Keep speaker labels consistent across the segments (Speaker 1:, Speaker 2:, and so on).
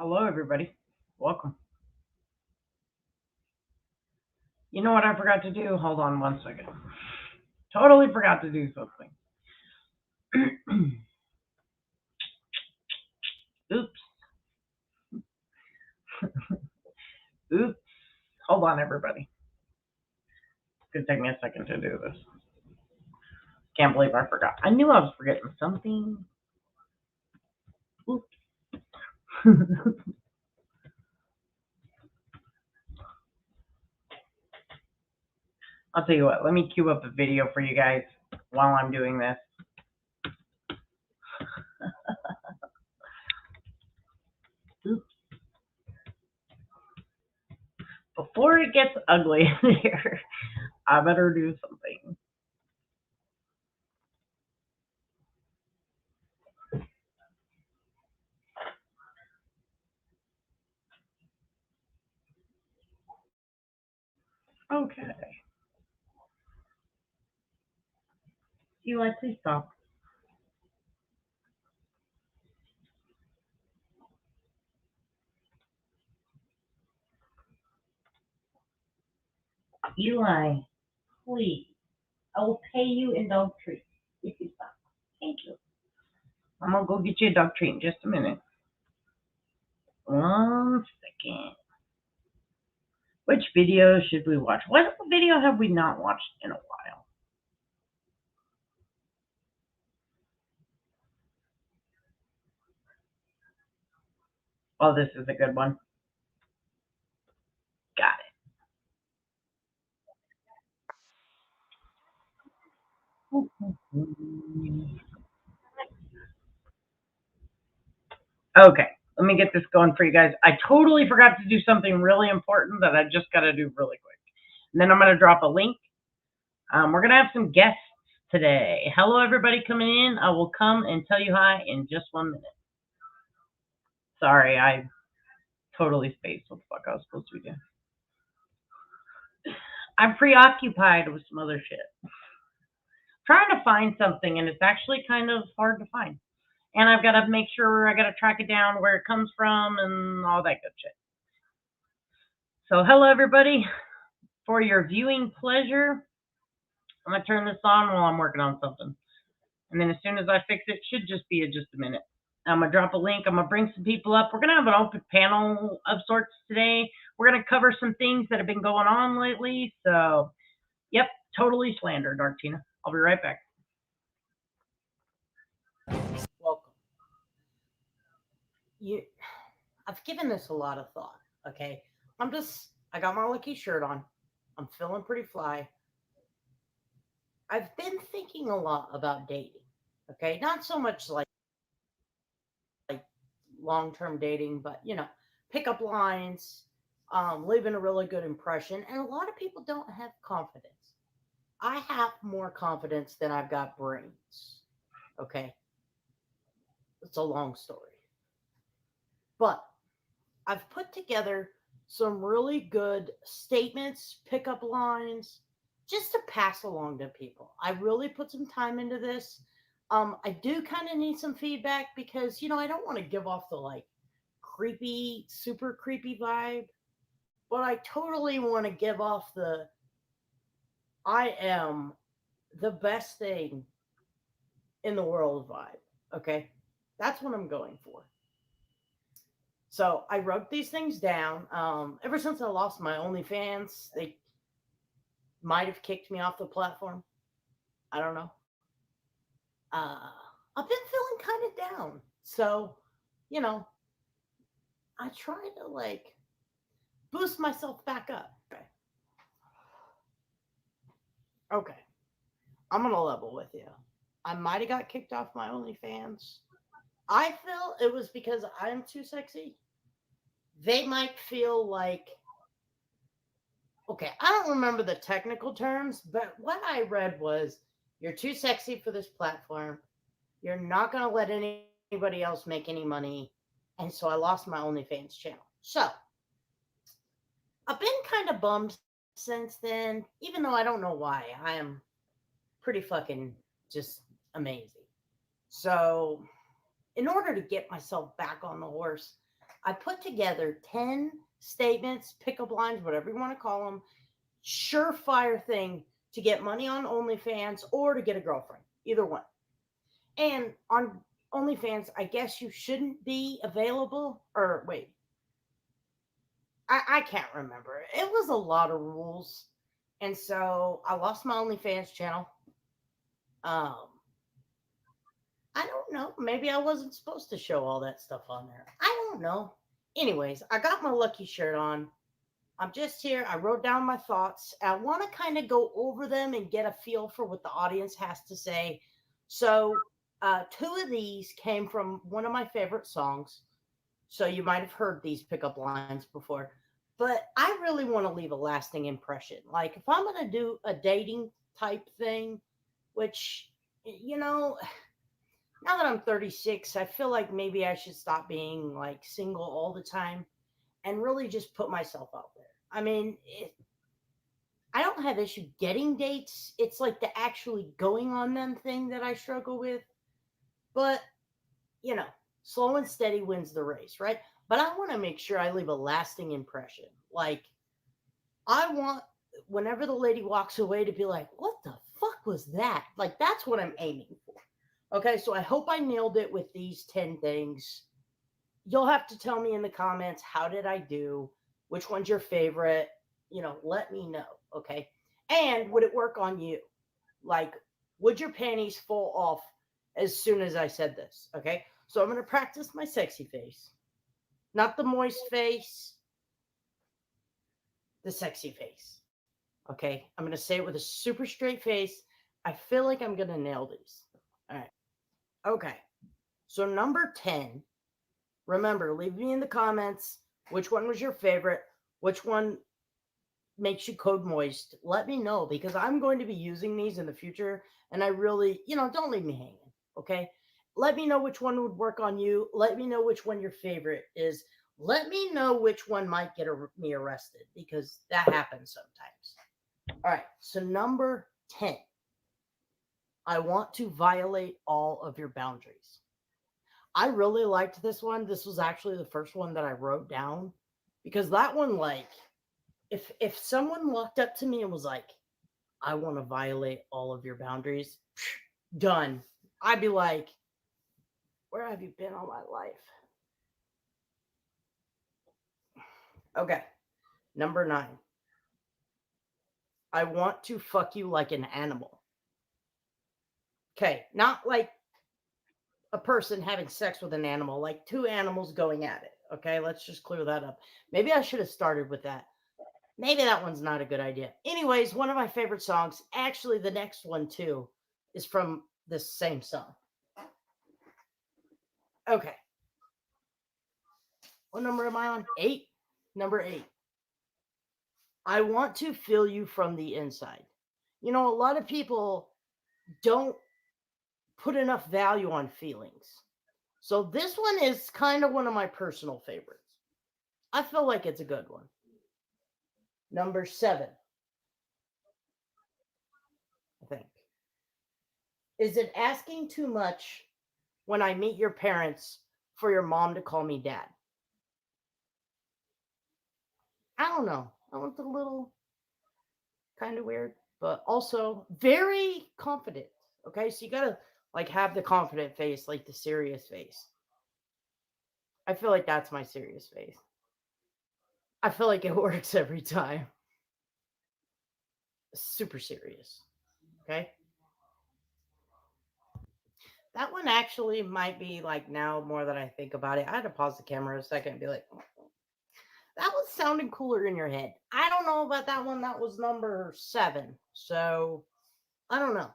Speaker 1: Hello, everybody. Welcome. You know what I forgot to do? Hold on one second. Totally forgot to do something. Oops. Oops. Hold on, everybody. It's going to take me a second to do this. Can't believe I forgot. I knew I was forgetting something. Oops. I'll tell you what. Let me cue up a video for you guys while I'm doing this. Oops. Before it gets ugly in here, I better do something. Okay. Eli, please stop. Eli, please. I will pay you in dog treats if you stop. Thank you. I'm gonna go get you a dog treat in just a minute. 1 second. Which video should we watch? What video have we not watched in a while? Oh, this is a good one. Got it. Okay, let me get this going for you guys. I totally forgot to do something really important that I just got to do really quick. And then I'm going to drop a link. We're going to have some guests today. Hello, everybody coming in. I will come and tell you hi in just 1 minute. Sorry, I totally spaced what the fuck I was supposed to be doing. I'm preoccupied with some other shit. Trying to find something, and it's actually kind of hard to find. And I've got to make sure I got to track it down where it comes from and all that good shit. So, hello, everybody. For your viewing pleasure, I'm going to turn this on while I'm working on something. And then as soon as I fix it, should just be in just a minute. I'm going to drop a link. I'm going to bring some people up. We're going to have an open panel of sorts today. We're going to cover some things that have been going on lately. So, yep, totally slandered, Artina. I'll be right back.
Speaker 2: Welcome. I've given this a lot of thought. Okay, I got my lucky shirt on. I'm feeling pretty fly. I've been thinking a lot about dating. Okay, not so much like long term dating, but pickup lines, leaving a really good impression. And a lot of people don't have confidence. I have more confidence than I've got brains. Okay, it's a long story, but I've put together some really good statements, pickup lines, just to pass along to people. I really put some time into this. I do kind of need some feedback because I don't want to give off the like creepy, super creepy vibe, but I totally want to give off the I am the best thing in the world vibe. Okay, that's what I'm going for. So I wrote these things down. Ever since I lost my OnlyFans, they might have kicked me off the platform. I don't know. Uh, I've been feeling kind of down. So, you know, I try to like boost myself back up. Okay. I'm going to level with you. I might have got kicked off my OnlyFans. I feel it was because I'm too sexy. They might feel like, okay, I don't remember the technical terms, but what I read was you're too sexy for this platform. You're not going to let anybody else make any money. And so I lost my OnlyFans channel. So I've been kind of bummed since then, even though I don't know why. I am pretty fucking just amazing. So, in order to get myself back on the horse, I put together 10 statements, pickup lines, whatever you want to call them, surefire thing to get money on OnlyFans or to get a girlfriend, either one. And on OnlyFans, I guess you shouldn't be available. Or wait, I can't remember. It was a lot of rules. And so I lost my OnlyFans channel. Um, I don't know. Maybe I wasn't supposed to show all that stuff on there. I don't know. Anyways, I got my lucky shirt on. I'm just here. I wrote down my thoughts. I want to kind of go over them and get a feel for what the audience has to say. So, two of these came from one of my favorite songs. So, you might have heard these pickup lines before. But I really want to leave a lasting impression. Like, if I'm going to do a dating type thing, which, you know, now that I'm 36, I feel like maybe I should stop being like single all the time and really just put myself out there. I mean, I don't have issue getting dates. It's like the actually going on them thing that I struggle with. But, you know, slow and steady wins the race, right? But I want to make sure I leave a lasting impression. Like, I want, whenever the lady walks away, to be like, what the fuck was that? Like, that's what I'm aiming for. Okay, so I hope I nailed it with these 10 things. You'll have to tell me in the comments, how did I do? Which one's your favorite? You know, let me know. Okay. And would it work on you? Like, would your panties fall off as soon as I said this? Okay. So I'm going to practice my sexy face, not the moist face, the sexy face. Okay. I'm going to say it with a super straight face. I feel like I'm going to nail these. All right. Okay. So, number 10, remember, leave me in the comments which one was your favorite, which one makes you code moist. Let me know because I'm going to be using these in the future. And I really, don't leave me hanging. Okay. Let me know which one would work on you. Let me know which one your favorite is. Let me know which one might get me arrested because that happens sometimes. All right. So, number 10, I want to violate all of your boundaries. I really liked this one. This was actually the first one that I wrote down because that one, like, if someone walked up to me and was like, I want to violate all of your boundaries, done. I'd be like, where have you been all my life? Okay. Number 9. I want to fuck you like an animal. Okay. Not like a person having sex with an animal, like two animals going at it. Okay. Let's just clear that up. Maybe I should have started with that. Maybe that one's not a good idea. Anyways, one of my favorite songs, actually, the next one too, is from this same song. Okay. What number am I on? 8. Number 8. I want to feel you from the inside. A lot of people don't put enough value on feelings. So this one is kind of one of my personal favorites. I feel like it's a good one. Number 7, I think. Is it asking too much when I meet your parents for your mom to call me dad? I don't know. I was a little kind of weird, but also very confident. Okay, so you gotta like have the confident face, like the serious face. I feel like that's my serious face. I feel like it works every time. Super serious. Okay, that one actually might be like now more that I think about it. I had to pause the camera a second and be like, that was sounding cooler in your head. I don't know about that one. That was number 7. So I don't know.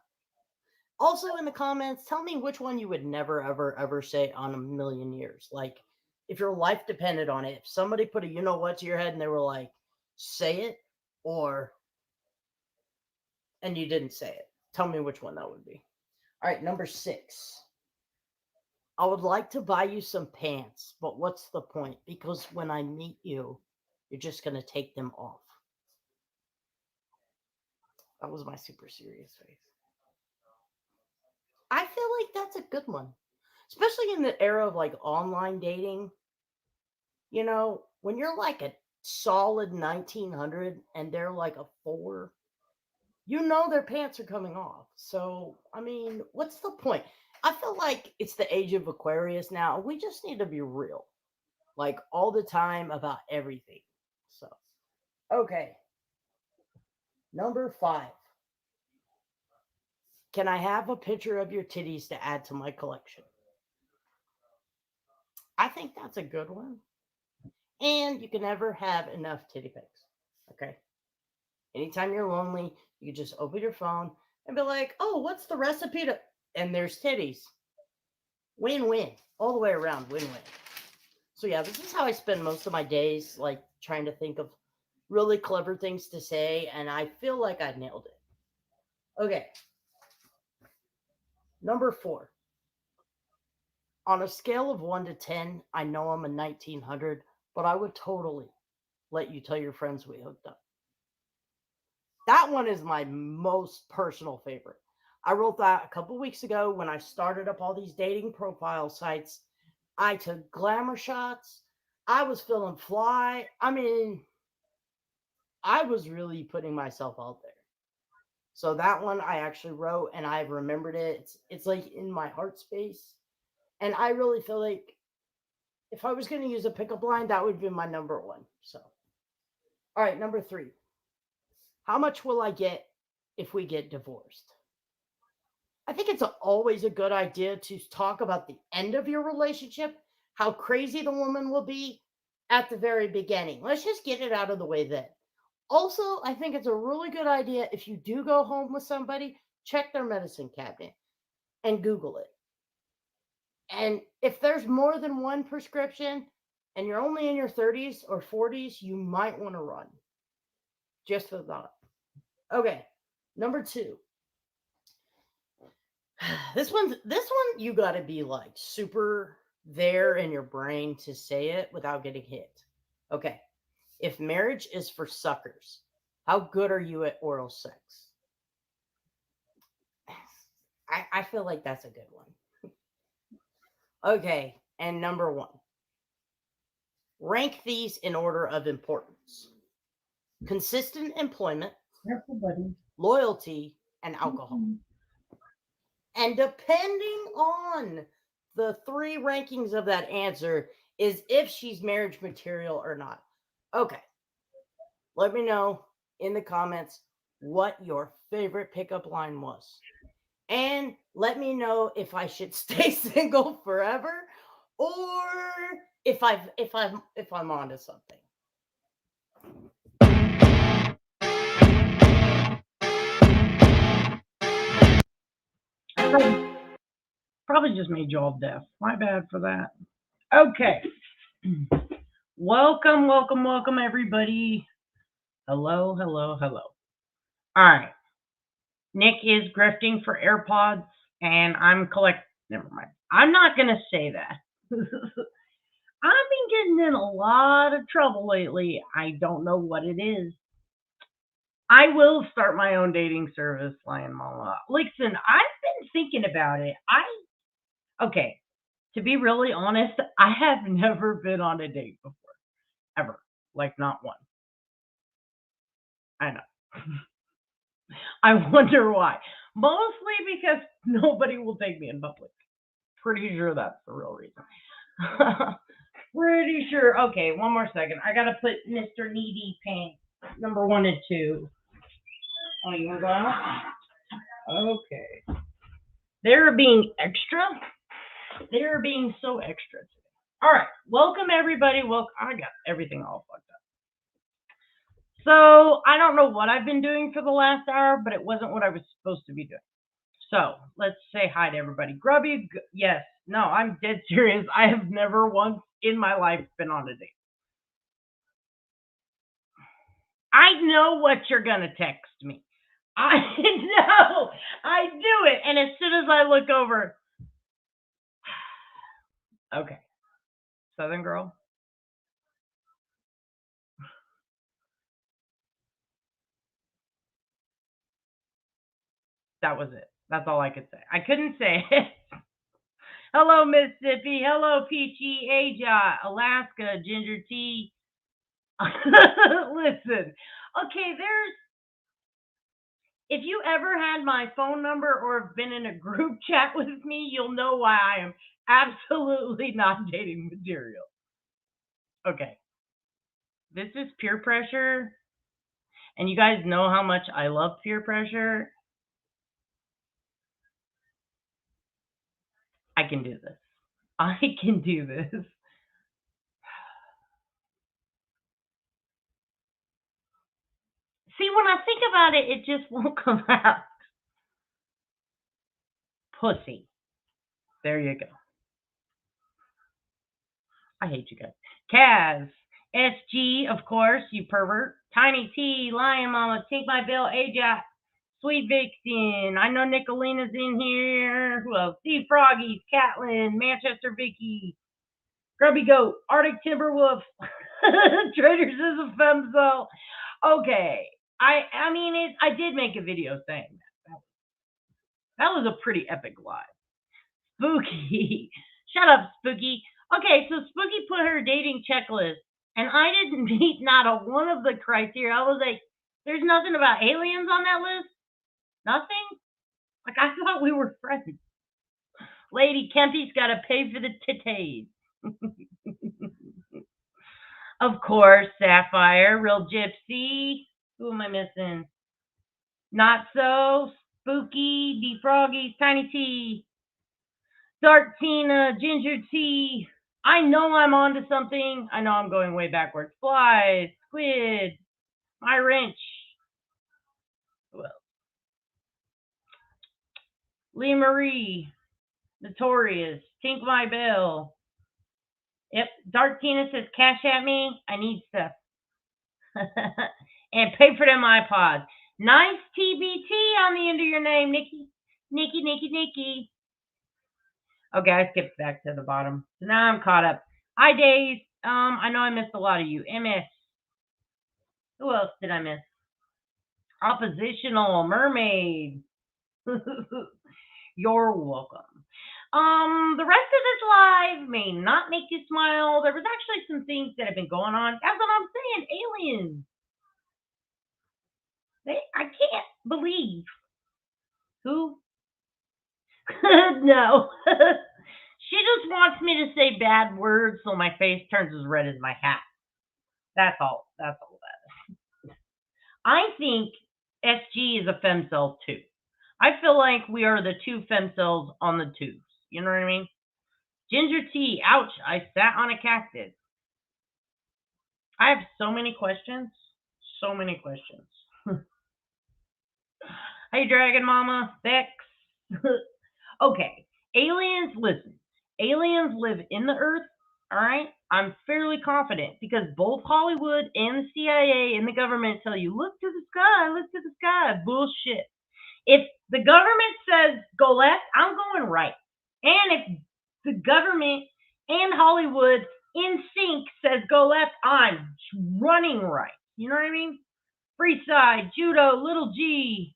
Speaker 2: Also, in the comments, tell me which one you would never, ever, ever say on a million years. Like, if your life depended on it, if somebody put a you know what to your head and they were like, say it, or, and you didn't say it, tell me which one that would be. All right, number 6. I would like to buy you some pants, but what's the point? Because when I meet you, you're just going to take them off. That was my super serious face. I feel like that's a good one, especially in the era of like online dating. When you're like a solid 1900 and they're like a 4, their pants are coming off. So, I mean, what's the point? I feel like it's the age of Aquarius now. We just need to be real, like all the time about everything. So, okay, number 5. Can I have a picture of your titties to add to my collection? I think that's a good one. And you can never have enough titty pics. Okay. Anytime you're lonely, you just open your phone and be like, oh, what's the recipe to. And there's titties. Win win. All the way around, win win. So, yeah, this is how I spend most of my days, like trying to think of really clever things to say. And I feel like I nailed it. Okay. Number 4. On a scale of 1 to 10, I know I'm a 1900, but I would totally let you tell your friends we hooked up. That one is my most personal favorite. I wrote that a couple weeks ago when I started up all these dating profile sites. I took glamour shots. I was feeling fly. I mean, I was really putting myself out there. So that one I actually wrote and I've remembered it. It's like in my heart space. And I really feel like if I was going to use a pickup line, that would be my number one. So, all right, number 3. How much will I get if we get divorced? I think it's always a good idea to talk about the end of your relationship, how crazy the woman will be at the very beginning. Let's just get it out of the way then. Also, I think it's a really good idea if you do go home with somebody, check their medicine cabinet and Google it. And if there's more than one prescription and you're only in your 30s or 40s, you might want to run. Just for that. Okay. Number 2. This one you got to be like super there in your brain to say it without getting hit. Okay. If marriage is for suckers, how good are you at oral sex? I feel like that's a good one. Okay. And number 1. Rank these in order of importance: consistent employment,
Speaker 1: Careful, buddy.
Speaker 2: loyalty, and alcohol.
Speaker 1: Mhm.
Speaker 2: And depending on the 3 rankings of that answer is if she's marriage material or not. Okay. Let me know in the comments what your favorite pickup line was. And let me know if I should stay single forever or if I'm onto something.
Speaker 1: Probably just made you all deaf. My bad for that. Okay. Welcome, welcome, welcome, everybody. Hello, hello, hello. All right. Nick is grifting for AirPods, and I'm collect. Never mind. I'm not gonna say that. I've been getting in a lot of trouble lately. I don't know what it is. I will start my own dating service, Lion Mama. Listen, I've been thinking about it. Okay. To be really honest, I have never been on a date before, ever. Like not one. I know. I wonder why. Mostly because nobody will take me in public. Pretty sure that's the real reason. Pretty sure. Okay, one more second. I gotta put Mr. Needy Pants number 1 and 2. Oh, you want to go out? Okay. They're being extra. They're being so extra today. All right. Welcome everybody. Welcome. I got everything all fucked up. So I don't know what I've been doing for the last hour, but it wasn't what I was supposed to be doing. So let's say hi to everybody. Grubby, yes. No, I'm dead serious. I have never once in my life been on a date. I know what you're going to text me. I know. I do it. And as soon as I look over, okay. Southern girl. That was it. That's all I could say. I couldn't say it. Hello, Mississippi. Hello, Peachy, Aja, Alaska, Ginger Tea. Listen, okay, if you ever had my phone number or have been in a group chat with me, you'll know why I am absolutely not dating material. Okay, this is peer pressure, and you guys know how much I love peer pressure. I can do this. I can do this. See, when I think about it, it just won't come out. Pussy. There you go. I hate you guys. Kaz. SG, of course, you pervert. Tiny T, Lion Mama, Tink My Bill, Ajax, Sweet Vixen. I know Nicolina's in here. Who else? Steve Froggies, Catlin, Manchester Vicky, Grubby Goat, Arctic Timberwolf, Traders is a femzo. Okay. I mean I did make a video saying that. That was a pretty epic lie. Spooky. Shut up, Spooky. Okay, so Spooky put her dating checklist, and I didn't meet not a one of the criteria. I was like, there's nothing about aliens on that list? Nothing? Like, I thought we were friends. Lady Kempy's got to pay for the titties. Of course, Sapphire, Real Gypsy. Who am I missing? Not So, Spooky, Defroggies, Tiny T, Dark Tina, Ginger Tea. I know I'm onto something. I know I'm going way backwards. Flies, Squid, My Wrench. Well, Lee Marie, Notorious, Tink My Bell. Yep, Dark Tina says, cash at me. I need stuff. And pay for them iPods. Nice TBT on the end of your name, Nikki. Nikki. Okay, I skipped back to the bottom. So now I'm caught up. Hi, Days. I know I missed a lot of you. MS. Who else did I miss? Oppositional Mermaid. You're welcome. The rest of this live may not make you smile. There was actually some things that have been going on. That's what I'm saying. Aliens. I can't believe. Who? No. She just wants me to say bad words so my face turns as red as my hat. That's all. That's all that is. I think SG is a femcell too. I feel like we are the two femcells on the tubes. You know what I mean? Ginger tea. Ouch. I sat on a cactus. I have so many questions. So many questions. Hey, Dragon Mama. Bex. Okay. Aliens, listen. Aliens live in the earth, all right? I'm fairly confident because both Hollywood and the CIA and the government tell you, look to the sky, look to the sky. Bullshit. If the government says go left, I'm going right. And if the government and Hollywood in sync says go left, I'm running right. You know what I mean? Freeside, judo, little G.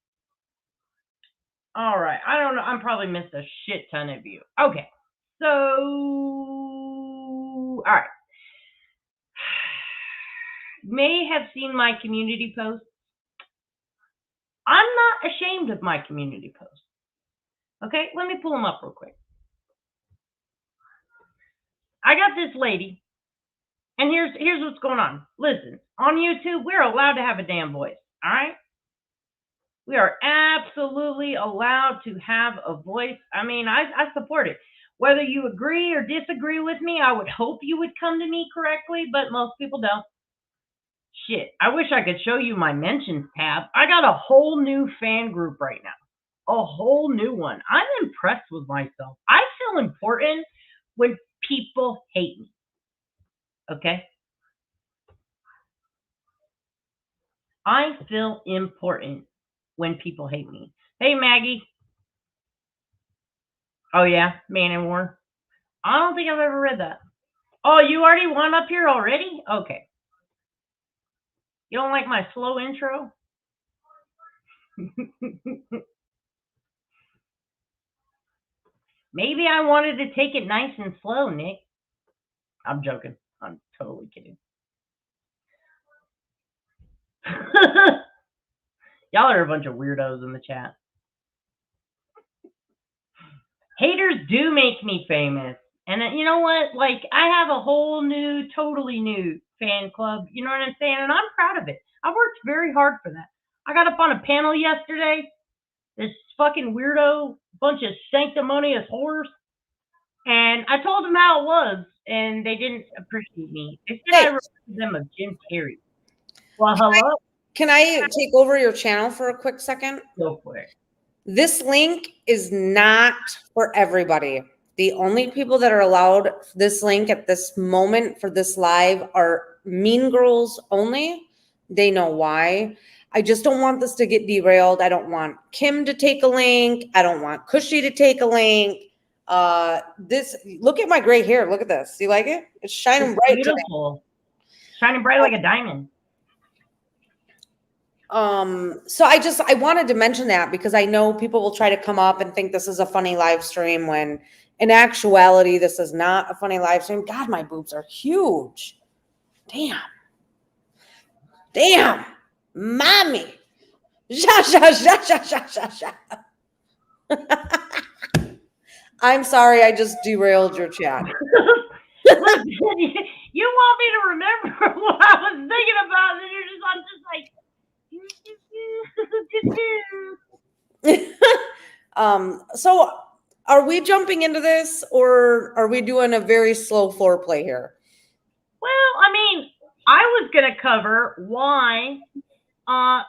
Speaker 1: All right. I don't know. I'm probably missed a shit ton of you. Okay. So, all right. May have seen my community post. I'm not ashamed of my community post. Okay, let me pull them up real quick. I got this lady, and here's what's going on. Listen, on YouTube, we're allowed to have a damn voice. All right, we are absolutely allowed to have a voice. I mean, I support it. Whether you agree or disagree with me, I would hope you would come to me correctly, but most people don't. Shit, I wish I could show you my mentions tab. I got a whole new fan group right now. A whole new one. I'm impressed with myself. I feel important when people hate me. Okay? I feel important when people hate me. Hey, Maggie. Oh, yeah, Man in War. I don't think I've ever read that. Oh, you already won up here already? Okay. You don't like my slow intro? Maybe I wanted to take it nice and slow, Nick. I'm joking. I'm totally kidding. Y'all are a bunch of weirdos in the chat. Haters do make me famous. And you know what? Like, I have a whole new, totally new fan club. You know what I'm saying? And I'm proud of it. I worked very hard for that. I got up on a panel yesterday. This fucking weirdo, bunch of sanctimonious whores. And I told them how it was. And they didn't appreciate me. They said I reminded them of Jim Carrey. Well, hello?
Speaker 3: Can I take over your channel for a quick second?
Speaker 1: Go for it.
Speaker 3: This link is not for everybody. The only people that are allowed this link at this moment for this live are Mean Girls only. They know why. I just don't want this to get derailed. I don't want Kim to take a link. I don't want Cushy to take a link. Look at my gray hair. Look at this. You like it? It's shining bright.
Speaker 1: Beautiful. Shining bright like a diamond.
Speaker 3: So I wanted to mention that because I know people will try to come up and think this is a funny live stream when in actuality, this is not a funny live stream. God, my boobs are huge. Damn. Mommy. I'm sorry. I just derailed your chat.
Speaker 1: Listen, you want me to remember what I was thinking about, and I'm just like,
Speaker 3: so are we jumping into this or are we doing a very slow foreplay here?
Speaker 1: Well, I mean, I was going to cover why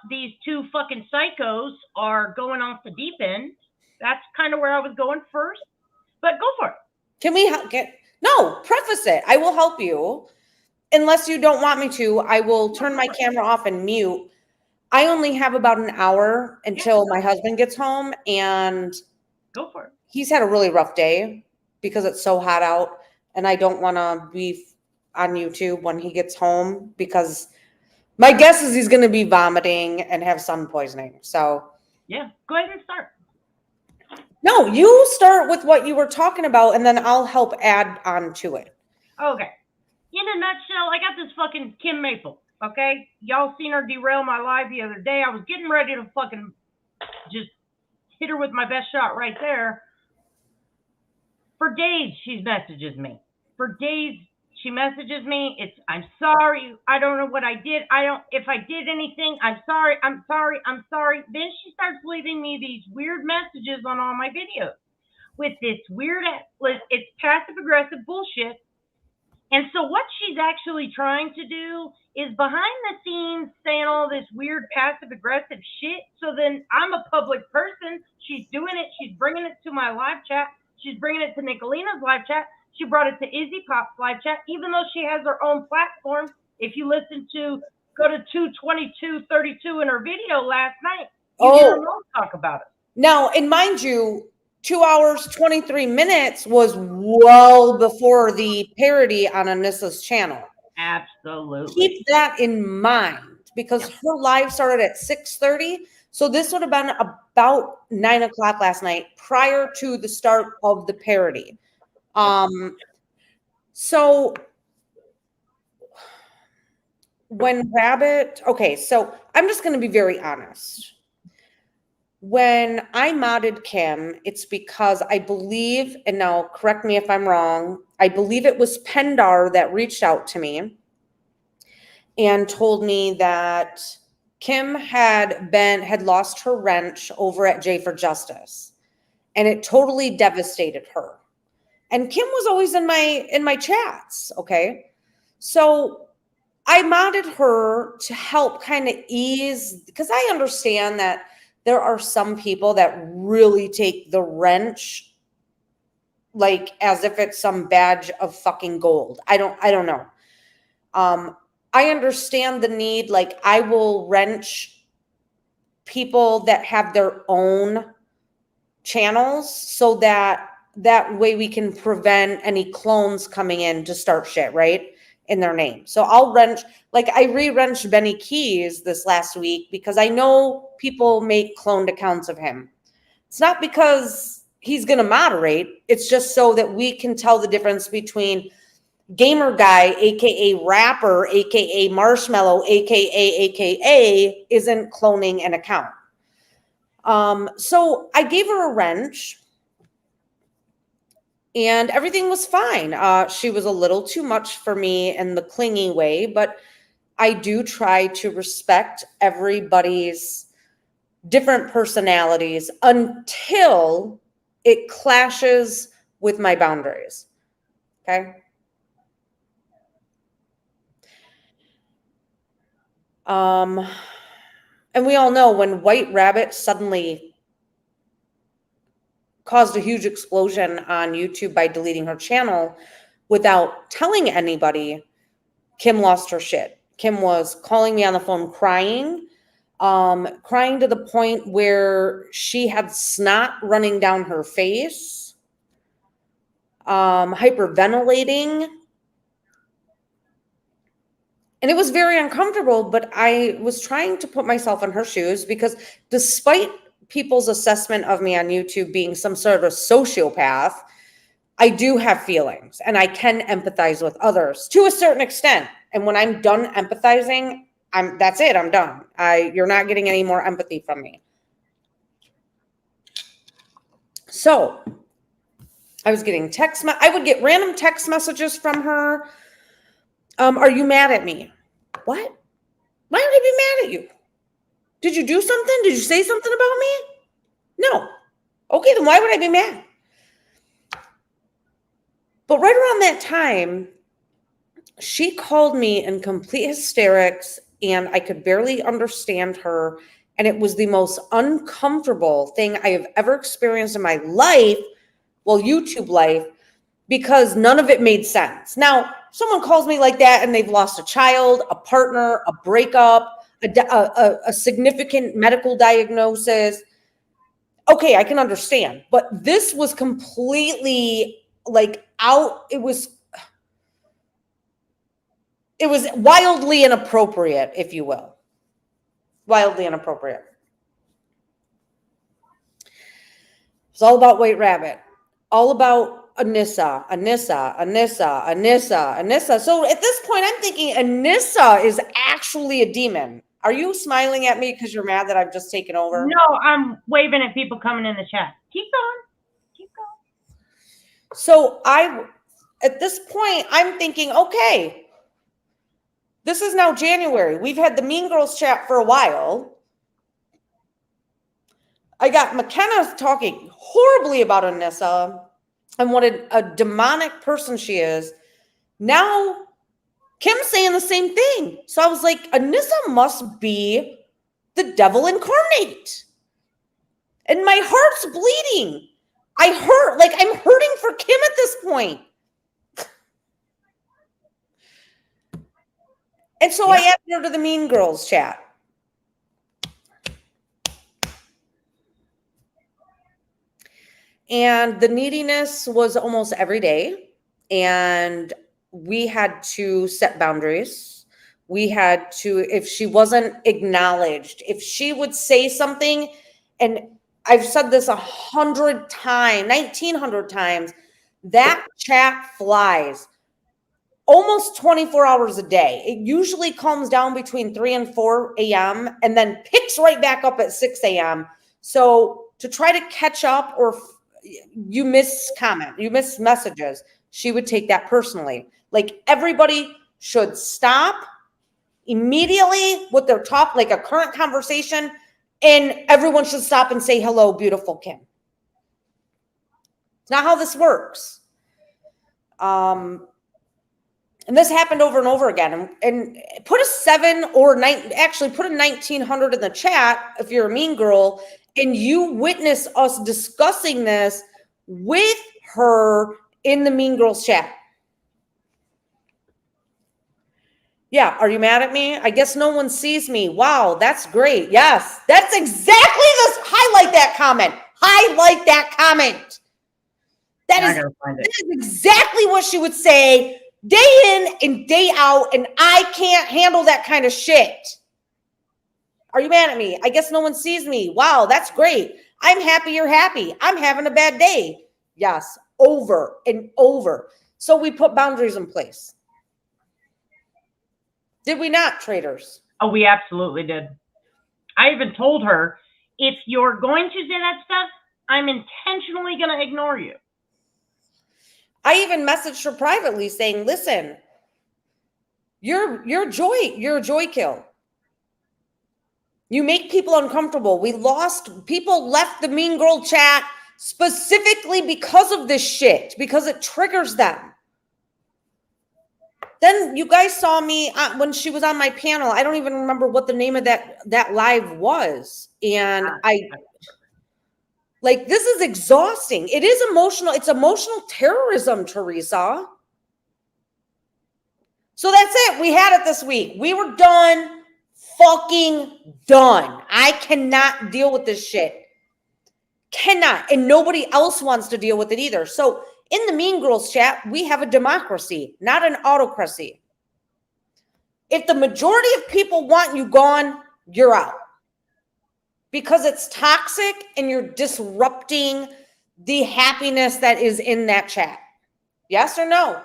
Speaker 1: these two fucking psychos are going off the deep end. That's kind of where I was going first, but go for it.
Speaker 3: Can we preface it. I will help you. Unless you don't want me to, I will turn my camera off and mute. I only have about an hour until my husband gets home, and
Speaker 1: go for it.
Speaker 3: He's had a really rough day because it's so hot out, and I don't want to be on YouTube when he gets home because my guess is he's going to be vomiting and have sun poisoning. So
Speaker 1: yeah, go ahead and start.
Speaker 3: No, you start with what you were talking about, and then I'll help add on to it.
Speaker 1: Okay. In a nutshell, I got this fucking Kim Maple. Okay, y'all seen her derail my live the other day. I was getting ready to fucking just hit her with my best shot right there. For days, she messages me. For days, she messages me. I'm sorry. I don't know what I did. If I did anything, I'm sorry. I'm sorry. I'm sorry. Then she starts leaving me these weird messages on all my videos with this weird, it's passive aggressive bullshit. And so what she's actually trying to do is behind the scenes saying all this weird passive aggressive shit. So then I'm a public person. She's doing it. She's bringing it to my live chat. She's bringing it to Nicolina's live chat. She brought it to Izzy Pop's live chat, even though she has her own platform. If you listen to, go to 22232 in her video last night, you hear her talk about it.
Speaker 3: Now, and mind you, 2 hours, 23 minutes was well before the parody on Anissa's channel.
Speaker 1: Absolutely.
Speaker 3: Keep that in mind because her live started at 6:30. So this would have been about 9 o'clock last night prior to the start of the parody. So when so I'm just going to be very honest. When I modded Kim, it's because I believe, and now correct me if I'm wrong, I believe it was Pendar that reached out to me and told me that Kim had lost her wrench over at J for Justice, and it totally devastated her. And Kim was always in my chats, okay? So I modded her to help kind of ease, because I understand that there are some people that really take the wrench like as if it's some badge of fucking gold. I don't know. I understand the need. Like, I will wrench people that have their own channels so that way we can prevent any clones coming in to start shit, right? In their name. So I'll wrench, like I re-wrenched Benny Keys this last week because I know people make cloned accounts of him. It's not because he's going to moderate. It's just so that we can tell the difference between gamer guy, aka rapper, aka marshmallow, aka isn't cloning an account. So I gave her a wrench and everything was fine. She was a little too much for me in the clingy way, but I do try to respect everybody's different personalities until it clashes with my boundaries. Okay. And we all know when White Rabbit suddenly caused a huge explosion on YouTube by deleting her channel without telling anybody, Kim lost her shit. Kim was calling me on the phone crying, crying to the point where she had snot running down her face, hyperventilating. And it was very uncomfortable, but I was trying to put myself in her shoes because despite people's assessment of me on YouTube being some sort of sociopath, I do have feelings and I can empathize with others to a certain extent. And when I'm done empathizing, that's it. I'm done. You're not getting any more empathy from me. So I was getting I would get random text messages from her. Are you mad at me? What? Why would I be mad at you? Did you do something? Did you say something about me? No. Okay, then why would I be mad? But right around that time, she called me in complete hysterics and I could barely understand her. And it was the most uncomfortable thing I have ever experienced in my life, well, YouTube life, because none of it made sense. Now, someone calls me like that and they've lost a child, a partner, a breakup, a significant medical diagnosis. Okay, I can understand. But this was completely like out. It was wildly inappropriate, if you will. Wildly inappropriate. It's all about White Rabbit. All about Anissa. So at this point, I'm thinking Anissa is actually a demon. Are you smiling at me because you're mad that I've just taken over?
Speaker 1: No, I'm waving at people coming in the chat. Keep going. Keep going.
Speaker 3: So at this point, I'm thinking, okay, this is now January. We've had the Mean Girls chat for a while. I got McKenna talking horribly about Anissa and what a demonic person she is. Now, Kim's saying the same thing. So I was like, Anissa must be the devil incarnate. And my heart's bleeding. I'm hurting for Kim at this point. And so I added her to the Mean Girls chat. And the neediness was almost every day. And we had to set boundaries. We had to, if she wasn't acknowledged, if she would say something, and I've said this 100 times, 1900 times, that chat flies almost 24 hours a day. It usually calms down between 3 and 4 a.m. and then picks right back up at 6 a.m. So to try to catch up, or you miss messages, she would take that personally. Like, everybody should stop immediately with their talk, like a current conversation, and everyone should stop and say, hello, beautiful Kim. It's not how this works. And this happened over and over again. And put a 7 or 9, actually put a 1900 in the chat if you're a mean girl and you witness us discussing this with her in the Mean Girls chat. Yeah, are you mad at me? I guess no one sees me. Wow, that's great. Yes, that's exactly this. Highlight that comment. Highlight that comment. That is exactly what she would say day in and day out, and I can't handle that kind of shit. Are you mad at me? I guess no one sees me. Wow, that's great. I'm happy you're happy. I'm having a bad day. Yes, over and over. So we put boundaries in place. Did we not, traders?
Speaker 1: Oh, we absolutely did. I even told her, if you're going to say that stuff, I'm intentionally going to ignore you.
Speaker 3: I even messaged her privately saying, listen, you're a joy kill. You make people uncomfortable. People left the mean girl chat specifically because of this shit, because it triggers them. Then you guys saw me when she was on my panel. I don't even remember what the name of that live was. And this is exhausting. It is emotional. It's emotional terrorism, Teresa. So that's it. We had it this week. We were done. Fucking done. I cannot deal with this shit. Cannot. And nobody else wants to deal with it either. So in the Mean Girls chat, we have a democracy, not an autocracy. If the majority of people want you gone, you're out. Because it's toxic and you're disrupting the happiness that is in that chat. Yes or no?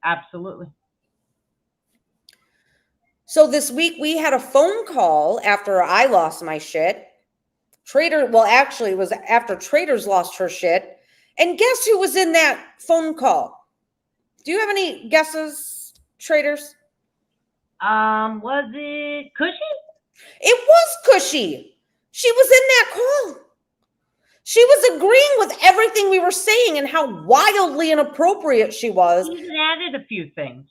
Speaker 1: Absolutely.
Speaker 3: So this week we had a phone call after I lost my shit. Actually, it was after Traders lost her shit. And guess who was in that phone call? Do you have any guesses, Traders?
Speaker 1: Was it Cushy?
Speaker 3: It was Cushy. She was in that call. She was agreeing with everything we were saying and how wildly inappropriate she was.
Speaker 1: She even added a few things.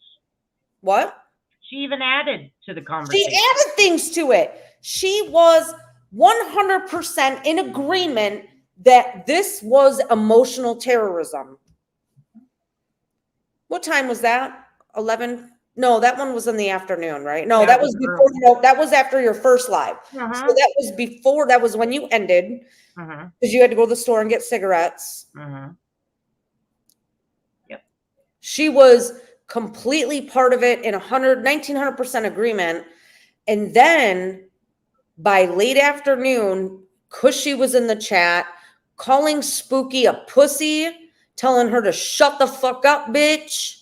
Speaker 3: What?
Speaker 1: She even added to the conversation.
Speaker 3: She added things to it. She was 100% in agreement that this was emotional terrorism. What time was that? 11? No, that one was in the afternoon, right? No, that was before. No, that was after your first live. So that was before. That was when you ended, because you had to go to the store and get cigarettes.
Speaker 1: Yep.
Speaker 3: She was completely part of it in 1900% agreement. And then by late afternoon, Cushy was in the chat calling Spooky a pussy, telling her to shut the fuck up, bitch.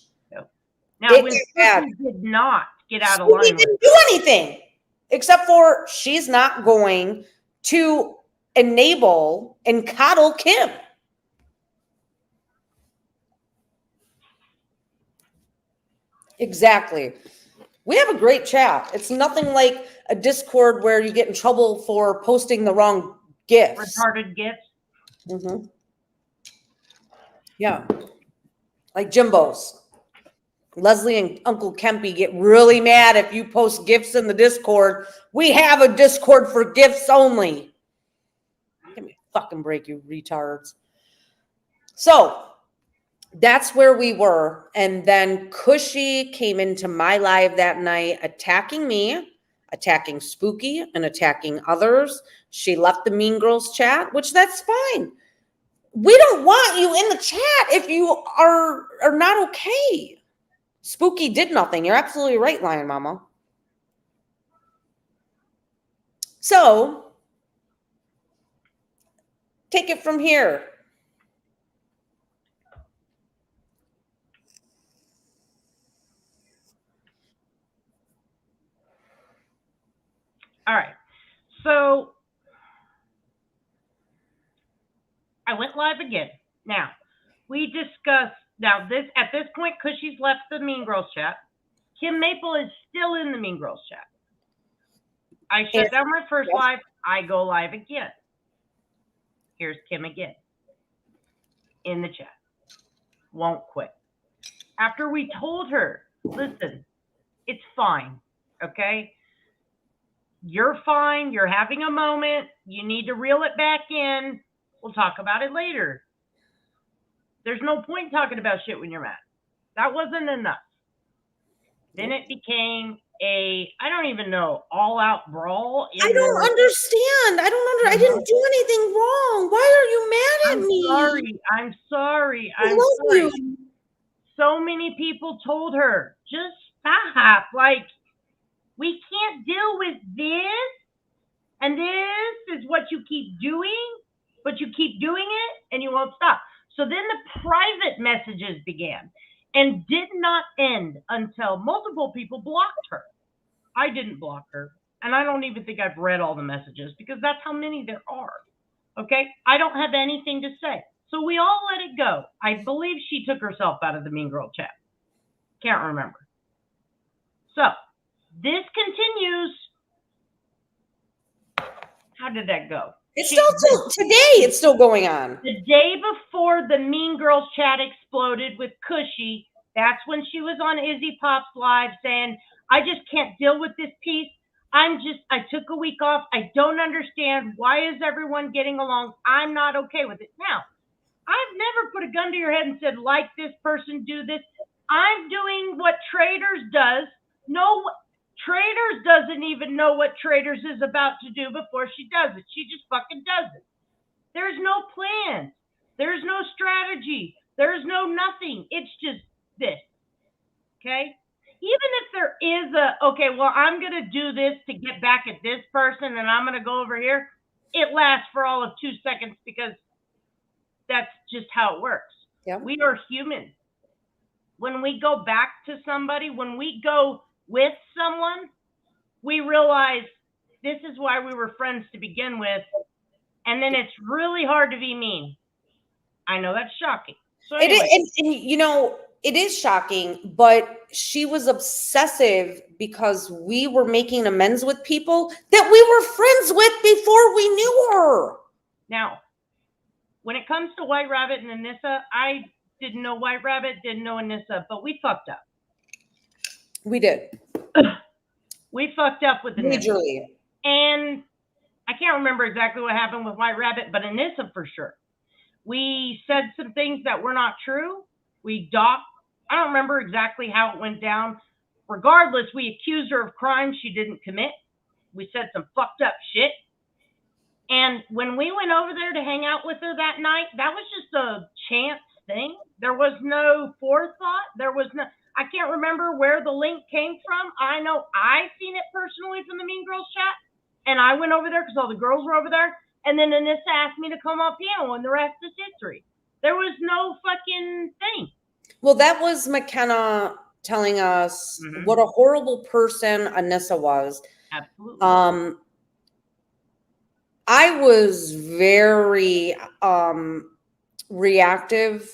Speaker 1: Now, when Spooky did not get out of line,
Speaker 3: Spooky didn't do anything except for she's not going to enable and coddle Kim. Exactly. We have a great chat. It's nothing like a Discord where you get in trouble for posting the wrong gifts.
Speaker 1: Retarded gifts.
Speaker 3: Yeah. Like Jimbo's. Leslie and Uncle Kempy get really mad if you post gifts in the Discord. We have a Discord for gifts only. Give me a fucking break, you retards. So that's where we were. And then Cushy came into my live that night, attacking me, attacking Spooky, and attacking others. She left the Mean Girls chat, which that's fine. We don't want you in the chat if you are not okay. Spooky did nothing. You're absolutely right, Lion Mama. So, take it from here.
Speaker 1: All right. So, I went live again. Now, we discussed, at this point, Cushy's left the Mean Girls chat. Kim Maple is still in the Mean Girls chat. I shut down my first live. I go live again. Here's Kim again in the chat. Won't quit. After we told her, listen, it's fine, okay? You're fine. You're having a moment. You need to reel it back in. We'll talk about it later. There's no point talking about shit when you're mad. That wasn't enough. Then it became I don't even know, all-out brawl.
Speaker 3: I don't understand. I didn't do anything wrong. Why are you mad at me?
Speaker 1: I'm sorry. I
Speaker 3: love you.
Speaker 1: So many people told her, just stop. Like, we can't deal with this. And this is what you keep doing. but you keep doing it and you won't stop. So then the private messages began and did not end until multiple people blocked her. I didn't block her. And I don't even think I've read all the messages because that's how many there are. Okay? I don't have anything to say. So we all let it go. I believe she took herself out of the Mean Girl chat. Can't remember. So this continues. How did that go?
Speaker 3: It's still today. It's still going on.
Speaker 1: The day before the Mean Girls chat exploded with Cushy, that's when she was on Izzy Pop's live saying, I just can't deal with this piece. I took a week off. I don't understand. Why is everyone getting along? I'm not okay with it. Now, I've never put a gun to your head and said, like this person, do this. I'm doing what Traders does. No, Traders doesn't even know what Traders is about to do before she does it. She just fucking does it. There's no plan. There's no strategy. There's no nothing. It's just this. Okay? Even if there is okay, well, I'm going to do this to get back at this person and I'm going to go over here, it lasts for all of 2 seconds because that's just how it works.
Speaker 3: Yeah.
Speaker 1: We are human. When we go back to somebody, when we go with someone, we realize this is why we were friends to begin with. And then it's really hard to be mean. I know that's shocking. So anyway.
Speaker 3: It is shocking, but she was obsessive because we were making amends with people that we were friends with before we knew her.
Speaker 1: Now, when it comes to White Rabbit and Anissa, I didn't know White Rabbit, didn't know Anissa, but we fucked up.
Speaker 3: We did.
Speaker 1: We fucked up with Anissa.
Speaker 3: Majorly.
Speaker 1: And I can't remember exactly what happened with White Rabbit, but Anissa for sure. We said some things that were not true. We docked. I don't remember exactly how it went down. Regardless, we accused her of crimes she didn't commit. We said some fucked up shit. And when we went over there to hang out with her that night, that was just a chance thing. There was no forethought. There was no, I can't remember where the link came from. I know I seen it personally from the Mean Girls chat. And I went over there because all the girls were over there. And then Anissa asked me to come off piano, and the rest is history. There was no fucking thing.
Speaker 3: Well, that was McKenna telling us what a horrible person Anissa was.
Speaker 1: Absolutely.
Speaker 3: I was very reactive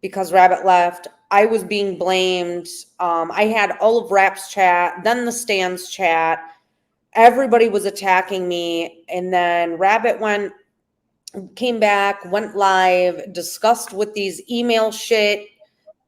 Speaker 3: because Rabbit left. I was being blamed. I had all of Rap's chat, then the Stands chat. Everybody was attacking me. And then Rabbit came back, went live, discussed with these email shit,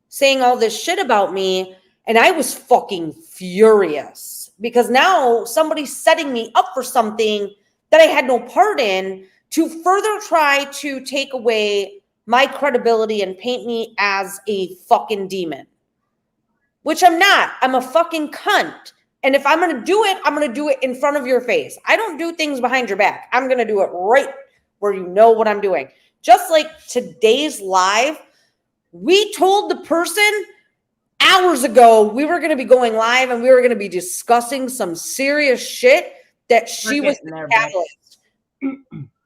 Speaker 3: saying all this shit about me. And I was fucking furious because now somebody's setting me up for something that I had no part in to further try to take away my credibility and paint me as a fucking demon, which I'm not. I'm a fucking cunt. And if I'm going to do it, I'm going to do it in front of your face. I don't do things behind your back. I'm going to do it right where you know what I'm doing. Just like today's live, we told the person hours ago we were going to be going live and we were going to be discussing some serious shit that she was the catalyst.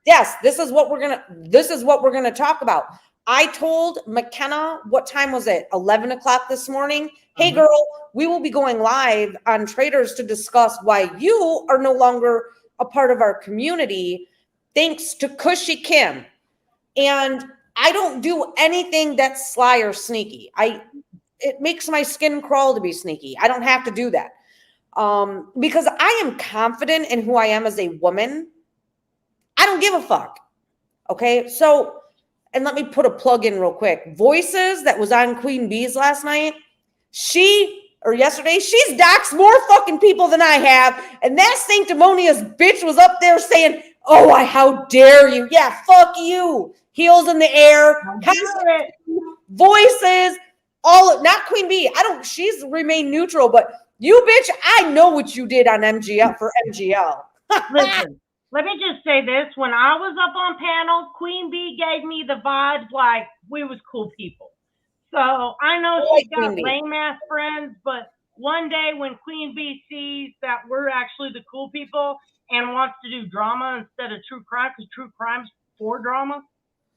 Speaker 3: Yes, this is what we're going to talk about. I told McKenna, what time was it? 11 o'clock this morning. Hey girl, we will be going live on Traders to discuss why you are no longer a part of our community thanks to Kushkim. And I don't do anything that's sly or sneaky. It makes my skin crawl to be sneaky. I don't have to do that. Because I am confident in who I am as a woman. I don't give a fuck. Okay. So, and let me put a plug in real quick. Voices that was on Queen Bee's last night. Yesterday, she's doxed more fucking people than I have. And that sanctimonious bitch was up there saying, oh, how dare you? Yeah, fuck you. Heels in the air. Voices. Not Queen Bee. She's remained neutral, but you bitch, I know what you did on MGL for MGL.
Speaker 1: Listen, let me just say this. When I was up on panel, Queen Bee gave me the vibes like we was cool people. So I know she's got lame ass friends, but one day when Queen Bee sees that we're actually the cool people and wants to do drama instead of true crime, because true crime's for drama,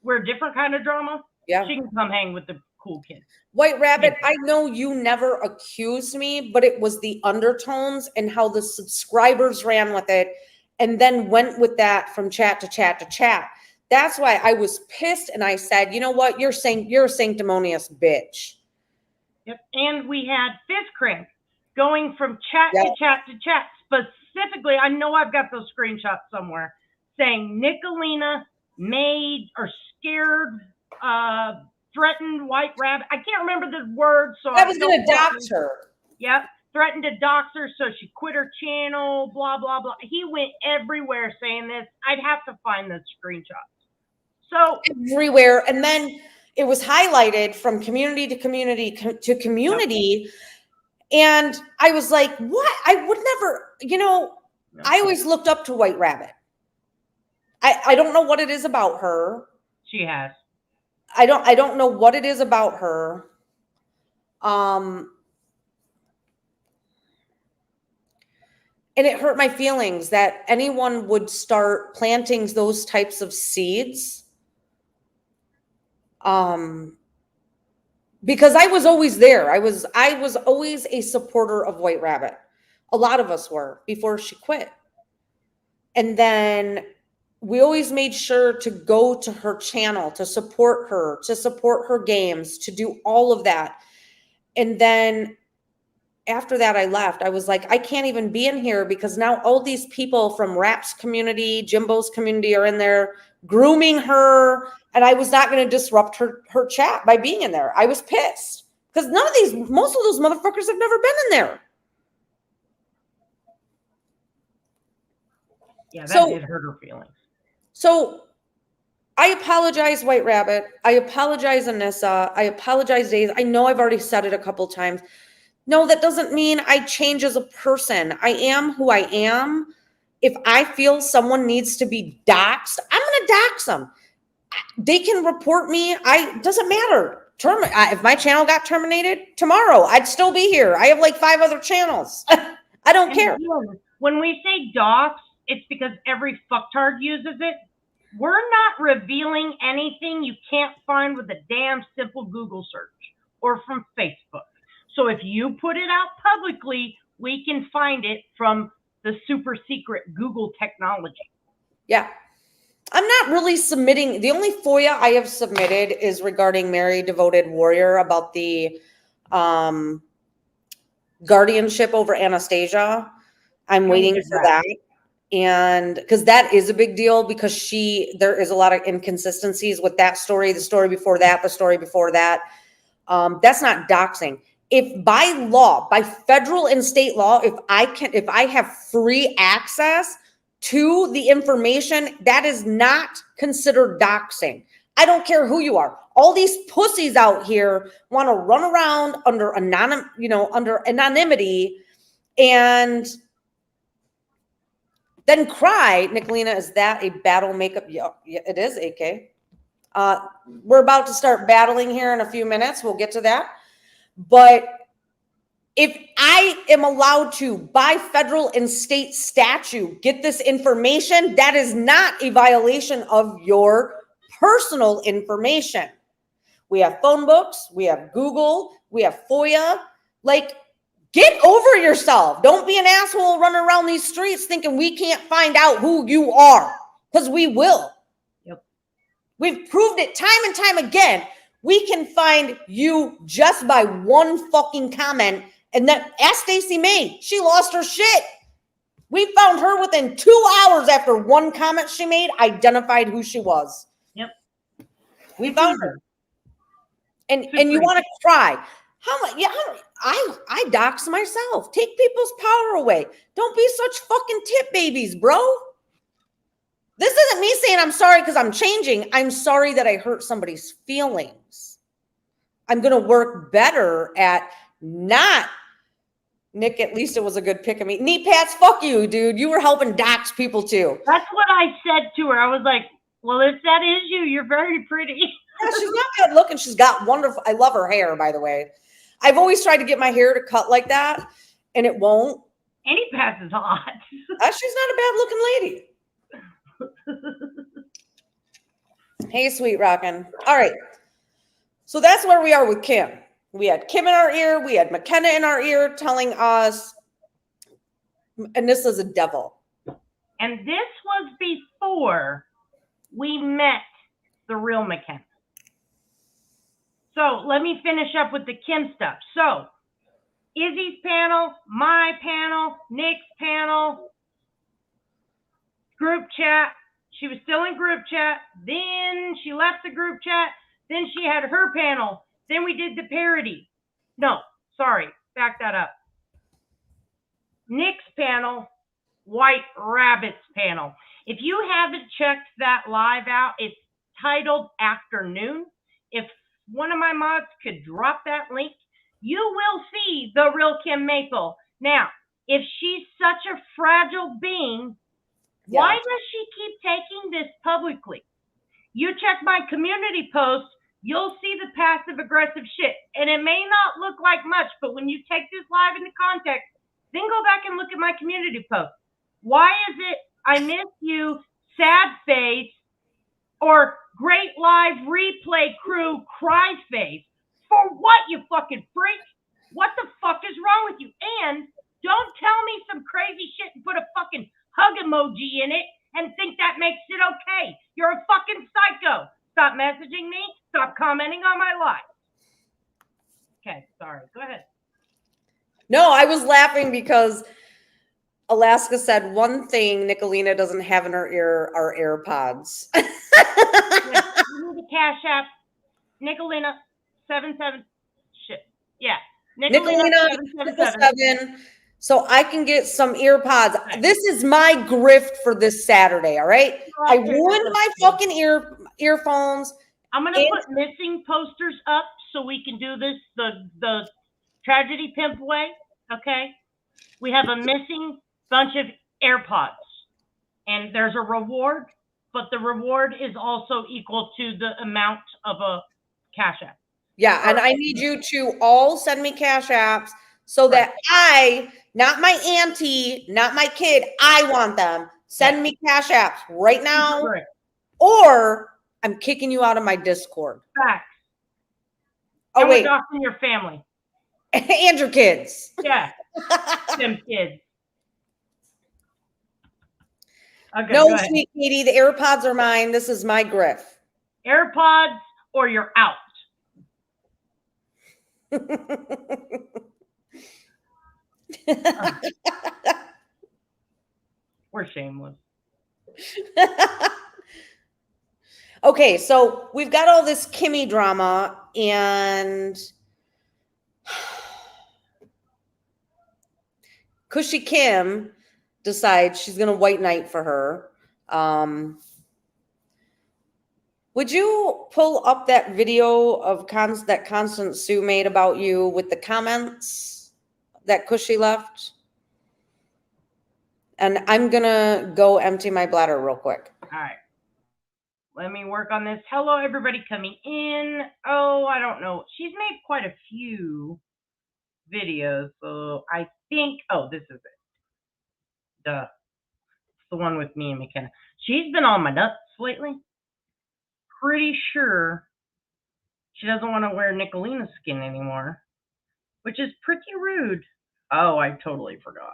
Speaker 1: we're a different kind of drama,
Speaker 3: Yeah.
Speaker 1: she can come hang with the cool kids.
Speaker 3: White Rabbit, I know you never accused me, but it was the undertones and how the subscribers ran with it and then went with that from chat to chat to chat. That's why I was pissed and I said, you know what? You're a sanctimonious bitch.
Speaker 1: Yep. And we had Fizz Crank going from chat
Speaker 3: Yep.
Speaker 1: to chat to chat. Specifically, I know I've got those screenshots somewhere, saying Nicolina made or scared, threatened White Rabbit. I can't remember the word, so
Speaker 3: I was going to dox her.
Speaker 1: Yep. Threatened to dox her, so she quit her channel, blah, blah, blah. He went everywhere saying this. I'd have to find the screenshots. So
Speaker 3: everywhere. And then it was highlighted from community to community to community. Yep. And I was like, what? I would never, I always looked up to White Rabbit. I don't know what it is about her.
Speaker 1: She has.
Speaker 3: I don't know what it is about her. And it hurt my feelings that anyone would start planting those types of seeds. Because I was always there. I was always a supporter of White Rabbit. A lot of us were before she quit. And then we always made sure to go to her channel, to support her games, to do all of that. And then after that, I left. I was like, I can't even be in here because now all these people from Rap's community, Jimbo's community are in there grooming her. And I was not going to disrupt her chat by being in there. I was pissed because most of those motherfuckers have never been in there.
Speaker 1: Yeah, that did hurt her feelings.
Speaker 3: So I apologize, White Rabbit. I apologize, Anissa. I apologize, Days. I know I've already said it a couple times. No, that doesn't mean I change as a person. I am who I am. If I feel someone needs to be doxxed, I'm going to dox them. They can report me. Doesn't matter. If my channel got terminated tomorrow, I'd still be here. I have like 5 other channels. I don't care.
Speaker 1: Again, when we say dox, it's because every fucktard uses it. We're not revealing anything you can't find with a damn simple Google search or from Facebook. So if you put it out publicly, we can find it from the super secret Google technology.
Speaker 3: Yeah. I'm not really submitting. The only FOIA I have submitted is regarding Mary Devoted Warrior about the guardianship over Anastasia. I'm waiting for that. And because that is a big deal because there is a lot of inconsistencies with that story, the story before that, the story before that. That's not doxing. If by law, by federal and state law, if I have free access to the information, that is not considered doxing. I don't care who you are. All these pussies out here want to run around under anonymity and then cry. Nicolina, is that a battle makeup? Yeah, it is, AK. We're about to start battling here in a few minutes. We'll get to that. But if I am allowed to, by federal and state statute, get this information, that is not a violation of your personal information. We have phone books, we have Google, we have FOIA. Like, get over yourself. Don't be an asshole running around these streets thinking we can't find out who you are, because we will.
Speaker 1: Yep.
Speaker 3: We've proved it time and time again. We can find you just by one fucking comment. And then ask Stacey May. She lost her shit. We found her within 2 hours after one comment she made, identified who she was.
Speaker 1: Yep.
Speaker 3: We found her. And you want to try. How much? Yeah, I dox myself. Take people's power away. Don't be such fucking tit babies, bro. This isn't me saying I'm sorry because I'm changing. I'm sorry that I hurt somebody's feelings. I'm going to work better at not. Nick, at least it was a good pick of me. Knee pats, fuck you, dude. You were helping dox people too.
Speaker 1: That's what I said to her. I was like, well, if that is you, you're very pretty.
Speaker 3: Yeah, she's not good looking. She's got wonderful. I love her hair, by the way. I've always tried to get my hair to cut like that, and it won't.
Speaker 1: Annie Pass is hot.
Speaker 3: She's not a bad looking lady. Hey, sweet rockin'. All right. So that's where we are with Kim. We had Kim in our ear. We had McKenna in our ear telling us, and this is a devil.
Speaker 1: And this was before we met the real McKenna. So let me finish up with the Kim stuff. So Izzy's panel, my panel, Nick's panel, group chat. She was still in group chat. Then she left the group chat. Then she had her panel. Then we did the parody. No, sorry, back that up. Nick's panel, White Rabbit's panel. If you haven't checked that live out, it's titled Afternoon. If one of my mods could drop that link, you will see the real Kim Maple. Now, if she's such a fragile being, why does she keep taking this publicly? You check my community post, you'll see the passive aggressive shit. And it may not look like much, but when you take this live into context, then go back and look at my community post. Why is it I miss you, sad face, or great live replay crew cry face? For what, you fucking freak? What the fuck is wrong with you? And don't tell me some crazy shit and put a fucking hug emoji in it and think that makes it okay. You're a fucking psycho. Stop messaging me. Stop commenting on my live. Okay, sorry. Go ahead.
Speaker 3: No, I was laughing because Alaska said one thing Nicolina doesn't have in her ear are AirPods.
Speaker 1: You need the Cash App. Nicolina 77. Shit. Yeah.
Speaker 3: Nicolina 777. So I can get some earpods. Okay. This is my grift for this Saturday, all right? I ruined my fucking earphones.
Speaker 1: I'm going to put missing posters up so we can do this the tragedy pimp way, okay? We have a missing bunch of AirPods, and there's a reward, but the reward is also equal to the amount of a Cash App.
Speaker 3: Yeah, and I need you to all send me Cash Apps so that I, not my auntie, not my kid, I want them. Send me Cash Apps right now, or I'm kicking you out of my Discord.
Speaker 1: Facts.
Speaker 3: Oh,
Speaker 1: and
Speaker 3: wait.
Speaker 1: We're doxing your family.
Speaker 3: And your kids.
Speaker 1: Yeah. Them kids. Okay,
Speaker 3: no, sweet Katie, the AirPods are mine. This is my griff.
Speaker 1: AirPods or you're out. We're shameless.
Speaker 3: Okay, so we've got all this Kimmy drama, and Kushkim decides she's going to white knight for her. Would you pull up that video of that Constant Sue made about you with the comments that Cushy left? And I'm going to go empty my bladder real quick.
Speaker 1: All right. Let me work on this. Hello, everybody coming in. Oh, I don't know. She's made quite a few videos. So I think, oh, this is it. Duh. It's the one with me and McKenna. She's been on my nuts lately. Pretty sure she doesn't want to wear Nicolina's skin anymore, which is pretty rude. Oh, I totally forgot.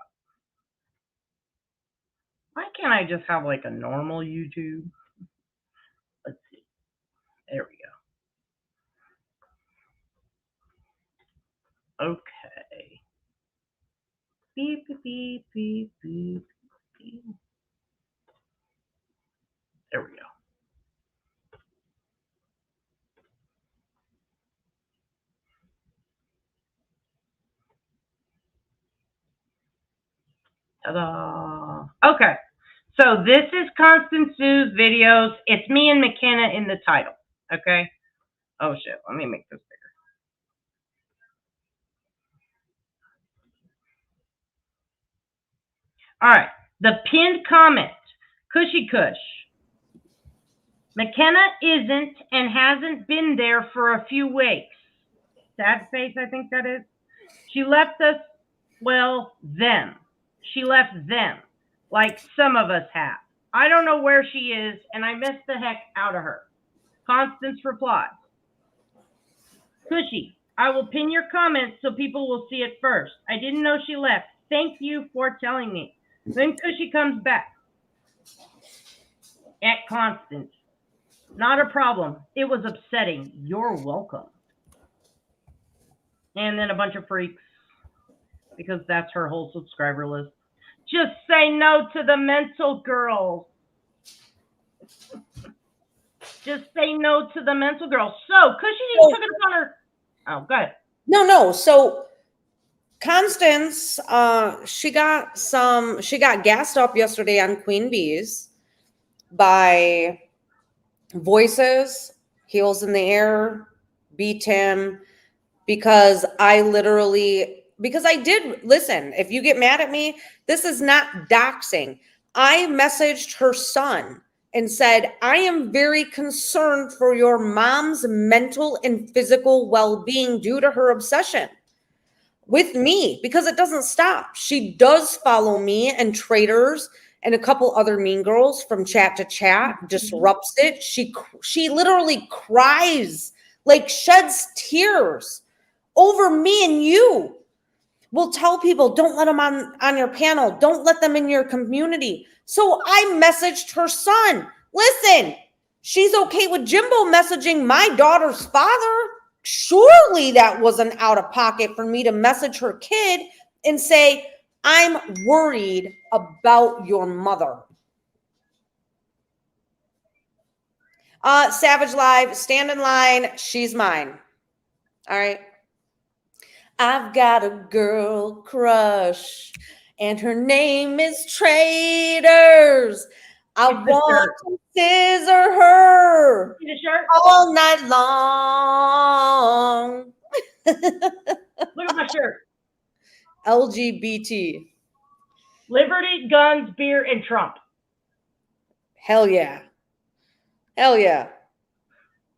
Speaker 1: Why can't I just have like a normal YouTube? Let's see. There we go. Okay. Beep, beep, beep, beep, beep, beep. There we go. Ta-da. Okay. So this is Constant Sue's videos. It's me and McKenna in the title. Okay. Oh shit. Let me make this bigger. All right. The pinned comment. Cushy Kush. McKenna isn't and hasn't been there for a few weeks. Sad face, I think that is. She left us, well, them. She left them, like some of us have. I don't know where she is, and I miss the heck out of her. Constance replies, Cushy, I will pin your comments so people will see it first. I didn't know she left. Thank you for telling me. Then Cushy comes back. At Constance. Not a problem. It was upsetting. You're welcome. And then a bunch of freaks, because that's her whole subscriber list. Just say no to the mental girls. Just say no to the mental girls. So, Cushy took it upon her. Oh, go ahead.
Speaker 3: No. So Constance, she got gassed up yesterday on Queen Bees by Voices, Heels in the Air, Beat Him, because I did listen. If you get mad at me, this is not doxing. I messaged her son and said, I am very concerned for your mom's mental and physical well-being due to her obsession with me, because it doesn't stop. She does follow me and Traders and a couple other mean girls from chat to chat, disrupts it. She literally cries, like sheds tears over me and you. Will tell people, don't let them on your panel. Don't let them in your community. So I messaged her son. Listen, she's okay with Jimbo messaging my daughter's father. Surely that wasn't out of pocket for me to message her kid and say, I'm worried about your mother. Savage Live, stand in line. She's mine. All right. I've got a girl crush, and her name is Traders. I want to scissor her all night long.
Speaker 1: Look at my shirt.
Speaker 3: LGBT.
Speaker 1: Liberty, guns, beer, and Trump.
Speaker 3: Hell yeah. Hell yeah.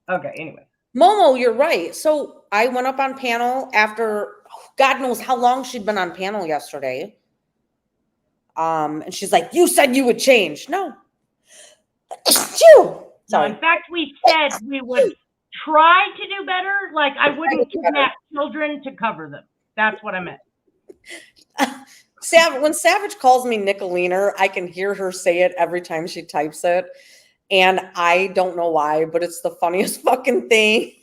Speaker 1: Okay, anyway.
Speaker 3: Momo, you're right. So I went up on panel after God knows how long she'd been on panel yesterday. And she's like, you said you would change. No.
Speaker 1: No, in fact, we said we would try to do better. Like, I wouldn't kidnap children to cover them. That's what I meant.
Speaker 3: When Savage calls me Nicoliner, I can hear her say it every time she types it. And I don't know why, but it's the funniest fucking thing.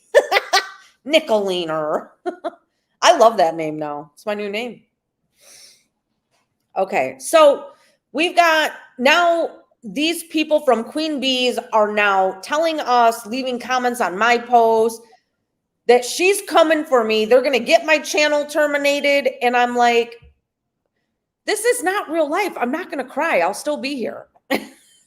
Speaker 3: Nicoliner. I love that name now. It's my new name. Okay, so we've got now these people from Queen Bees are now telling us, leaving comments on my post, that she's coming for me. They're going to get my channel terminated. And I'm like, this is not real life. I'm not going to cry. I'll still be here.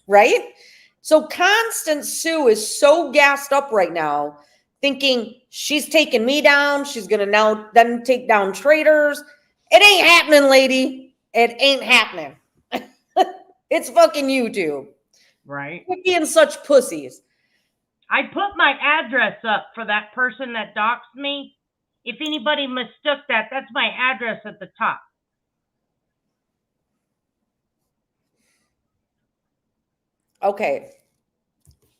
Speaker 3: Right? So Constance Sue is so gassed up right now, thinking she's taking me down. She's going to now then take down Traders. It ain't happening, lady. It ain't happening. It's fucking YouTube.
Speaker 1: Right.
Speaker 3: We're being such pussies.
Speaker 1: I put my address up for that person that doxed me. If anybody mistook that, that's my address at the top.
Speaker 3: Okay.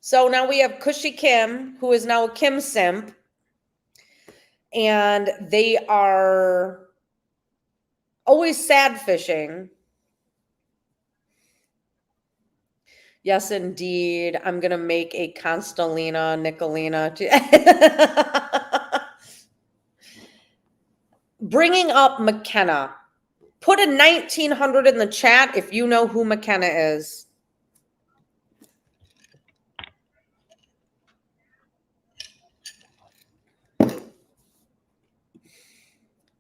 Speaker 3: So now we have Cushy Kim, who is now a Kim simp. And they are always sad fishing. Yes, indeed. I'm going to make a Constalina, Nicolina. Bringing up McKenna. Put a 1900 in the chat if you know who McKenna is.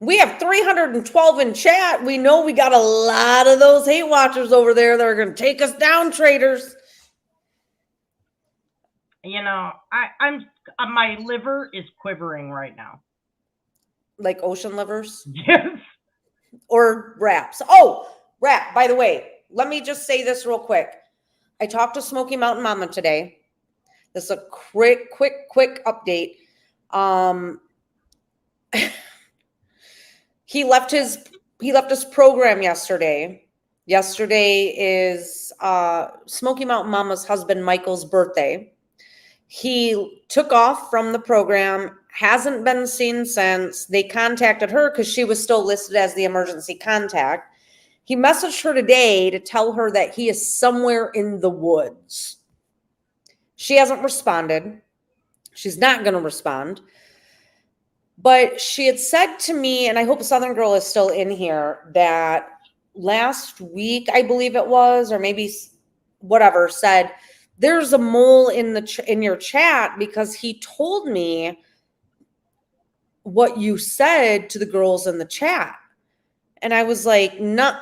Speaker 3: We have 312 in chat. We know we got a lot of those hate watchers over there that are going to take us down, Traders.
Speaker 1: You know, I'm my liver is quivering right now.
Speaker 3: Like ocean livers?
Speaker 1: Yes.
Speaker 3: Or wraps. Oh, wrap. By the way, let me just say this real quick. I talked to Smoky Mountain Mama today. This is a quick update. He left his he left his program yesterday. Yesterday is Smoky Mountain Mama's husband Michael's birthday. He took off from the program, hasn't been seen since. They contacted her because she was still listed as the emergency contact. He messaged her today to tell her that he is somewhere in the woods. She hasn't responded. She's not going to respond. But she had said to me, and I hope Southern Girl is still in here, that last week, I believe it was, or maybe whatever, said, there's a mole in in your chat because he told me what you said to the girls in the chat. And I was like, none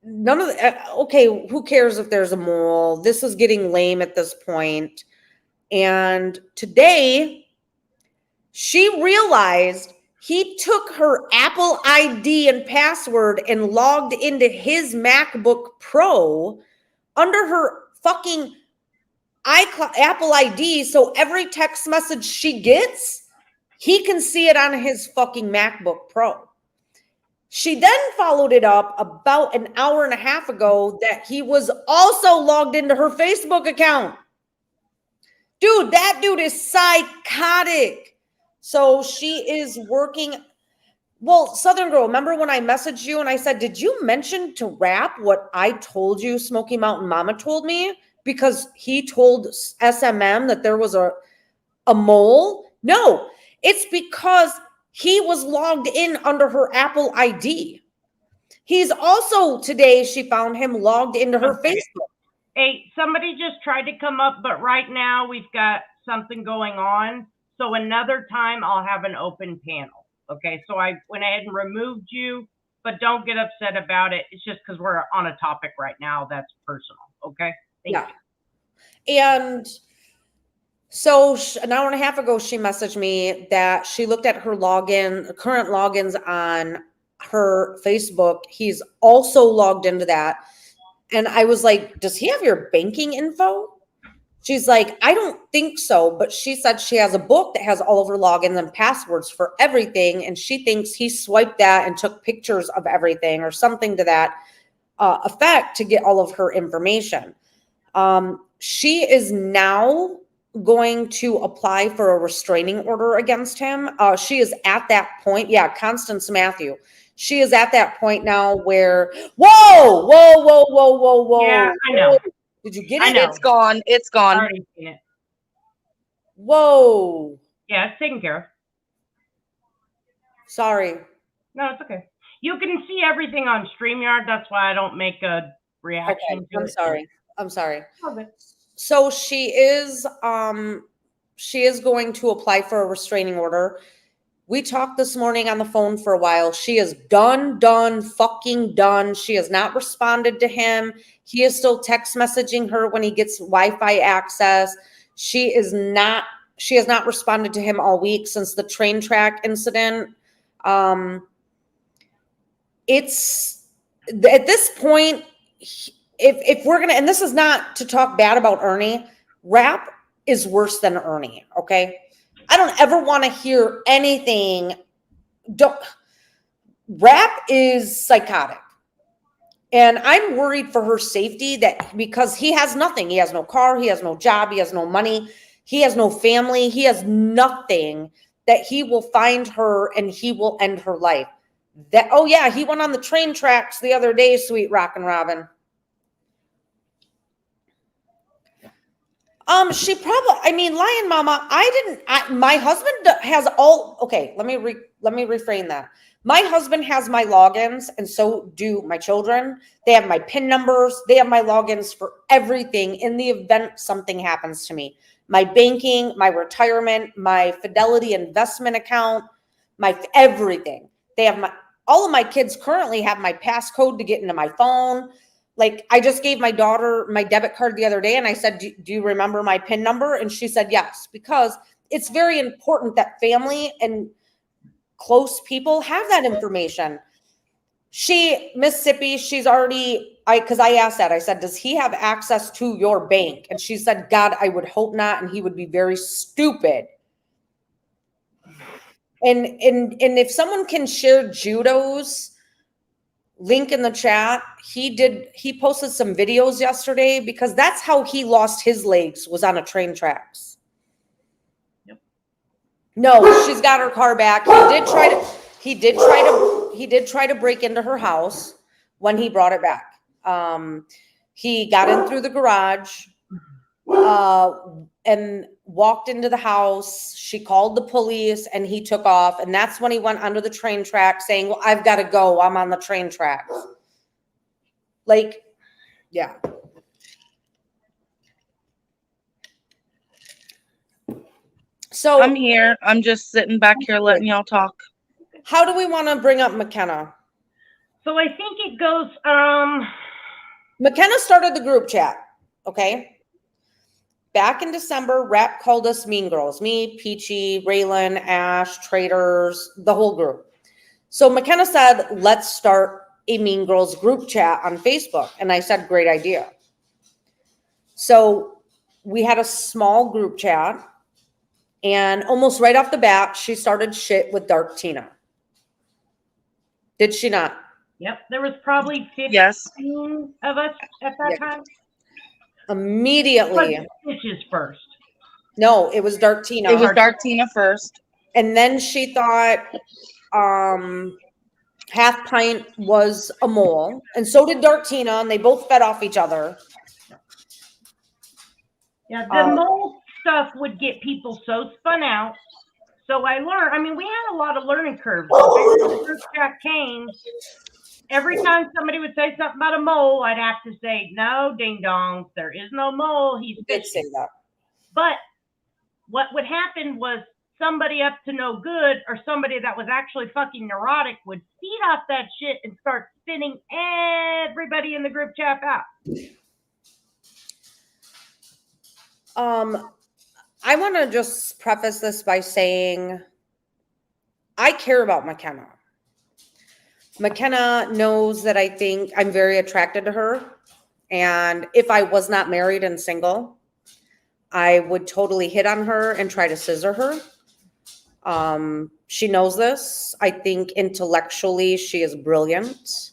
Speaker 3: of the, okay, who cares if there's a mole? This is getting lame at this point. And today she realized he took her Apple ID and password and logged into his MacBook Pro under her fucking Apple ID. So every text message she gets, he can see it on his fucking MacBook Pro. She then followed it up about an hour and a half ago that he was also logged into her Facebook account. Dude, that dude is psychotic. So she is working. Well, Southern Girl, remember when I messaged you and I said, did you mention to Rap what I told you Smoky Mountain Mama told me? Because he told SMM that there was a mole? No, it's because he was logged in under her Apple ID. He's also, today she found him logged into her Facebook.
Speaker 1: Hey, somebody just tried to come up, but right now we've got something going on. So another time I'll have an open panel. Okay, so I went ahead and removed you, but don't get upset about it. It's just because we're on a topic right now that's personal. Okay,
Speaker 3: Thank you. And so an hour and a half ago, she messaged me that she looked at her current logins on her Facebook. He's also logged into that. And I was like, does he have your banking info? She's like, I don't think so. But she said she has a book that has all of her logins and passwords for everything. And she thinks he swiped that and took pictures of everything or something to that effect to get all of her information. She is now going to apply for a restraining order against him. She is at that point. Yeah, Constance Matthew. She is at that point now where, whoa.
Speaker 1: Yeah, I know.
Speaker 3: Did you get
Speaker 1: I
Speaker 3: it?
Speaker 1: know.
Speaker 4: It's gone. It's
Speaker 1: I
Speaker 4: gone.
Speaker 1: already seen it.
Speaker 3: Whoa.
Speaker 1: Yeah, it's taken care of.
Speaker 3: Sorry.
Speaker 1: No, it's okay. You can see everything on StreamYard. That's why I don't make a reaction
Speaker 3: Okay,
Speaker 1: to
Speaker 3: I'm
Speaker 1: it.
Speaker 3: sorry. I'm sorry.
Speaker 1: Okay.
Speaker 3: So she is going to apply for a restraining order. We talked this morning on the phone for a while. She is fucking done. She has not responded to him. He is still text messaging her when he gets Wi-Fi access. She has not responded to him all week since the train track incident. It's at this point, if we're gonna, and this is not to talk bad about Ernie, Rap is worse than Ernie. Okay, I don't ever want to hear anything. Rap is psychotic, and I'm worried for her safety. That because he has nothing, he has no car, he has no job, he has no money, he has no family, he has nothing. That he will find her and he will end her life. That, oh yeah, he went on the train tracks the other day, sweet Rockin' Robin. She probably, I mean, Lion Mama, my husband has okay, let me reframe that. My husband has my logins and so do my children. They have my PIN numbers. They have my logins for everything in the event something happens to me. My banking, my retirement, my Fidelity investment account, my everything. They have all of my kids currently have my passcode to get into my phone. Like I just gave my daughter my debit card the other day and I said, do you remember my PIN number? And she said, yes, because it's very important that family and close people have that information. Mississippi, she's already, because I asked that, I said, does he have access to your bank? And she said, God, I would hope not. And he would be very stupid. And if someone can share Judo's link in the chat. He posted some videos yesterday because that's how he lost his legs, was on a train tracks.
Speaker 1: Yep.
Speaker 3: No, she's got her car back. He did try to break into her house when he brought it back. He got in through the garage, and walked into the house. She called the police and he took off. And that's when he went under the train track saying, well, I've got to go. I'm on the train tracks. Like, yeah. So
Speaker 4: I'm here. I'm just sitting back here letting y'all talk.
Speaker 3: how do we want to bring up McKenna?
Speaker 1: So I think it goes,
Speaker 3: McKenna started the group chat. Okay. Back in December, Rap called us Mean Girls. Me, Peachy, Raylan, Ash, Traders, the whole group. So McKenna said, let's start a Mean Girls group chat on Facebook. And I said, great idea. So we had a small group chat. And almost right off the bat, she started shit with Dark Tina. Did she not?
Speaker 1: yep, there was probably 15
Speaker 4: Yes.
Speaker 1: of us at that
Speaker 3: Yeah.
Speaker 1: time.
Speaker 3: Immediately.
Speaker 1: Bitches first.
Speaker 3: No, it was Dark Tina.
Speaker 4: It was Dark Tina first.
Speaker 3: And then she thought Half Pint was a mole. And so did Dark Tina. And they both fed off each other.
Speaker 1: Yeah, the mole stuff would get people so spun out. So I learned, I mean, we had a lot of learning curves. The group chat came, every time somebody would say something about a mole, I'd have to say, no, ding dongs, there is no mole. He's
Speaker 3: You did say that.
Speaker 1: But what would happen was somebody up to no good or somebody that was actually fucking neurotic would feed off that shit and start spinning everybody in the group chat out.
Speaker 3: I want to just preface this by saying I care about McKenna. McKenna knows that I think I'm very attracted to her. And if I was not married and single, I would totally hit on her and try to scissor her. She knows this. I think intellectually she is brilliant.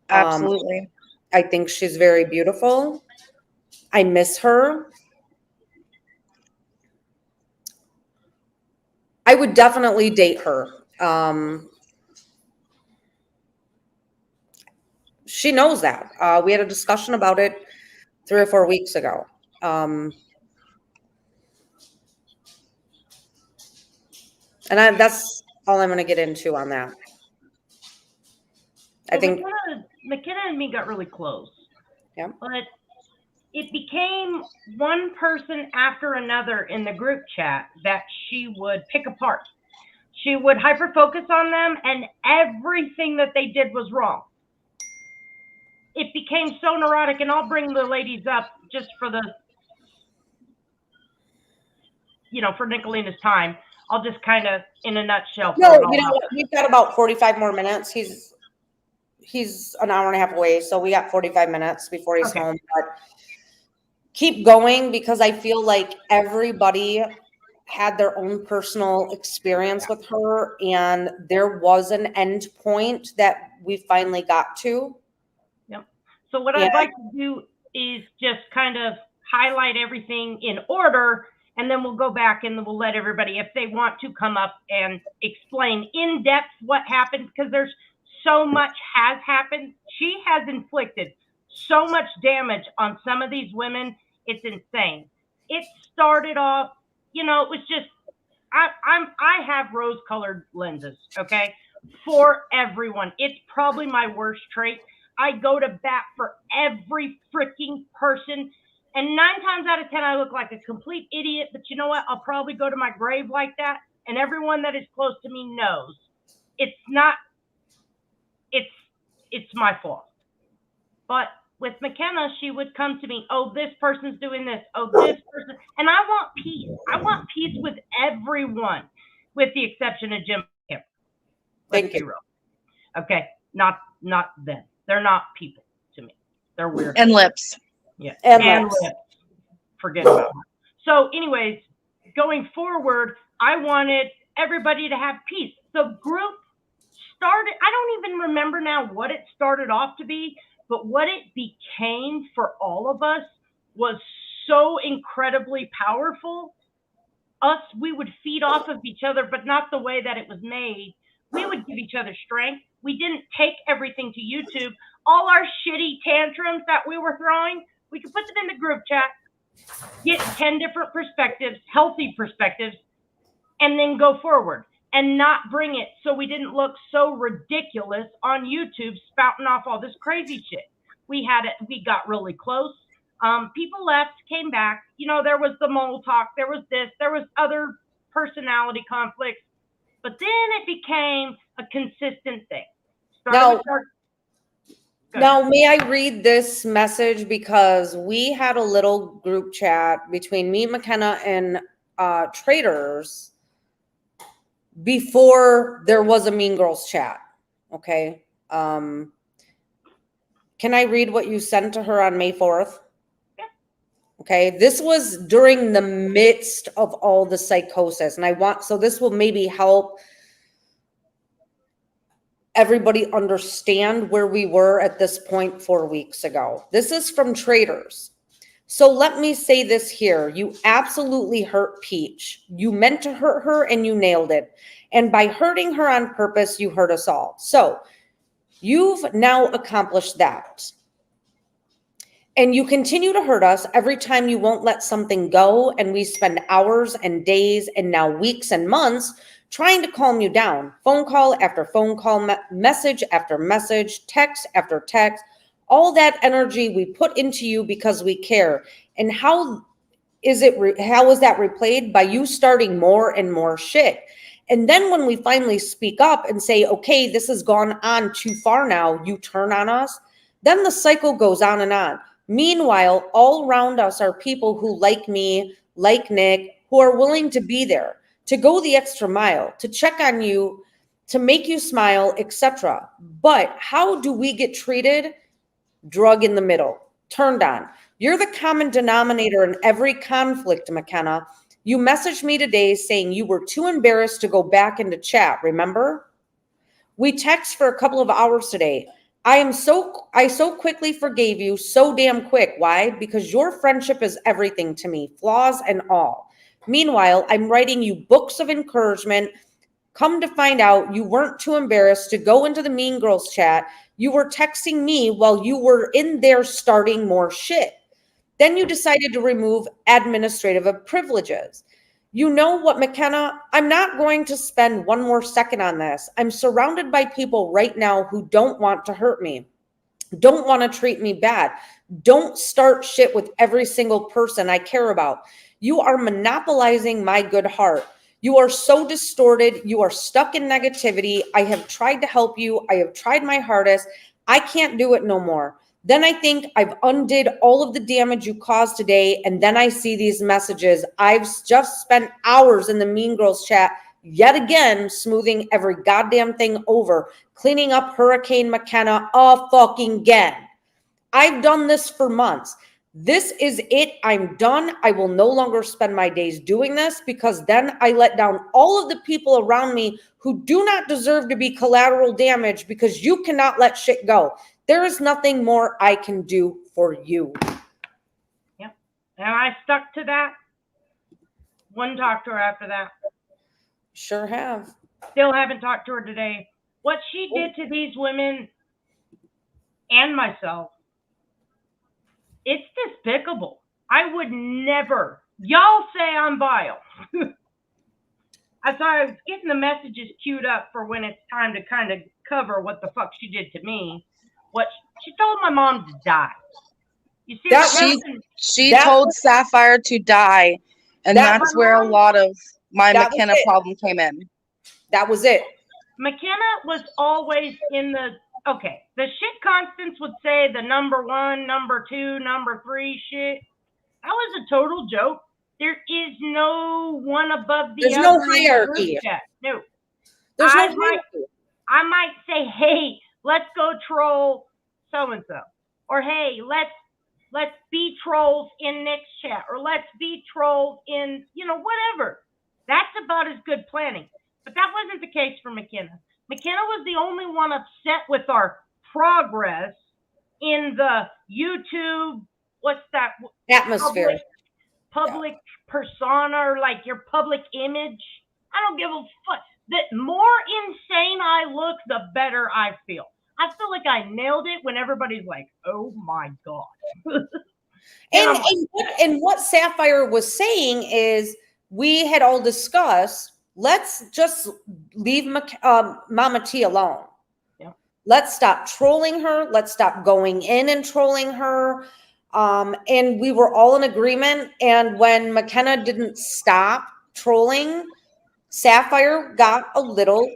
Speaker 4: Absolutely.
Speaker 3: I think she's very beautiful. I miss her. I would definitely date her. She knows that. We had a discussion about it 3 or 4 weeks ago. And that's all I'm going to get into on that. I think
Speaker 1: McKenna and me got really close.
Speaker 3: Yeah.
Speaker 1: But it became one person after another in the group chat that she would pick apart. She would hyper focus on them, and everything that they did was wrong. It became so neurotic, and I'll bring the ladies up just for the, for Nicolina's time. I'll just kind of, in a nutshell.
Speaker 3: No, we've got about 45 more minutes. He's an hour and a half away, so we got 45 minutes before he's home. But keep going, because I feel like everybody had their own personal experience with her, and there was an end point that we finally got to.
Speaker 1: Yep. So what I'd like to do is just kind of highlight everything in order, and then we'll go back and we'll let everybody, if they want to, come up and explain in depth what happened, because there's so much has happened. She has inflicted so much damage on some of these women. It's insane. It started off, it was just, I have rose-colored lenses, okay, for everyone. It's probably my worst trait. I go to bat for every freaking person. And 9 times out of 10, I look like a complete idiot. But you know what? I'll probably go to my grave like that. And everyone that is close to me knows it's not, it's my fault. But with McKenna, she would come to me, oh, this person's doing this. Oh, this person. And I want peace. I want peace with everyone, with the exception of Jim Kim. Let's be real. Okay. Not them. They're not people to me. They're weird.
Speaker 4: And lips.
Speaker 1: Yeah.
Speaker 3: And lips.
Speaker 1: Forget about it. So anyways, going forward, I wanted everybody to have peace. So group started, I don't even remember now what it started off to be, but what it became for all of us was so incredibly powerful. We would feed off of each other, but not the way that it was made. We would give each other strength. We didn't take everything to YouTube. All our shitty tantrums that we were throwing, we could put them in the group chat, get 10 different perspectives, healthy perspectives, and then go forward and not bring it so we didn't look so ridiculous on YouTube spouting off all this crazy shit. We got really close. People left, came back. There was the mole talk, there was this, there was other personality conflicts, but then it became a consistent thing.
Speaker 3: Now, may I read this message? Because we had a little group chat between me, McKenna, and traders before there was a Mean Girls chat. Okay. Can I read what you sent to her on May 4th?
Speaker 1: Yeah.
Speaker 3: Okay. This was during the midst of all the psychosis. And so this will maybe help everybody understand where we were at this point 4 weeks ago. This is from traders. So let me say this here. You absolutely hurt Peach. You meant to hurt her and you nailed it. And by hurting her on purpose, you hurt us all. So you've now accomplished that. And you continue to hurt us every time you won't let something go. And we spend hours and days and now weeks and months trying to calm you down. Phone call after phone call, message after message, text after text. All that energy we put into you because we care. And how is that replayed? By you starting more and more shit. And then when we finally speak up and say, okay, this has gone on too far now, you turn on us, then the cycle goes on and on. Meanwhile, all around us are people who like me, like Nick, who are willing to be there, to go the extra mile, to check on you, to make you smile, etc. But how do we get treated? Drug in the middle, turned on. You're the common denominator in every conflict, McKenna. You messaged me today saying you were too embarrassed to go back into chat, remember? We text for a couple of hours today. I so quickly forgave you, so damn quick. Why? Because your friendship is everything to me, flaws and all. Meanwhile, I'm writing you books of encouragement. Come to find out, you weren't too embarrassed to go into the Mean Girls chat. You were texting me while you were in there starting more shit. Then you decided to remove administrative privileges. You know what, McKenna? I'm not going to spend one more second on this. I'm surrounded by people right now who don't want to hurt me, don't want to treat me bad, don't start shit with every single person I care about. You are monopolizing my good heart. You are so distorted. You are stuck in negativity. I have tried to help you. I have tried my hardest. I can't do it no more. Then I think I've undid all of the damage you caused today. And then I see these messages. I've just spent hours in the Mean Girls chat, yet again, smoothing every goddamn thing over, cleaning up Hurricane McKenna fucking again. I've done this for months. This is it. I'm done. I will no longer spend my days doing this because then I let down all of the people around me who do not deserve to be collateral damage because you cannot let shit go. There is nothing more I can do for you.
Speaker 1: Yep. And I stuck to that. Wouldn't talk to her after that.
Speaker 3: Sure have.
Speaker 1: Still haven't talked to her today. What she did to these women and myself, it's despicable. I would never. Y'all say I'm vile. I thought I was getting the messages queued up for when it's time to kind of cover what the fuck she did to me. What she told my mom to die. You see that
Speaker 4: she told Sapphire to die, and that's where a lot of my McKenna problem came in.
Speaker 3: That was it.
Speaker 1: McKenna was always in the shit constants would say the number 1, number 2, number 3 shit. That was a total joke. There is no one above the other.
Speaker 3: There's no hierarchy.
Speaker 1: No.
Speaker 3: There's no hierarchy.
Speaker 1: I might say, hey, let's go troll so-and-so. Or hey, let's be trolls in Nick's chat. Or let's be trolls in, whatever. That's about as good planning. But that wasn't the case for McKenna. McKenna was the only one upset with our progress in the YouTube, what's that?
Speaker 3: Atmosphere.
Speaker 1: Public persona, or like your public image. I don't give a fuck. The more insane I look, the better I feel. I feel like I nailed it when everybody's like, "Oh my god."
Speaker 3: And what Sapphire was saying is, we had all discussed, let's just leave Mama T alone.
Speaker 1: Yeah.
Speaker 3: Let's stop trolling her. Let's stop going in and trolling her. And we were all in agreement. And when McKenna didn't stop trolling, Sapphire got a little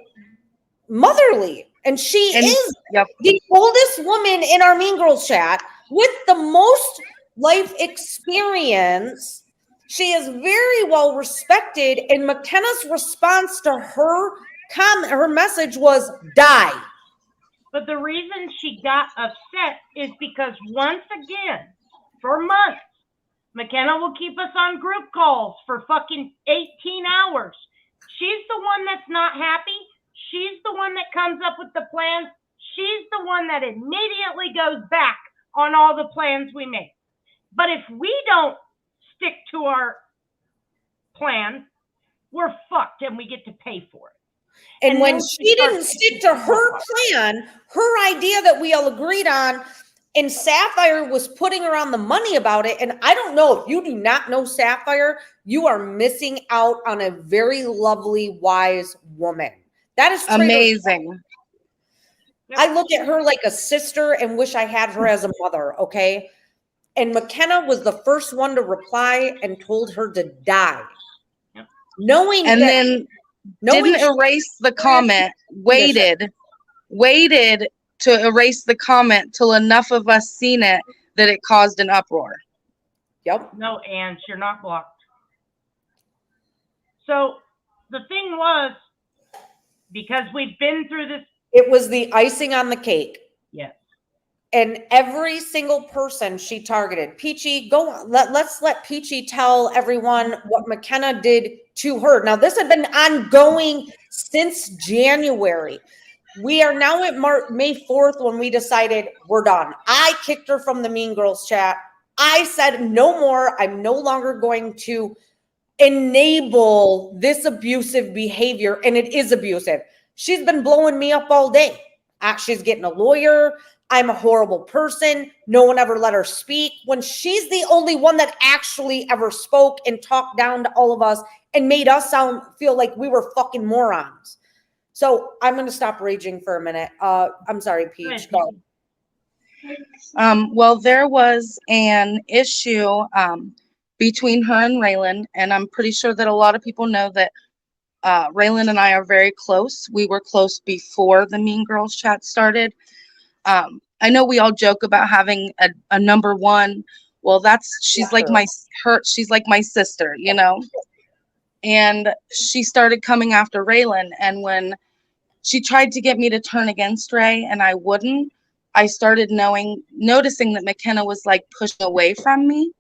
Speaker 3: motherly. And she is the oldest woman in our Mean Girls chat with the most life experience. She is very well respected. And McKenna's response to her comment, her message was, die.
Speaker 1: But the reason she got upset is because, once again, for months, McKenna will keep us on group calls for fucking 18 hours. She's the one that's not happy. She's the one that comes up with the plans. She's the one that immediately goes back on all the plans we make. But if we don't stick to our plan, we're fucked and we get to pay for it.
Speaker 3: And when she didn't stick to her plan, her idea that we all agreed on, and Sapphire was putting her on the money about it. And I don't know, if you do not know Sapphire, you are missing out on a very lovely, wise woman. That is
Speaker 4: amazing.
Speaker 3: I look at her like a sister and wish I had her as a mother, okay? And McKenna was the first one to reply and told her to die. Knowing
Speaker 4: and
Speaker 3: that,
Speaker 4: then didn't erase the comment, waited to erase the comment till enough of us seen it that it caused an uproar.
Speaker 3: Yep.
Speaker 1: No, Ange, you're not blocked. So the thing was, because we've been through this.
Speaker 3: It was the icing on the cake.
Speaker 1: Yes.
Speaker 3: And every single person she targeted, Peachy, go on. Let's let Peachy tell everyone what McKenna did to her. Now, this had been ongoing since January. We are now at May 4th when we decided we're done. I kicked her from the Mean Girls chat. I said no more. I'm no longer going to enable this abusive behavior. And it is abusive. She's been blowing me up all day. She's getting a lawyer. I'm a horrible person. No one ever let her speak, when she's the only one that actually ever spoke and talked down to all of us and made us feel like we were fucking morons. So I'm going to stop raging for a minute. I'm sorry, Peach. Go.
Speaker 4: Well, there was an issue between her and Raylan, and I'm pretty sure that a lot of people know that Raylan and I are very close. We were close before the Mean Girls chat started. I know we all joke about having a number one. Well, she's like she's like my sister, you know. And she started coming after Raylan, and when she tried to get me to turn against Ray and I wouldn't, I started noticing that McKenna was like pushing away from me.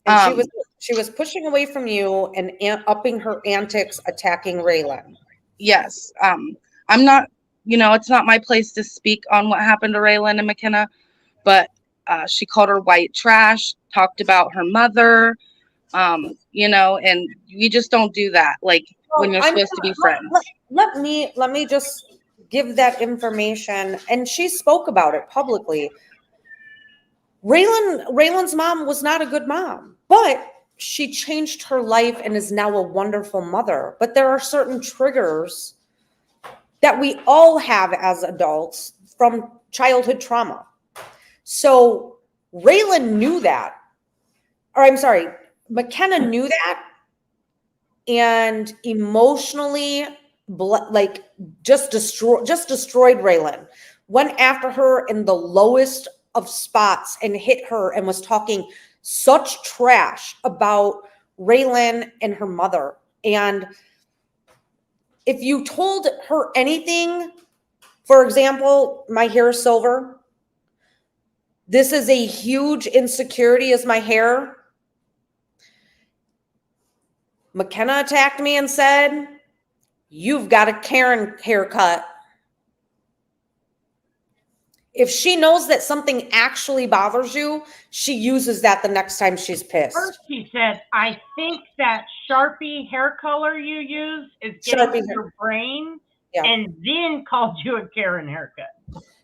Speaker 3: And she was pushing away from you and upping her antics, attacking Raylan.
Speaker 4: Yes. I'm not, it's not my place to speak on what happened to Raylan and McKenna, but she called her white trash, talked about her mother, and you just don't do that. Like, when you're supposed to be friends.
Speaker 3: Let me just give that information. And she spoke about it publicly. Raylan's mom was not a good mom, but she changed her life and is now a wonderful mother. But there are certain triggers that we all have as adults from childhood trauma. So Raylan knew that, or I'm sorry, McKenna knew that, and emotionally, just destroyed Raylan. Went after her in the lowest of spots and hit her and was talking such trash about Raylan and her mother. And if you told her anything, for example, my hair is silver. This is a huge insecurity, is my hair. McKenna attacked me and said, you've got a Karen haircut. If she knows that something actually bothers you, she uses that the next time she's pissed.
Speaker 1: First, he said, I think that Sharpie hair color you use is getting
Speaker 3: Sharpie
Speaker 1: to your brain,
Speaker 3: Yeah.
Speaker 1: and then called you a Karen haircut.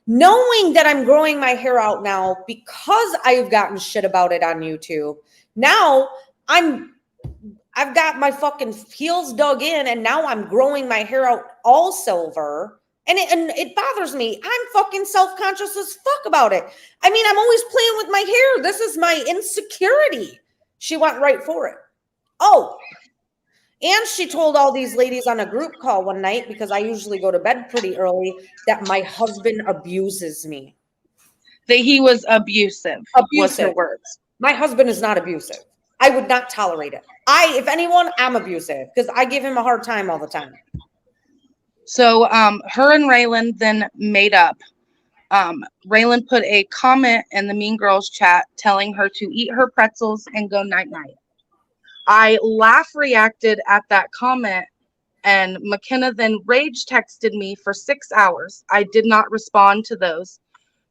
Speaker 3: Knowing that I'm growing my hair out now because I've gotten shit about it on YouTube. Now I've got my fucking heels dug in, and now I'm growing my hair out all silver. And it bothers me. I'm fucking self-conscious as fuck about it. I mean, I'm always playing with my hair. This is my insecurity. She went right for it. Oh, and she told all these ladies on a group call one night, because I usually go to bed pretty early, that my husband abuses me.
Speaker 4: That he was abusive. Was her words.
Speaker 3: My husband is not abusive. I would not tolerate it. If anyone, I'm abusive because I give him a hard time all the time.
Speaker 4: So her and Raylan then made up. Raylan put a comment in the Mean Girls chat telling her to eat her pretzels and go night-night. I reacted at that comment, and McKenna then rage texted me for 6 hours. I did not respond to those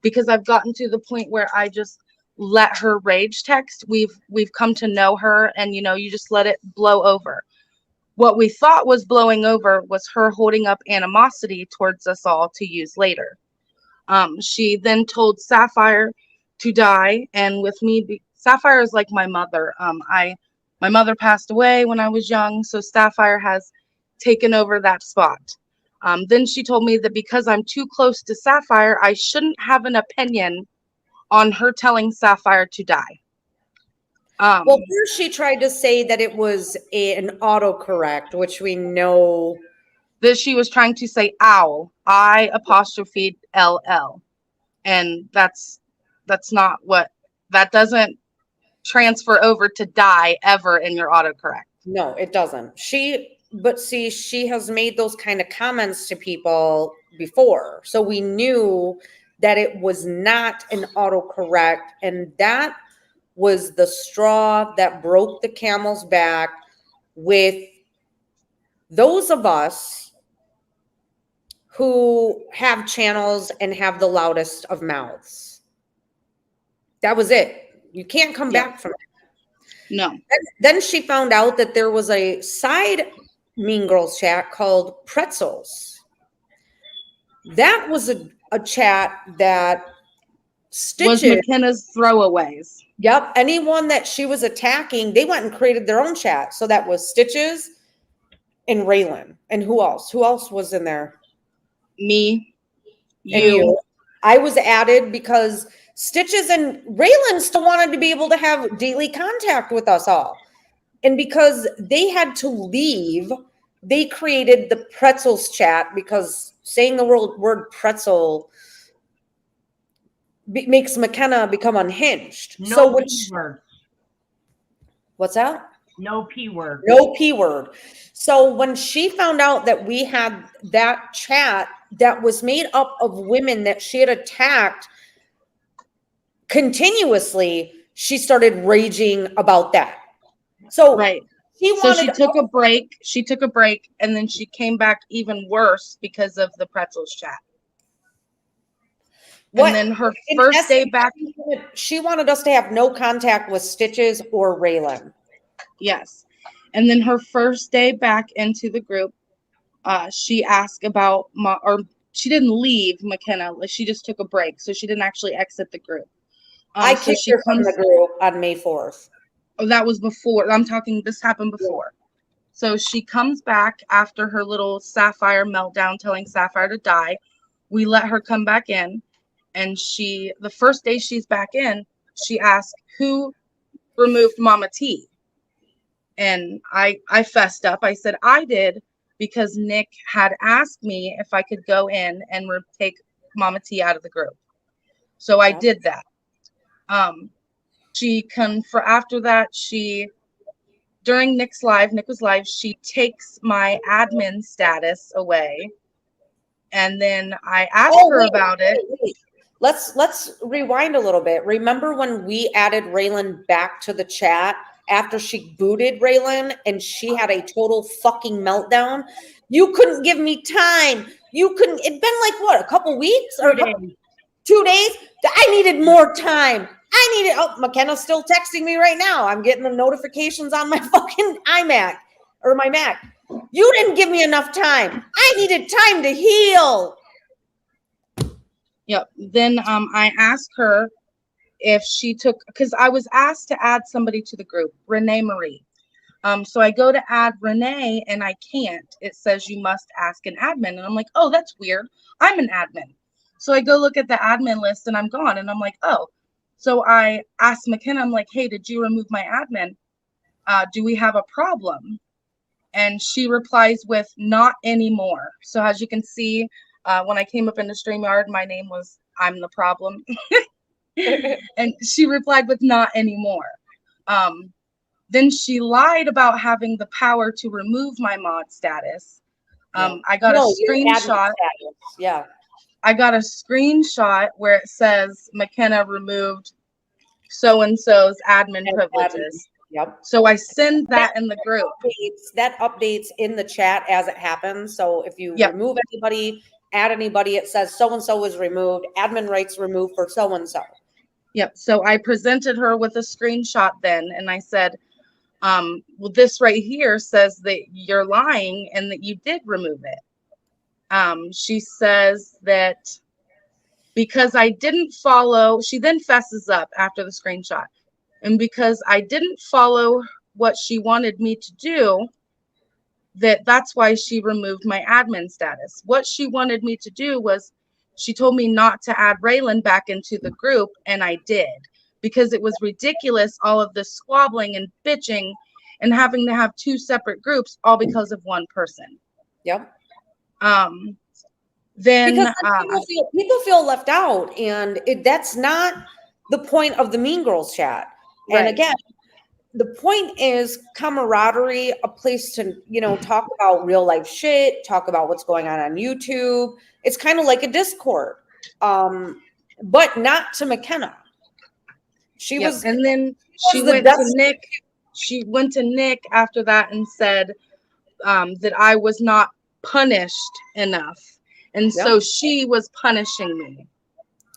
Speaker 4: because I've gotten to the point where I just let her rage text. We've come to know her, and you just let it blow over. What we thought was blowing over was her holding up animosity towards us all to use later. She then told Sapphire to die, and with me, Sapphire is like my mother. My mother passed away when I was young, so Sapphire has taken over that spot. Then she told me that because I'm too close to Sapphire, I shouldn't have an opinion on her telling Sapphire to die.
Speaker 3: Well, first she tried to say that it was an autocorrect, which we know
Speaker 4: that she was trying to say owl, I apostrophe LL. And that's not what, that doesn't transfer over to die ever in your autocorrect.
Speaker 3: No, it doesn't. But see, she has made those kind of comments to people before. So we knew that it was not an autocorrect, and that was the straw that broke the camel's back with those of us who have channels and have the loudest of mouths. That was it. You can't come back from it.
Speaker 4: No.
Speaker 3: Then she found out that there was a side Mean Girls chat called Pretzels. That was a chat that Stitches
Speaker 4: was McKenna's throwaways.
Speaker 3: Yep. Anyone that she was attacking, they went and created their own chat. So that was Stitches and Raylan. And who else? Who else was in there?
Speaker 4: Me.
Speaker 3: You. I was added because Stitches and Raylan still wanted to be able to have daily contact with us all. And because they had to leave, they created the Pretzels chat, because saying the word pretzel makes McKenna become unhinged.
Speaker 1: No P word.
Speaker 3: What's that?
Speaker 1: No P word.
Speaker 3: No P word. So when she found out that we had that chat that was made up of women that she had attacked continuously, she started raging about that. So
Speaker 4: right. She took a break. She took a break, and then she came back even worse because of the Pretzels chat. And then her first day back,
Speaker 3: she wanted us to have no contact with Stitches or Raylan.
Speaker 4: Yes. And then her first day back into the group, she asked about she didn't leave McKenna. She just took a break. So she didn't actually exit the group.
Speaker 3: I kicked her from the group on May 4th.
Speaker 4: Oh, that was before. This happened before. So she comes back after her little Sapphire meltdown, telling Sapphire to die. We let her come back in. And the first day she's back in, she asked, who removed Mama T? And I fessed up. I said, I did, because Nick had asked me if I could go in and take Mama T out of the group. So I did that. After that, during Nick was live, she takes my admin status away. And then I asked her about it.
Speaker 3: Wait. Let's rewind a little bit. Remember when we added Raylan back to the chat after she booted Raylan and she had a total fucking meltdown. You couldn't give me time. You couldn't, it'd been like what, a couple weeks or 2 days? I needed more time. Oh, McKenna's still texting me right now. I'm getting the notifications on my fucking iMac or my Mac. You didn't give me enough time. I needed time to heal.
Speaker 4: Yep. Then I asked her if she took, because I was asked to add somebody to the group, Renee Marie. So I go to add Renee and I can't. It says you must ask an admin. And I'm like, oh, that's weird. I'm an admin. So I go look at the admin list and I'm gone. And I'm like, oh. So I asked McKenna, I'm like, hey, did you remove my admin? Do we have a problem? And she replies with, not anymore. So as you can see, when I came up in the StreamYard, my name was I'm the problem. And she replied with, not anymore. Then she lied about having the power to remove my mod status. I got a screenshot.
Speaker 3: Yeah.
Speaker 4: I got a screenshot where it says McKenna removed so-and-so's admin privileges.
Speaker 3: Yep.
Speaker 4: So I send that in the group.
Speaker 3: That updates in the chat as it happens. So if you remove anybody, add anybody, it says so-and-so was removed, admin rights removed for so-and-so.
Speaker 4: Yep. So I presented her with a screenshot then, and I said, well, this right here says that you're lying and that you did remove it. She says that because I didn't follow, she then fesses up after the screenshot. And because I didn't follow what she wanted me to do, that's why she removed my admin status. What she wanted me to do was, she told me not to add Raylan back into the group, and I did. Because it was ridiculous, all of this squabbling and bitching and having to have 2 separate groups, all because of one person.
Speaker 3: Yep.
Speaker 4: Then
Speaker 3: because people feel left out, and that's not the point of the Mean Girls chat.
Speaker 4: Right.
Speaker 3: And again, the point is camaraderie, a place to, talk about real life shit, talk about what's going on YouTube. It's kind of like a Discord, but not to McKenna. She was,
Speaker 4: and then she went to Nick. She went to Nick after that and said that I was not punished enough. And so she was punishing me.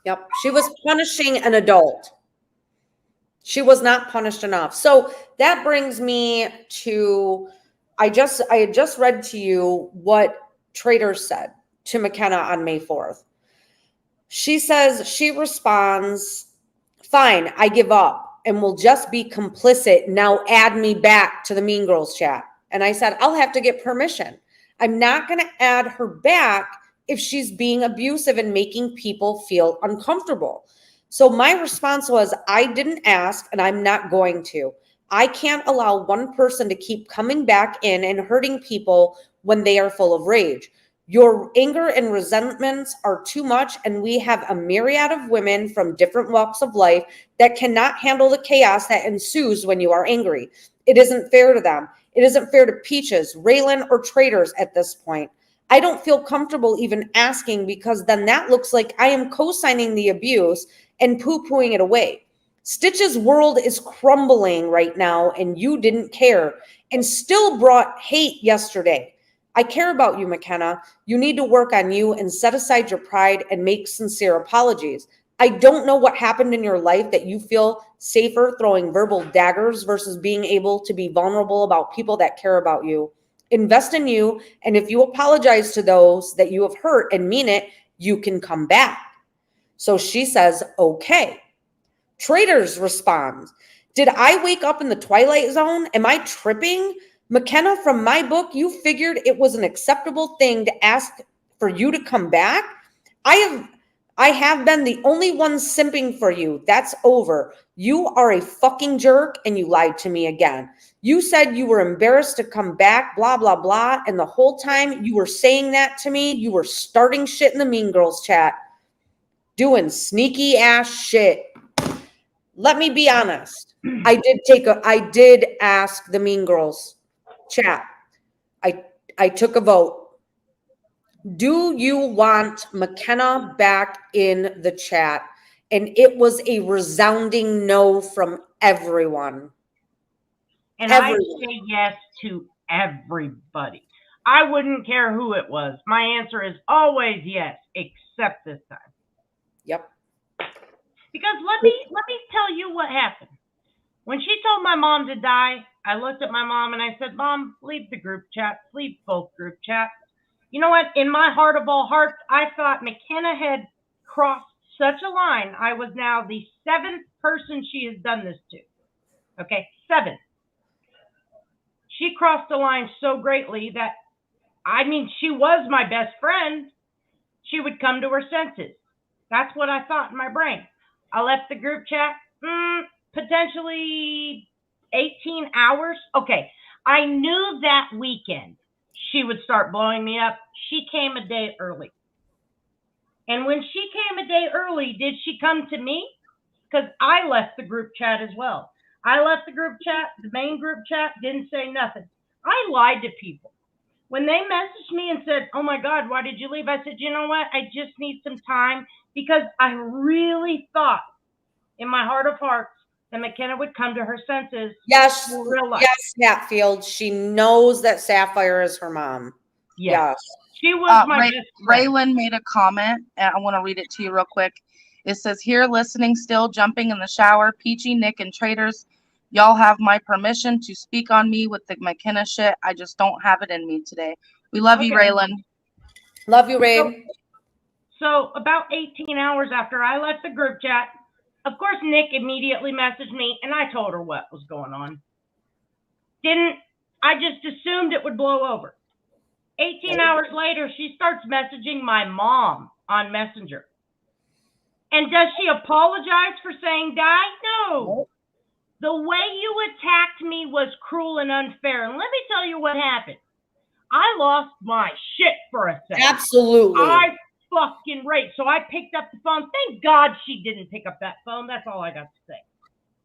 Speaker 3: Yep. She was punishing an adult. She was not punished enough. So that brings me to, I had just read to you what Trader said to McKenna on May 4th. She says, she responds, fine, I give up and will just be complicit. Now add me back to the Mean Girls chat. And I said, I'll have to get permission. I'm not going to add her back if she's being abusive and making people feel uncomfortable. So my response was, I didn't ask and I'm not going to. I can't allow one person to keep coming back in and hurting people when they are full of rage. Your anger and resentments are too much, and we have a myriad of women from different walks of life that cannot handle the chaos that ensues when you are angry. It isn't fair to them. It isn't fair to Peaches, Raylan, or Traders at this point. I don't feel comfortable even asking, because then that looks like I am co-signing the abuse and poo-pooing it away. Stitch's world is crumbling right now, and you didn't care and still brought hate yesterday. I care about you, McKenna. You need to work on you and set aside your pride and make sincere apologies. I don't know what happened in your life that you feel safer throwing verbal daggers versus being able to be vulnerable about people that care about you. Invest in you, and if you apologize to those that you have hurt and mean it, you can come back. So she says, okay. Traders responds, did I wake up in the Twilight Zone? Am I tripping? McKenna, from my book, you figured it was an acceptable thing to ask for you to come back? I have been the only one simping for you. That's over. You are a fucking jerk, and you lied to me again. You said you were embarrassed to come back, blah, blah, blah. And the whole time you were saying that to me, you were starting shit in the Mean Girls chat, doing sneaky ass shit. Let me be honest. I did ask the Mean Girls chat. I took a vote. Do you want McKenna back in the chat? And it was a resounding no from everyone.
Speaker 1: And I
Speaker 3: Everyone.
Speaker 1: say yes to everybody. I wouldn't care who it was. My answer is always yes, except this time.
Speaker 3: Yep.
Speaker 1: Because let me tell you what happened. When she told my mom to die, I looked at my mom and I said, "Mom, leave the group chat, leave both group chats." You know what? In my heart of all hearts, I thought McKenna had crossed such a line. I was now the 7th person she has done this to. Okay, 7. She crossed the line so greatly that, I mean, she was my best friend. She would come to her senses. That's what I thought in my brain. I left the group chat, potentially 18 hours. Okay, I knew that weekend she would start blowing me up. She came a day early. And when she came a day early, did she come to me? Because I left the group chat as well. I left the group chat, the main group chat, didn't say nothing. I lied to people. When they messaged me and said, "Oh my God, why did you leave?" I said, "You know what? I just need some time," because I really thought in my heart of hearts that McKenna would come to her senses
Speaker 3: Yes,
Speaker 1: in real life.
Speaker 3: yes, Hatfield. She knows that Sapphire is her mom.
Speaker 1: Yes.
Speaker 3: Yes.
Speaker 1: She was my
Speaker 4: Ray-
Speaker 1: best friend.
Speaker 4: Raylan made a comment, and I want to read it to you real quick. It says, "Here, listening still, jumping in the shower, Peachy, Nick, and Traders, y'all have my permission to speak on me with the McKenna shit. I just don't have it in me today. We love you,
Speaker 1: Okay.
Speaker 4: Raylan."
Speaker 3: Love you, Ray.
Speaker 1: So about 18 hours after I left the group chat, of course, Nick immediately messaged me and I told her what was going on. I just assumed it would blow over. 18 hours later, she starts messaging my mom on Messenger. And does she apologize for saying die? No. The way you attacked me was cruel and unfair. And let me tell you what happened. I lost my shit for a second.
Speaker 3: Absolutely.
Speaker 1: I fucking raged. So I picked up the phone. Thank God she didn't pick up that phone. That's all I got to say.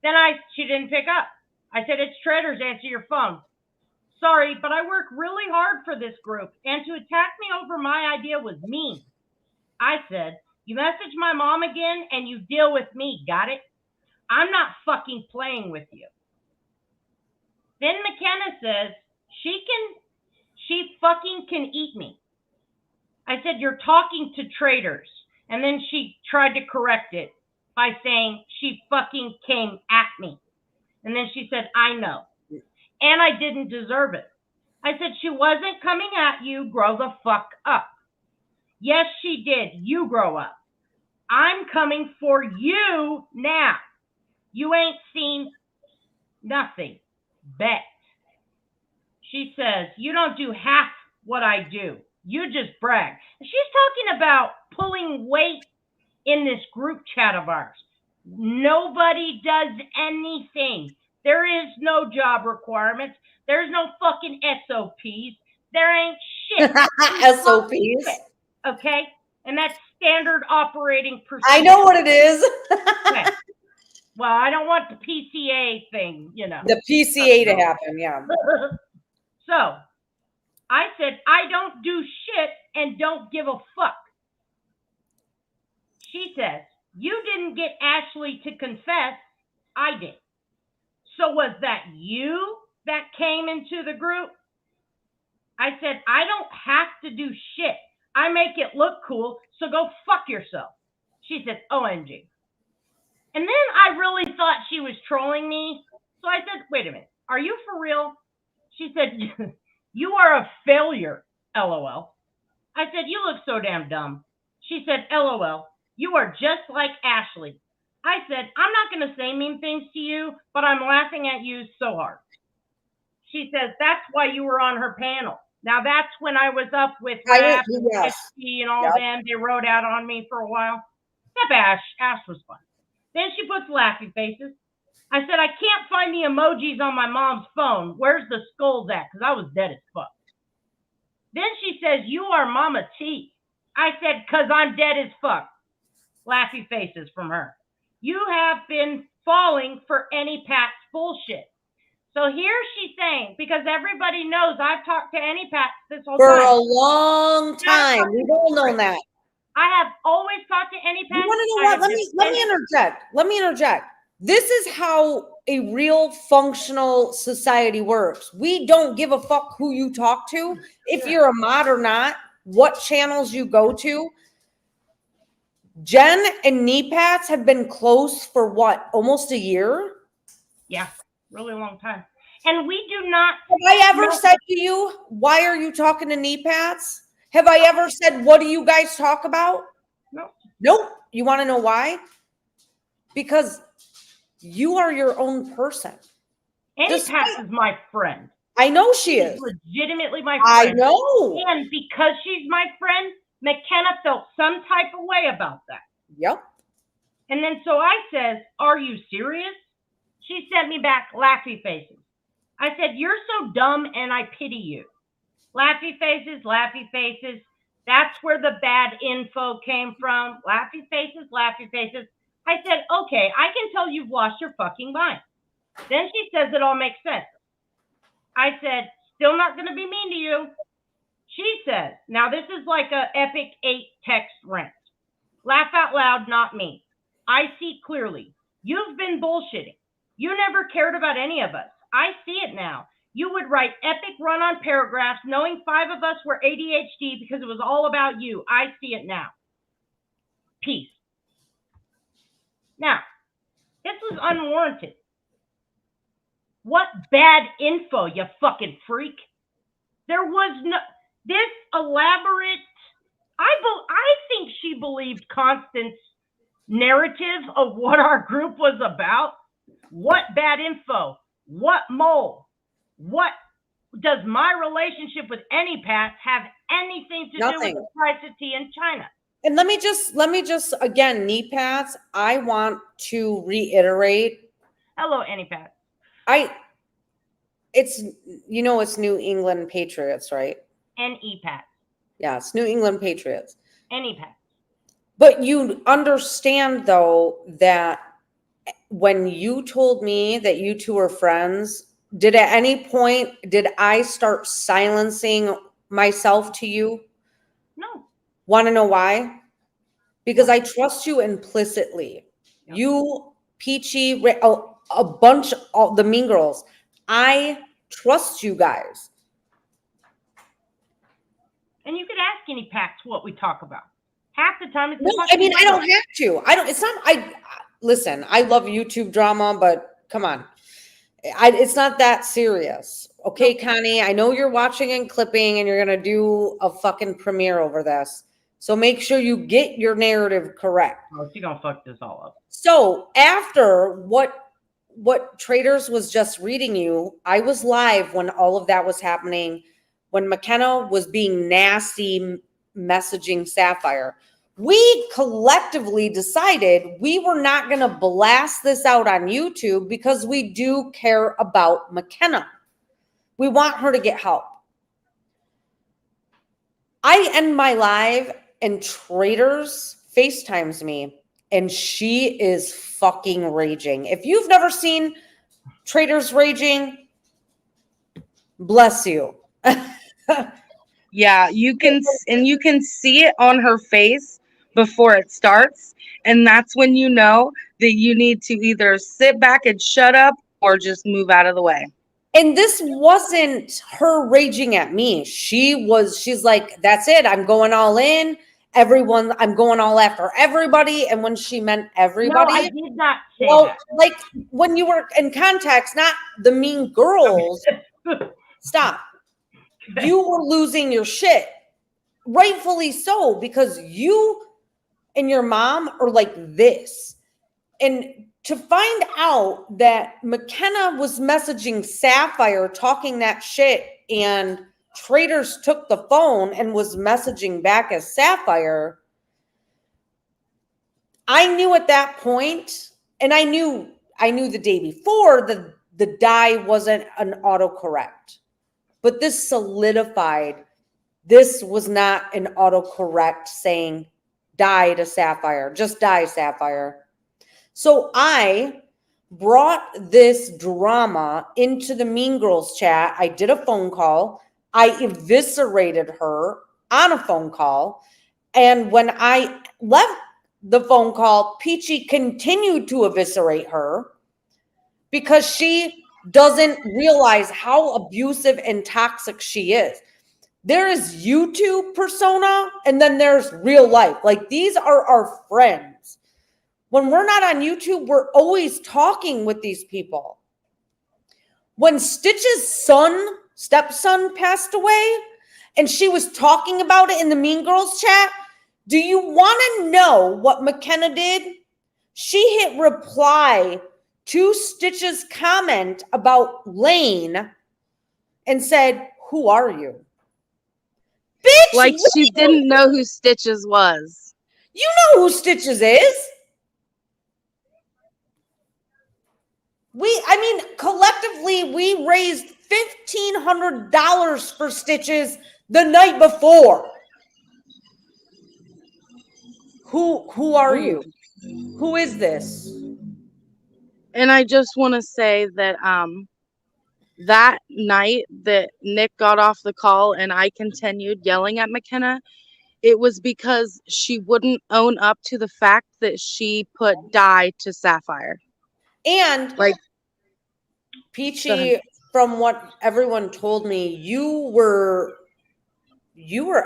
Speaker 1: Then she didn't pick up. I said, "It's Traders, answer your phone." "Sorry, but I work really hard for this group, and to attack me over my idea was mean." I said, "You message my mom again and you deal with me, got it? I'm not fucking playing with you." Then McKenna says, she fucking can eat me. I said, "You're talking to Traders." And then she tried to correct it by saying she fucking came at me. And then she said, "I know. And I didn't deserve it." I said, "She wasn't coming at you. Grow the fuck up." "Yes, she did. You grow up. I'm coming for you now. You ain't seen nothing. Bet." She says, "You don't do half what I do. You just brag." She's talking about pulling weight in this group chat of ours. Nobody does anything. There is no job requirements. There's no fucking SOPs. There ain't shit.
Speaker 3: SOPs.
Speaker 1: Okay? And that's standard operating procedure.
Speaker 3: I know what it is.
Speaker 1: Okay. Well, I don't want the PCA thing, you know.
Speaker 3: The PCA to happen, yeah.
Speaker 1: So I said, "I don't do shit and don't give a fuck." She says, "You didn't get Ashley to confess. I did. So was that you that came into the group?" I said, "I don't have to do shit. I make it look cool, so go fuck yourself." She said, "OMG." And then I really thought she was trolling me. So I said, "Wait a minute. Are you for real?" She said, "You are a failure, LOL." I said, "You look so damn dumb." She said, "LOL. You are just like Ashley." I said, "I'm not going to say mean things to you, but I'm laughing at you so hard." She says, "That's why you were on her panel." Now, that's when I was up with Rap and
Speaker 3: Yes.
Speaker 1: ST and all
Speaker 3: Yep.
Speaker 1: them. They rode out on me for a while. That Ash was fun. Then she puts laughing faces. I said, "I can't find the emojis on my mom's phone. Where's the skulls at?" Because I was dead as fuck. Then she says, "You are Mama T." I said, "Because I'm dead as fuck." Laughy faces from her. "You have been falling for Annie Pat's bullshit." So here she's saying, because everybody knows I've talked to Annie Pat this whole
Speaker 3: For
Speaker 1: time.
Speaker 3: a long time. We've all known that.
Speaker 1: I have always talked to Annie Pat.
Speaker 3: You want to know what? Let me interject. Let me interject. This is how a real functional society works. We don't give a fuck who you talk to, if you're a mod or not, what channels you go to. Jen and Knee have been close for what, almost a year?
Speaker 1: Yeah, really long time. And we do not.
Speaker 3: Have I ever said to you, why are you talking to Knee Have I ever said, what do you guys talk about?
Speaker 1: No.
Speaker 3: Nope. You want to know why? Because you are your own person.
Speaker 1: Annie Pat's is my friend.
Speaker 3: I know she
Speaker 1: She's
Speaker 3: is.
Speaker 1: legitimately my
Speaker 3: I
Speaker 1: friend.
Speaker 3: know.
Speaker 1: And because she's my friend, McKenna felt some type of way about that.
Speaker 3: Yep.
Speaker 1: And then so I says, are you serious? She sent me back laughy faces. I said, you're so dumb and I pity you. Laughy faces, laughy faces. That's where the bad info came from. Laughy faces, laughy faces. I said, okay, I can tell you've lost your fucking mind. Then she says it all makes sense. I said, still not going to be mean to you. She says, now this is like a epic 8 text rant. Laugh out loud, not me. I see clearly. You've been bullshitting. You never cared about any of us. I see it now. You would write epic run-on paragraphs knowing 5 of us were ADHD because it was all about you. I see it now. Peace. Now, this was unwarranted. What bad info, you fucking freak? There was no, this elaborate, I think she believed Constance's narrative of what our group was about. What bad info? What mole? What does my relationship with Annie Pat have anything to do with the price of tea in China?
Speaker 3: And let me just again, Knee Pads, I want to reiterate.
Speaker 1: Hello, Annie Pat.
Speaker 3: It's it's New England Patriots, right?
Speaker 1: NEPAT.
Speaker 3: Yeah, it's New England Patriots.
Speaker 1: NEPAT.
Speaker 3: But you understand though that when you told me that you two were friends, did at any point did I start silencing myself to you?
Speaker 1: No.
Speaker 3: Want to know why? Because I trust you implicitly. Yep. You, Peachy, a bunch of the Mean Girls. I trust you guys.
Speaker 1: And you could ask any Pats what we talk about. Half the time it's
Speaker 3: no, I mean, I don't have to. It's not, listen, I love YouTube drama, but come on. It's not that serious. Okay, Connie, I know you're watching and clipping and you're going to do a fucking premiere over this. So make sure you get your narrative correct.
Speaker 1: Oh, she's going to fuck this all up.
Speaker 3: So after what Traders was just reading you, I was live when all of that was happening, when McKenna was being nasty messaging Sapphire. We collectively decided we were not going to blast this out on YouTube because we do care about McKenna. We want her to get help. I end my live and Traders FaceTimes me and she is fucking raging. If you've never seen Traders raging, bless you.
Speaker 4: Yeah, you can see it on her face before it starts. And that's when you know that you need to either sit back and shut up or just move out of the way.
Speaker 3: And this wasn't her raging at me. She's like, that's it. I'm going all in. Everyone, I'm going all after everybody. And when she meant everybody.
Speaker 1: No, I did not say that.
Speaker 3: Like when you were in context, not the Mean Girls. Stop. You were losing your shit. Rightfully so, because you and your mom are like this. And to find out that McKenna was messaging Sapphire talking that shit and Traders took the phone and was messaging back as Sapphire, I knew at that point, and I knew the day before the die wasn't an autocorrect. But this solidified, this was not an autocorrect saying die to Sapphire, just die Sapphire. So I brought this drama into the Mean Girls chat. I did a phone call. I eviscerated her on a phone call. And when I left, the phone call, Peachy continued to eviscerate her because she doesn't realize how abusive and toxic she is. There is YouTube persona and then there's real life. Like, these are our friends. When we're not on YouTube, we're always talking with these people. When Stitch's stepson passed away, and she was talking about it in the Mean Girls chat, do you want to know what McKenna did? She hit reply to Stitch's comment about Lane and said, "Who are you?" Bitch,
Speaker 4: Like she didn't know who Stitches was.
Speaker 3: You know who Stitches is. Collectively, we raised $1,500 for Stitches the night before. Who are you? Who is this?
Speaker 4: And I just want to say that that night that Nick got off the call and I continued yelling at McKenna, it was because she wouldn't own up to the fact that she put dye to Sapphire.
Speaker 3: And
Speaker 4: like,
Speaker 3: Peachy, from what everyone told me, you were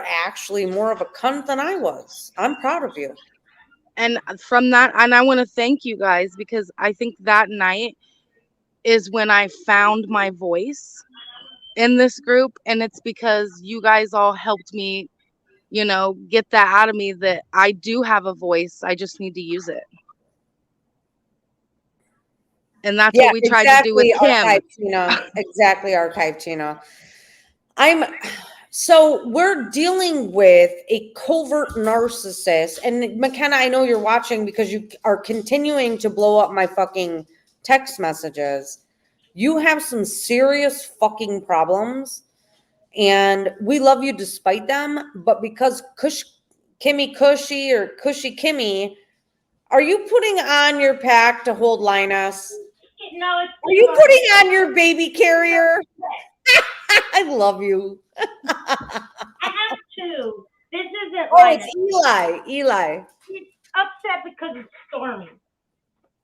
Speaker 3: actually more of a cunt than I was. I'm proud of you.
Speaker 4: And from that, and I want to thank you guys, because I think that night is when I found my voice in this group. And it's because you guys all helped me, get that out of me, that I do have a voice. I just need to use it. And that's what we tried to do with Kim.
Speaker 3: Exactly, Archive Tina. So we're dealing with a covert narcissist. And McKenna, I know you're watching because you are continuing to blow up my fucking text messages. You have some serious fucking problems. And we love you despite them. But because Kimmy Cushy or Cushy Kimmy, are you putting on your pack to hold Linus?
Speaker 1: No,
Speaker 3: are you putting on your baby carrier? I love you.
Speaker 1: I have to. This isn't
Speaker 3: it's Eli.
Speaker 1: He's upset because it's storming.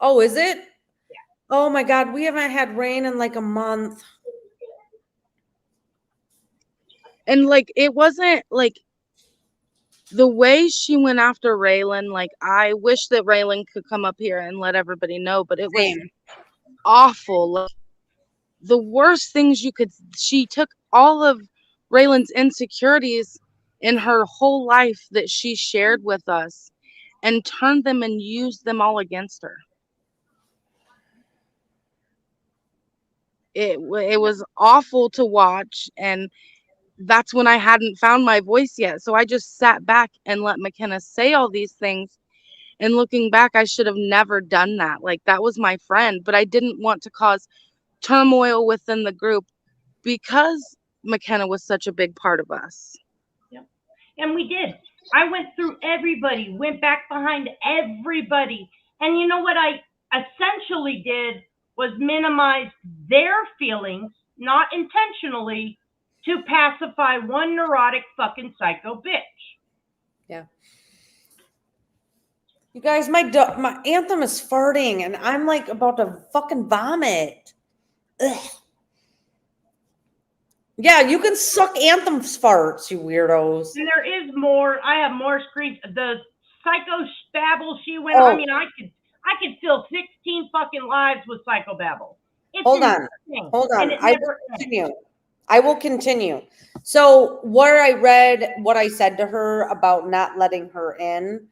Speaker 3: Oh, is it?
Speaker 1: Yeah.
Speaker 3: Oh my God, we haven't had rain in like a month.
Speaker 4: And it wasn't the way she went after Raylan. I wish that Raylan could come up here and let everybody know, but it was awful. The worst things she took all of Raylan's insecurities in her whole life that she shared with us and turned them and used them all against her. It was awful to watch, and that's when I hadn't found my voice yet. So I just sat back and let McKenna say all these things. And looking back, I should have never done that. That was my friend, but I didn't want to cause turmoil within the group because McKenna was such a big part of us.
Speaker 1: Yep. And we did. I went through everybody, went back behind everybody. And you know what I essentially did was minimize their feelings, not intentionally, to pacify one neurotic fucking psycho bitch.
Speaker 3: Yeah. You guys, my Anthem is farting and I'm about to fucking vomit. Ugh. Yeah, you can suck Anthem's farts, you weirdos.
Speaker 1: And there is more. I have more screens. The psycho babble she went. I mean, I could fill 16 fucking lives with psycho babble.
Speaker 3: Hold on. I will continue. So where I read what I said to her about not letting her in,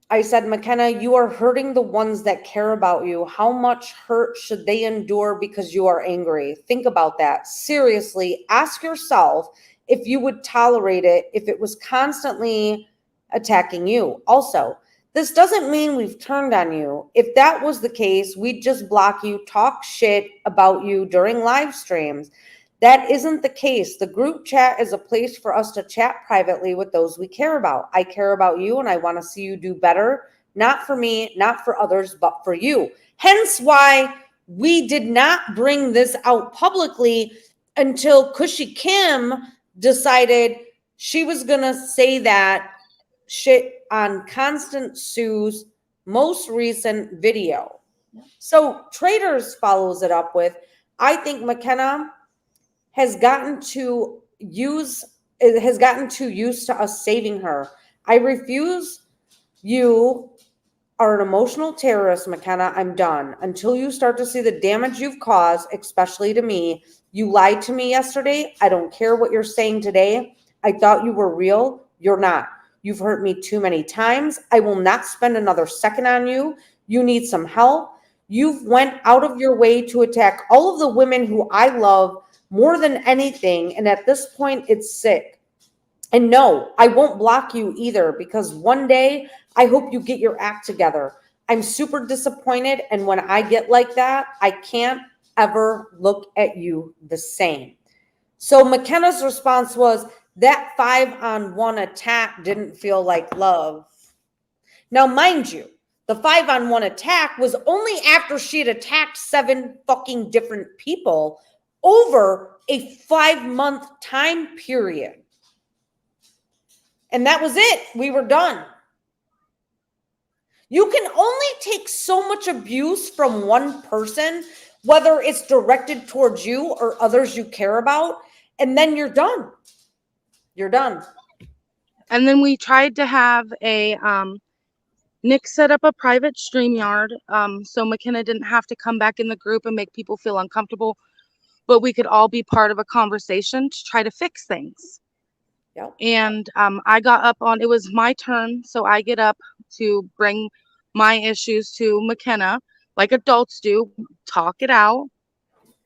Speaker 3: I said, McKenna, you are hurting the ones that care about you. How much hurt should they endure because you are angry? Think about that. Seriously, ask yourself if you would tolerate it if it was constantly attacking you. Also, this doesn't mean we've turned on you. If that was the case, we'd just block you, talk shit about you during live streams. That isn't the case. The group chat is a place for us to chat privately with those we care about. I care about you and I want to see you do better. Not for me, not for others, but for you. Hence why we did not bring this out publicly until Cushy Kim decided she was going to say that shit on Constant Sue's most recent video. So Traders follows it up with, I think McKenna has gotten too used to us saving her. I refuse. You are an emotional terrorist, McKenna. I'm done. Until you start to see the damage you've caused, especially to me. You lied to me yesterday. I don't care what you're saying today. I thought you were real. You're not. You've hurt me too many times. I will not spend another second on you. You need some help. You've went out of your way to attack all of the women who I love more than anything. And at this point, it's sick. And no, I won't block you either, because one day I hope you get your act together. I'm super disappointed. And when I get like that, I can't ever look at you the same. So McKenna's response was, that 5-on-1 attack didn't feel like love. Now, mind you, the 5-on-1 attack was only after she had attacked 7 fucking different people over a 5-month time period. And that was it. We were done. You can only take so much abuse from one person, whether it's directed towards you or others you care about, and then you're done. You're done.
Speaker 4: And then we tried to have Nick set up a private StreamYard, so McKenna didn't have to come back in the group and make people feel uncomfortable, but we could all be part of a conversation to try to fix things.
Speaker 3: Yep.
Speaker 4: And I got up on, it was my turn, so I get up to bring my issues to McKenna, like adults do, talk it out.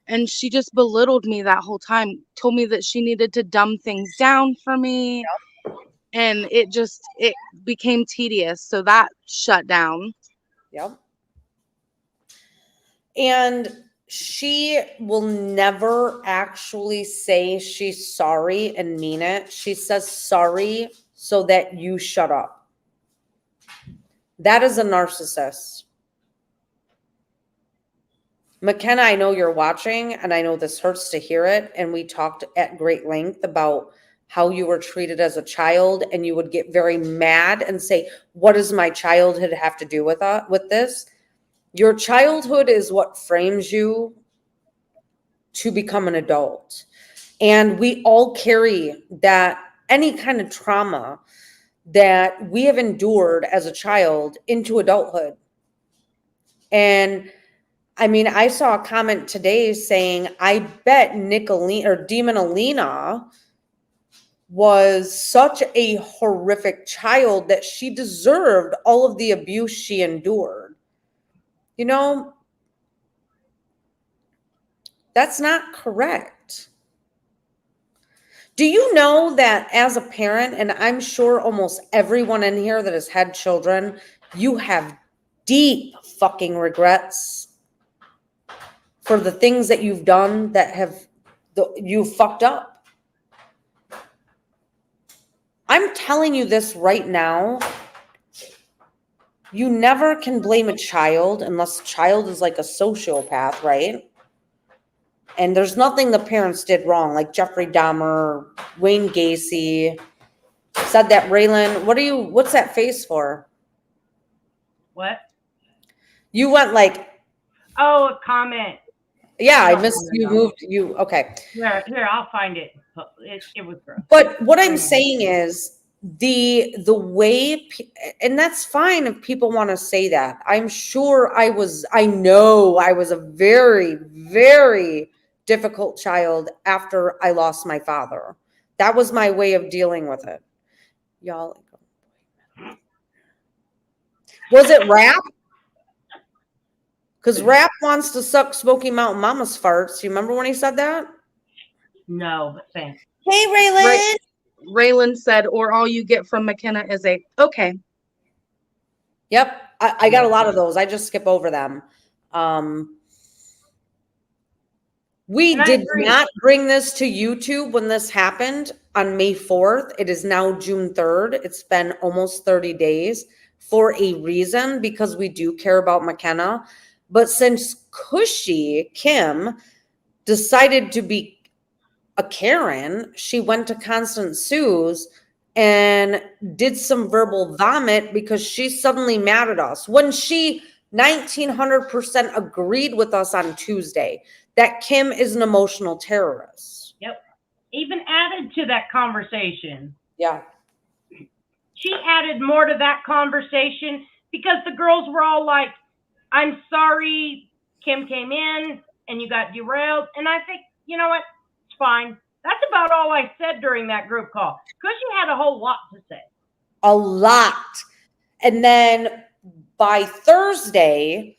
Speaker 4: And she just belittled me that whole time, told me that she needed to dumb things down for me.
Speaker 3: Yep.
Speaker 4: And it became tedious. So that shut down.
Speaker 3: Yep. And she will never actually say she's sorry and mean it. She says sorry so that you shut up. That is a narcissist. McKenna, I know you're watching, and I know this hurts to hear it. And we talked at great length about how you were treated as a child, and you would get very mad and say, what does my childhood have to do with this? Your childhood is what frames you to become an adult. And we all carry that, any kind of trauma that we have endured as a child into adulthood. And I mean, I saw a comment today saying, I bet Demon Alina was such a horrific child that she deserved all of the abuse she endured. You know, that's not correct. Do you know that as a parent, and I'm sure almost everyone in here that has had children, you have deep fucking regrets for the things that you've done that you fucked up. I'm telling you this right now. You never can blame a child unless the child is like a sociopath, right? And there's nothing the parents did wrong, like Jeffrey Dahmer, Wayne Gacy said that. Raylan, what's that face for?
Speaker 1: What?
Speaker 3: You went like,
Speaker 1: oh, a comment.
Speaker 3: Yeah, I missed you. Moved you. Okay.
Speaker 1: Here, I'll find it. It was gross.
Speaker 3: But what I'm saying is the way, and that's fine if people want to say that. I'm sure I know I was a very, very difficult child after I lost my father. That was my way of dealing with it. Y'all. Was it rap? Because Rap wants to suck Smoky Mountain Mama's farts. You remember when he said that?
Speaker 1: No, but thanks.
Speaker 3: Hey, Raylan.
Speaker 4: Raylan said, or all you get from McKenna is a, okay.
Speaker 3: Yep. I got a lot of those. I just skip over them. We did not bring this to YouTube when this happened on May 4th. It is now June 3rd. It's been almost 30 days for a reason, because we do care about McKenna. But since Kim decided to be a Karen, she went to Constant Sue's and did some verbal vomit because she's suddenly mad at us when she 1900% agreed with us on Tuesday that Kim is an emotional terrorist.
Speaker 1: Yep. Even added to that conversation.
Speaker 3: Yeah.
Speaker 1: She added more to that conversation because the girls were all like, I'm sorry Kim came in and you got derailed. And I think, you know what? It's fine. That's about all I said during that group call. Cushy had a whole lot to say.
Speaker 3: A lot. And then by Thursday,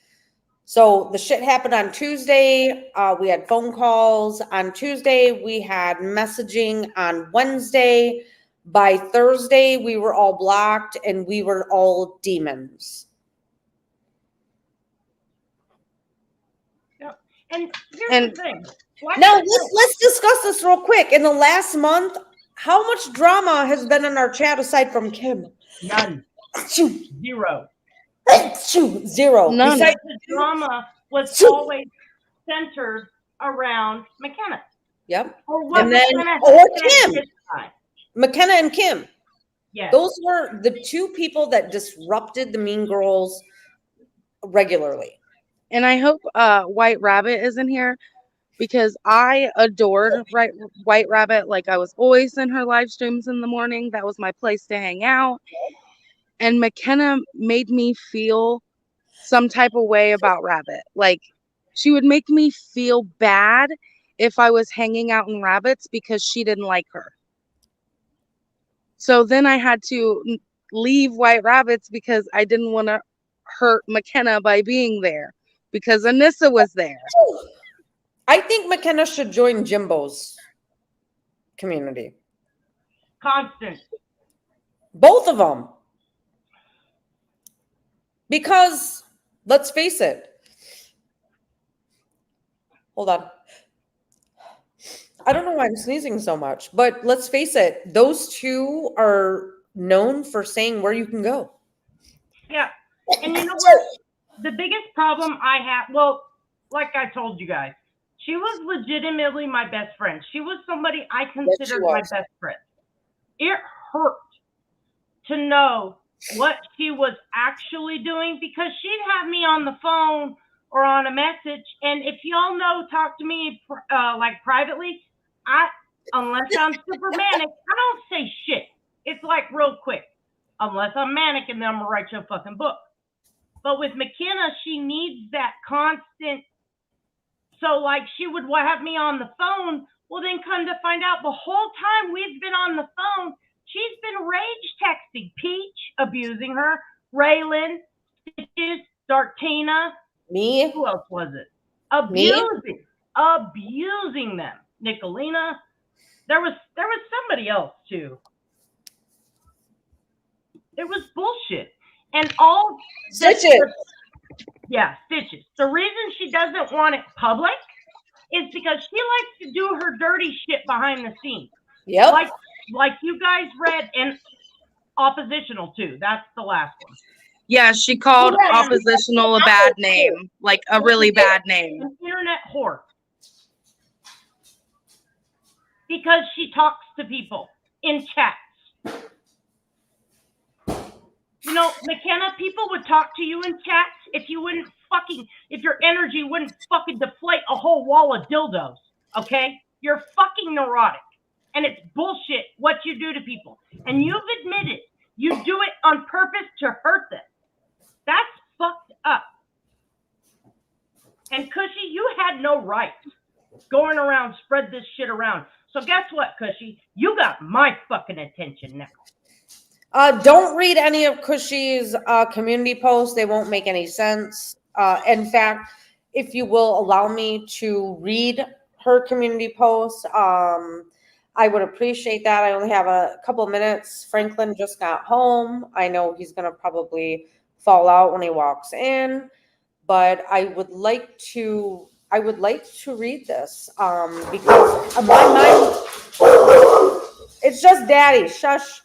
Speaker 3: so the shit happened on Tuesday. We had phone calls on Tuesday. We had messaging on Wednesday. By Thursday, we were all blocked and we were all demons.
Speaker 1: Yep. And here's the thing.
Speaker 3: Now let's discuss this real quick. In the last month, how much drama has been in our chat aside from Kim?
Speaker 1: None. Zero.
Speaker 3: Zero.
Speaker 4: None.
Speaker 1: Besides, the drama was always centered around McKenna.
Speaker 3: Yep.
Speaker 1: Or what
Speaker 3: And then,
Speaker 1: McKenna
Speaker 3: or
Speaker 1: had said
Speaker 3: Kim.
Speaker 1: this time.
Speaker 3: McKenna and Kim.
Speaker 1: Yes.
Speaker 3: Those were the two people that disrupted the Mean Girls regularly.
Speaker 4: And I hope White Rabbit isn't here because I adored White Rabbit. Like, I was always in her live streams in the morning. That was my place to hang out. And McKenna made me feel some type of way about Rabbit. Like, she would make me feel bad if I was hanging out in Rabbits because she didn't like her. So then I had to leave White Rabbits because I didn't want to hurt McKenna by being there because Anissa was there.
Speaker 3: I think McKenna should join Jimbo's community.
Speaker 1: Constant.
Speaker 3: Both of them. Because, let's face it. Hold on. I don't know why I'm sneezing so much, but let's face it. Those two are known for saying where you can go.
Speaker 1: Yeah. And you know what? The biggest problem I had, well, like I told you guys, she was legitimately my best friend. She was somebody I considered my best friend. It hurt to know what she was actually doing because she'd have me on the phone or on a message. And if y'all know, talk to me like privately, unless I'm super manic, I don't say shit. It's like real quick. Unless I'm manic and then I'm gonna write you a fucking book. But with McKenna, she needs that constant. So like she would have me on the phone. Well, then come to find out the whole time we've been on the phone, she's been rage texting Peach, abusing her, Raylan, Stitches, Dartina.
Speaker 3: Me?
Speaker 1: Who else was it? Abusing them. Nicolina. There was somebody else too. It was bullshit. And all
Speaker 3: Stitches.
Speaker 1: Yeah, Stitches. The reason she doesn't want it public is because she likes to do her dirty shit behind the scenes.
Speaker 3: Yep.
Speaker 1: Like you guys read, and oppositional too. That's the last one.
Speaker 4: Yeah, she called oppositional a bad name, like a really bad name.
Speaker 1: An internet whore. Because she talks to people in chats. You know, McKenna, people would talk to you in chats if your energy wouldn't fucking deflate a whole wall of dildos. Okay? You're fucking neurotic. And it's bullshit what you do to people. And you've admitted you do it on purpose to hurt them. That's fucked up. And Cushy, you had no right going around, spread this shit around. So guess what, Cushy? You got my fucking attention now.
Speaker 3: Don't read any of Cushy's community posts. They won't make any sense. In fact, if you will allow me to read her community posts, I would appreciate that. I only have a couple minutes. Franklin just got home. I know he's going to probably fall out when he walks in, but I would like to read this because my mind, it's just daddy, shush.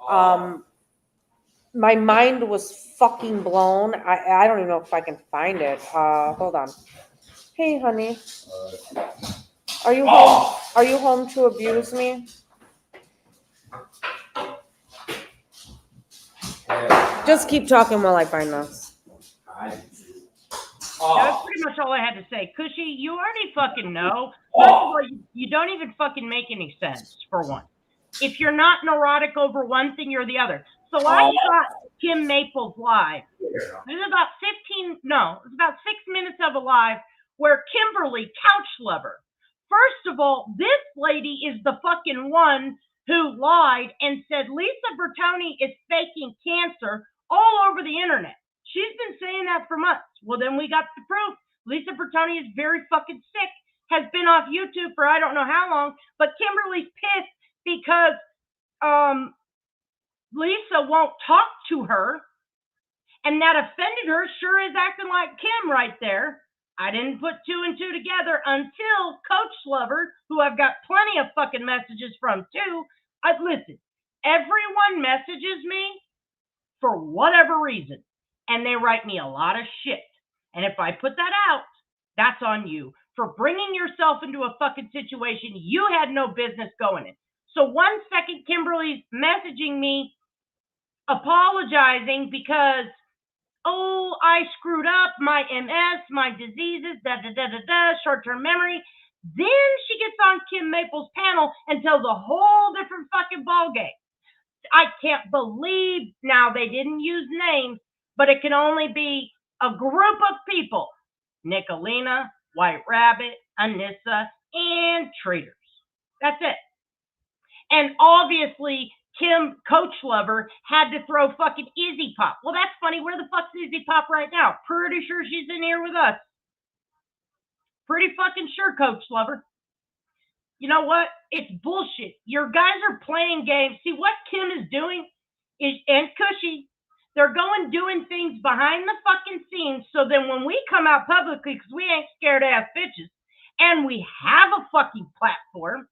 Speaker 3: My mind was fucking blown. I don't even know if I can find it. Hold on. Hey, honey. Are you home? Are you home to abuse me? Just keep talking while I find this.
Speaker 1: That's pretty much all I had to say. Cushy, you already fucking know. First of all, you don't even fucking make any sense, for one. If you're not neurotic over one thing, you're the other. So I got Kim Maples live. This is about 6 minutes of a live where Kimberly, couch lover. First of all, this lady is the fucking one who lied and said Lisa Bertoni is faking cancer all over the internet. She's been saying that for months. Well, then we got the proof. Lisa Bertoni is very fucking sick, has been off YouTube for I don't know how long, but Kimberly's pissed because Lisa won't talk to her, and that offended her. Sure is acting like Kim right there. I didn't put two and two together until Coach Lover, who I've got plenty of fucking messages from too. Listen, everyone messages me for whatever reason, and they write me a lot of shit. And if I put that out, that's on you for bringing yourself into a fucking situation you had no business going in. So 1 second, Kimberly's messaging me, apologizing because, oh, I screwed up, my MS, my diseases, short-term memory. Then she gets on Kim Maples' panel and tells a whole different fucking ballgame. I can't believe now they didn't use names, but it can only be a group of people. Nicolina, White Rabbit, Anissa, and Traders. That's it. And obviously, Kim, Coach Lover, had to throw fucking Izzy Pop. Well, that's funny. Where the fuck's Izzy Pop right now? Pretty sure she's in here with us. Pretty fucking sure, Coach Lover. You know what? It's bullshit. Your guys are playing games. See, what Kim is doing is, and Cushy, they're doing things behind the fucking scenes so then when we come out publicly, because we ain't scared ass bitches, and we have a fucking platform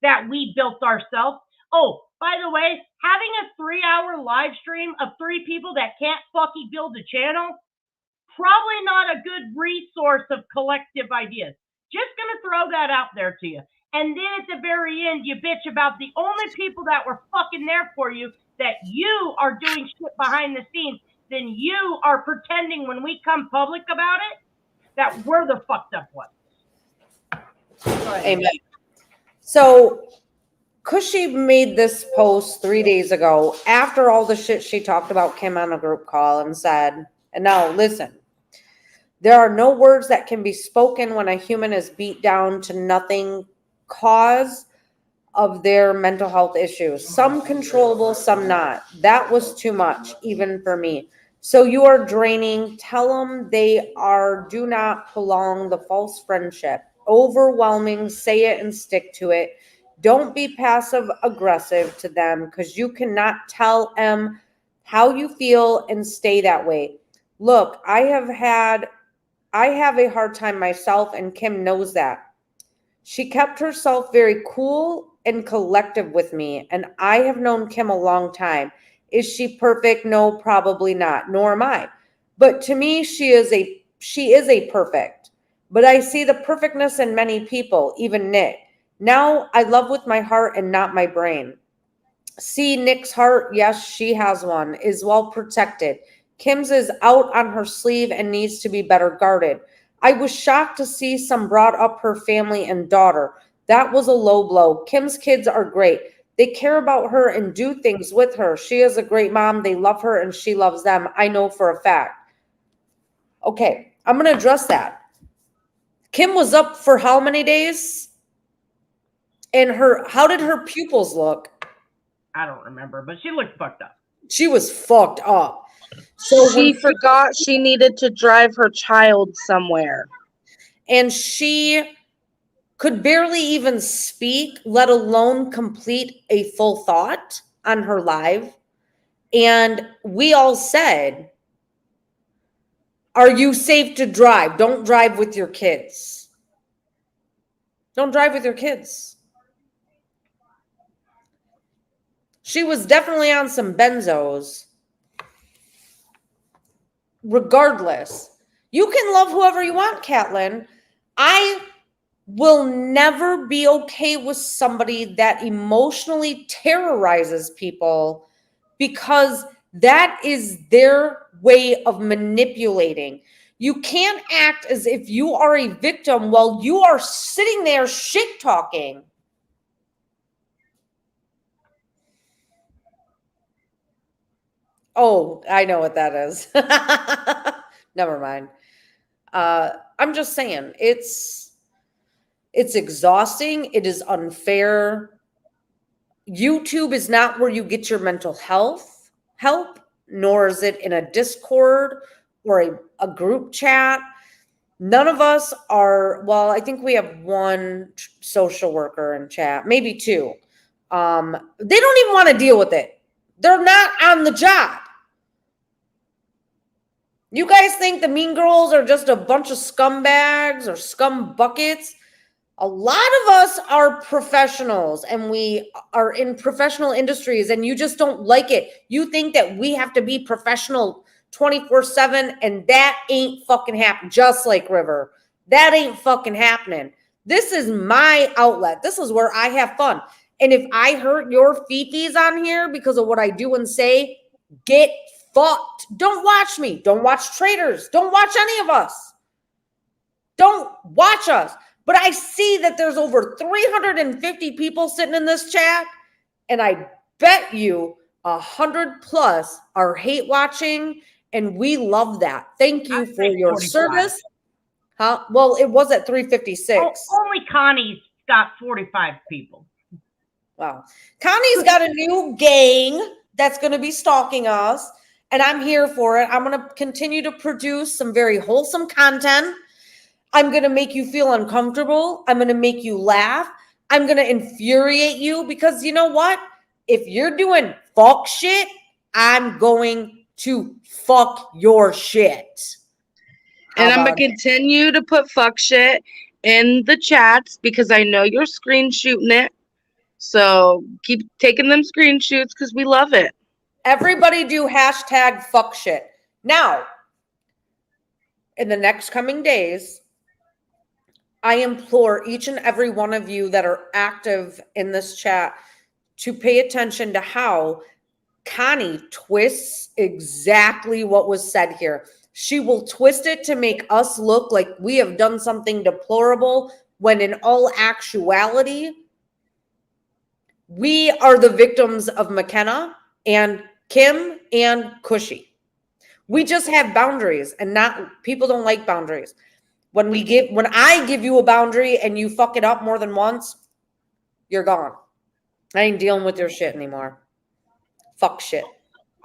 Speaker 1: that we built ourselves. Oh, by the way, having a 3-hour live stream of 3 people that can't fucking build a channel, probably not a good resource of collective ideas. Just gonna throw that out there to you. And then at the very end, you bitch about the only people that were fucking there for you, that you are doing shit behind the scenes. Then you are pretending when we come public about it that we're the fucked up ones.
Speaker 3: Amen. So Cushy made this post 3 days ago after all the shit she talked about Kim on a group call and said, and now listen, there are no words that can be spoken when a human is beat down to nothing cause of their mental health issues. Some controllable, some not. That was too much, even for me. So you are draining. Tell them they are, do not prolong the false friendship. Overwhelming, say it and stick to it. Don't be passive aggressive to them because you cannot tell them how you feel and stay that way. Look, I have a hard time myself, and Kim knows that. She kept herself very cool and collective with me, and I have known Kim a long time. Is she perfect? No, probably not, nor am I. But to me, she is a perfect. But I see the perfectness in many people, even Nick. Now I love with my heart and not my brain. See Nick's heart, yes, she has one, is well protected. Kim's is out on her sleeve and needs to be better guarded. I was shocked to see some brought up her family and daughter. That was a low blow. Kim's kids are great. They care about her and do things with her. She is a great mom. They love her and she loves them. I know for a fact. Okay, I'm going to address that. Kim was up for how many days? And how did her pupils look?
Speaker 1: I don't remember, but she looked fucked up.
Speaker 3: She was fucked up. So
Speaker 4: she forgot she needed to drive her child somewhere.
Speaker 3: And she could barely even speak, let alone complete a full thought on her live. And we all said, are you safe to drive? Don't drive with your kids. Don't drive with your kids. She was definitely on some benzos. Regardless, you can love whoever you want, Caitlin. I will never be okay with somebody that emotionally terrorizes people because That is their way of manipulating. You can't act as if you are a victim while you are sitting there shit talking. Oh, I know what that is. Never mind. I'm just saying, it's exhausting. It is unfair. YouTube is not where you get your mental health help, nor is it in a Discord or a group chat. None of us are, well, I think we have one social worker in chat, maybe two. They don't even want to deal with it. They're not on the job. You guys think the mean girls are just a bunch of scumbags or scum buckets? A lot of us are professionals and we are in professional industries, and you just don't like it. You think that we have to be professional 24/7, and that ain't fucking happening. Just like River, that ain't fucking happening. This is my outlet. This is where I have fun. And if I hurt your fifis on here because of what I do and say, get fucked. Don't watch me. Don't watch Traders. Don't watch any of us. Don't watch us. But I see that there's over 350 people sitting in this chat, and I bet you 100 plus are hate watching, and we love that. Thank you for your
Speaker 1: 45.
Speaker 3: service. Huh? Well, it was at 356.
Speaker 1: Only Connie's got 45 people.
Speaker 3: Wow. Connie's got a new gang that's going to be stalking us, and I'm here for it. I'm going to continue to produce some very wholesome content. I'm going to make you feel uncomfortable. I'm going to make you laugh. I'm going to infuriate you, because you know what? If you're doing fuck shit, I'm going to fuck your shit.
Speaker 4: And I'm going to continue to put fuck shit in the chats because I know you're screenshooting it. So keep taking them screenshots because we love it.
Speaker 3: Everybody do hashtag fuck shit. Now, in the next coming days, I implore each and every one of you that are active in this chat to pay attention to how Connie twists exactly what was said here. She will twist it to make us look like we have done something deplorable, when in all actuality, we are the victims of McKenna and Kim and Cushy. We just have boundaries, and not, people don't like boundaries. When I give you a boundary and you fuck it up more than once, you're gone. I ain't dealing with your shit anymore. Fuck shit.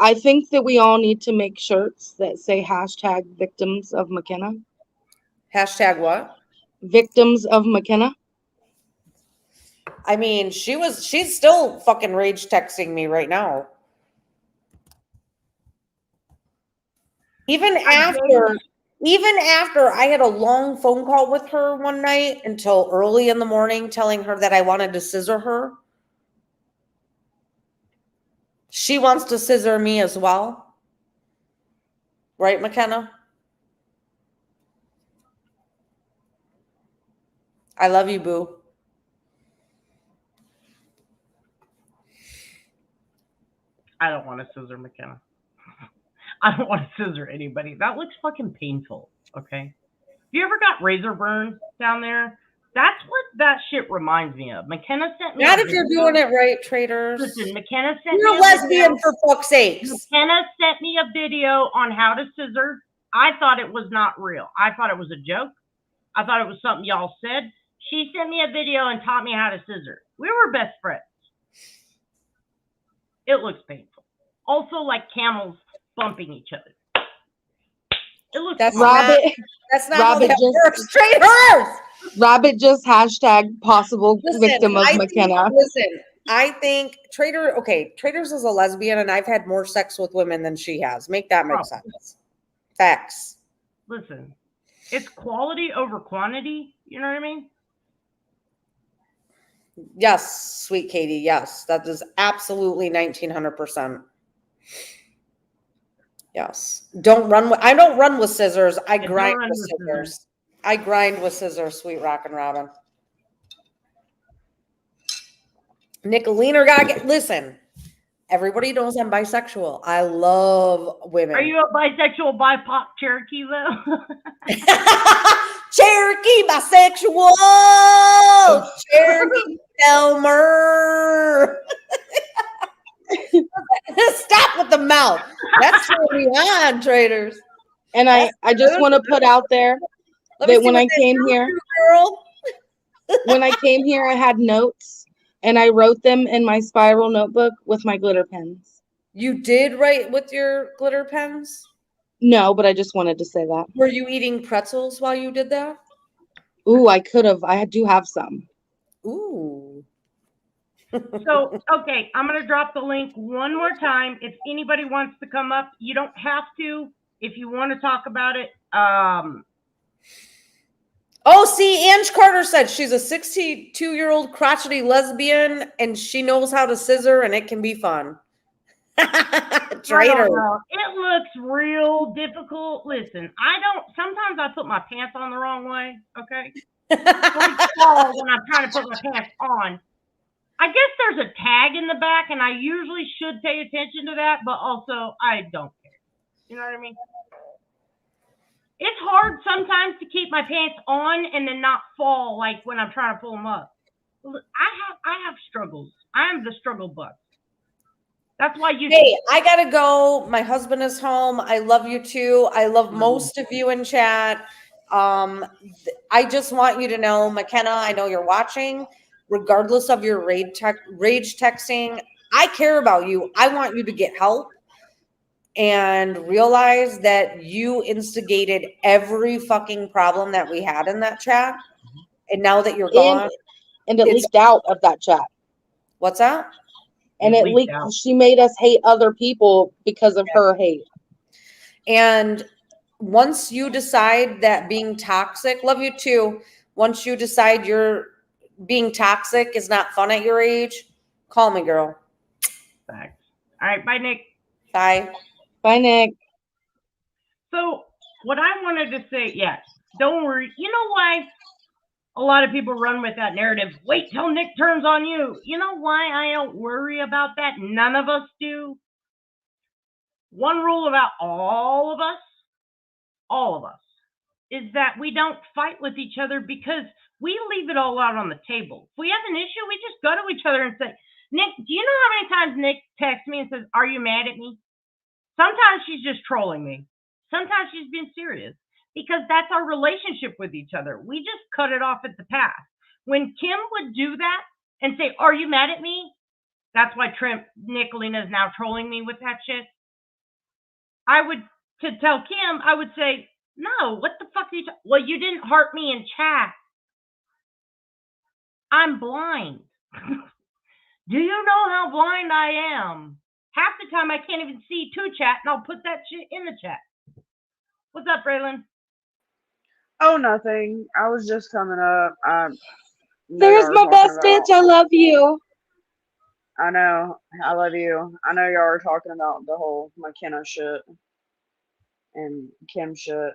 Speaker 4: I think that we all need to make shirts that say hashtag victims of McKenna.
Speaker 3: Hashtag what?
Speaker 4: Victims of McKenna.
Speaker 3: I mean, she's still fucking rage texting me right now. Even after I had a long phone call with her one night until early in the morning, telling her that I wanted to scissor her. She wants to scissor me as well. Right, McKenna? I love you, boo.
Speaker 1: I don't want to scissor McKenna. I don't want to scissor anybody. That looks fucking painful, okay? Have you ever got razor burns down there? That's what that shit reminds me of. McKenna sent me
Speaker 3: Not if you're doing it right, traders.
Speaker 1: Listen, McKenna sent
Speaker 3: You're
Speaker 1: me
Speaker 3: a lesbian, for fuck's sakes.
Speaker 1: McKenna sent me a video on how to scissor. I thought it was not real. I thought it was a joke. I thought it was something y'all said. She sent me a video and taught me how to scissor. We were best friends. It looks painful. Also, like camels bumping each other. It looks
Speaker 3: That's
Speaker 4: Rabbit.
Speaker 3: That's not
Speaker 4: Rabbit
Speaker 3: how that
Speaker 4: just-
Speaker 3: works, traders.
Speaker 4: Rabbit just hashtag possible victim of McKenna.
Speaker 3: I think Traders is a lesbian, and I've had more sex with women than she has. Make that make sense. Facts.
Speaker 1: Listen, it's quality over quantity. You know what I mean?
Speaker 3: Yes, sweet Katie. Yes, that is absolutely 1900%. Yes. I don't run with scissors. I grind with scissors. I grind with scissors, sweet Rockin' Robin. Nicolina gotta listen. Everybody knows I'm bisexual. I love women.
Speaker 1: Are you a bisexual BIPOC Cherokee though?
Speaker 3: Cherokee bisexual. Cherokee Elmer. Stop with the mouth. That's really on, traders.
Speaker 4: And I just want to put out there
Speaker 3: Let me
Speaker 4: that
Speaker 3: see
Speaker 4: when
Speaker 3: what
Speaker 4: I
Speaker 3: that
Speaker 4: came
Speaker 3: girl
Speaker 4: here,
Speaker 3: do, girl.
Speaker 4: when I came here, I had notes and I wrote them in my spiral notebook with my glitter pens.
Speaker 3: You did write with your glitter pens?
Speaker 4: No, but I just wanted to say that.
Speaker 3: Were you eating pretzels while you did that?
Speaker 4: Ooh, I could have. I do have some.
Speaker 3: Ooh.
Speaker 1: So, okay, I'm going to drop the link one more time. If anybody wants to come up, you don't have to. If you want to talk about it,
Speaker 3: Oh, see, Ange Carter said she's a 62-year-old crotchety lesbian and she knows how to scissor and it can be fun.
Speaker 1: I
Speaker 3: Traitor.
Speaker 1: don't know. It looks real difficult. Listen, sometimes I put my pants on the wrong way, okay? I fall when I'm trying to put my pants on. I guess there's a tag in the back, and I usually should pay attention to that, but also I don't care. You know what I mean? It's hard sometimes to keep my pants on and then not fall, like when I'm trying to pull them up. I have struggles. I am the struggle bus. That's why you.
Speaker 3: Hey, I gotta go. My husband is home. I love you too. I love most of you in chat. I just want you to know, McKenna, I know you're watching. Regardless of your rage texting, I care about you. I want you to get help and realize that you instigated every fucking problem that we had in that chat. And now that you're gone,
Speaker 4: And it
Speaker 3: it's-
Speaker 4: leaked out of that chat.
Speaker 3: what's that?
Speaker 4: And it leaked.
Speaker 1: out.
Speaker 4: She made us hate other people because of her hate.
Speaker 3: And once you decide that being toxic, love you too. Once you decide you're being toxic is not fun at your age, call me, girl.
Speaker 1: Facts. All right, bye, Nick.
Speaker 3: Bye.
Speaker 4: Bye, Nick.
Speaker 1: So, what I wanted to say, yes, don't worry. You know why a lot of people run with that narrative? Wait till Nick turns on you. You know why I don't worry about that? None of us do. One rule about all of us, is that we don't fight with each other because we leave it all out on the table. If we have an issue, we just go to each other and say, Nick, do you know how many times Nick texts me and says, are you mad at me? Sometimes she's just trolling me. Sometimes she's being serious because that's our relationship with each other. We just cut it off at the pass. When Kim would do that and say, are you mad at me? That's why Nicolina is now trolling me with that shit. To tell Kim, I would say, no, what the fuck are you well, you didn't heart me in chat. I'm blind. Do you know how blind I am? Half the time I can't even see to chat, and I'll put that shit in the chat. What's up, Braylon?
Speaker 5: Oh, nothing. I was just coming up.
Speaker 4: There's my best bitch. I love you.
Speaker 5: I know. I love you. I know y'all are talking about the whole McKenna shit and Kim shit.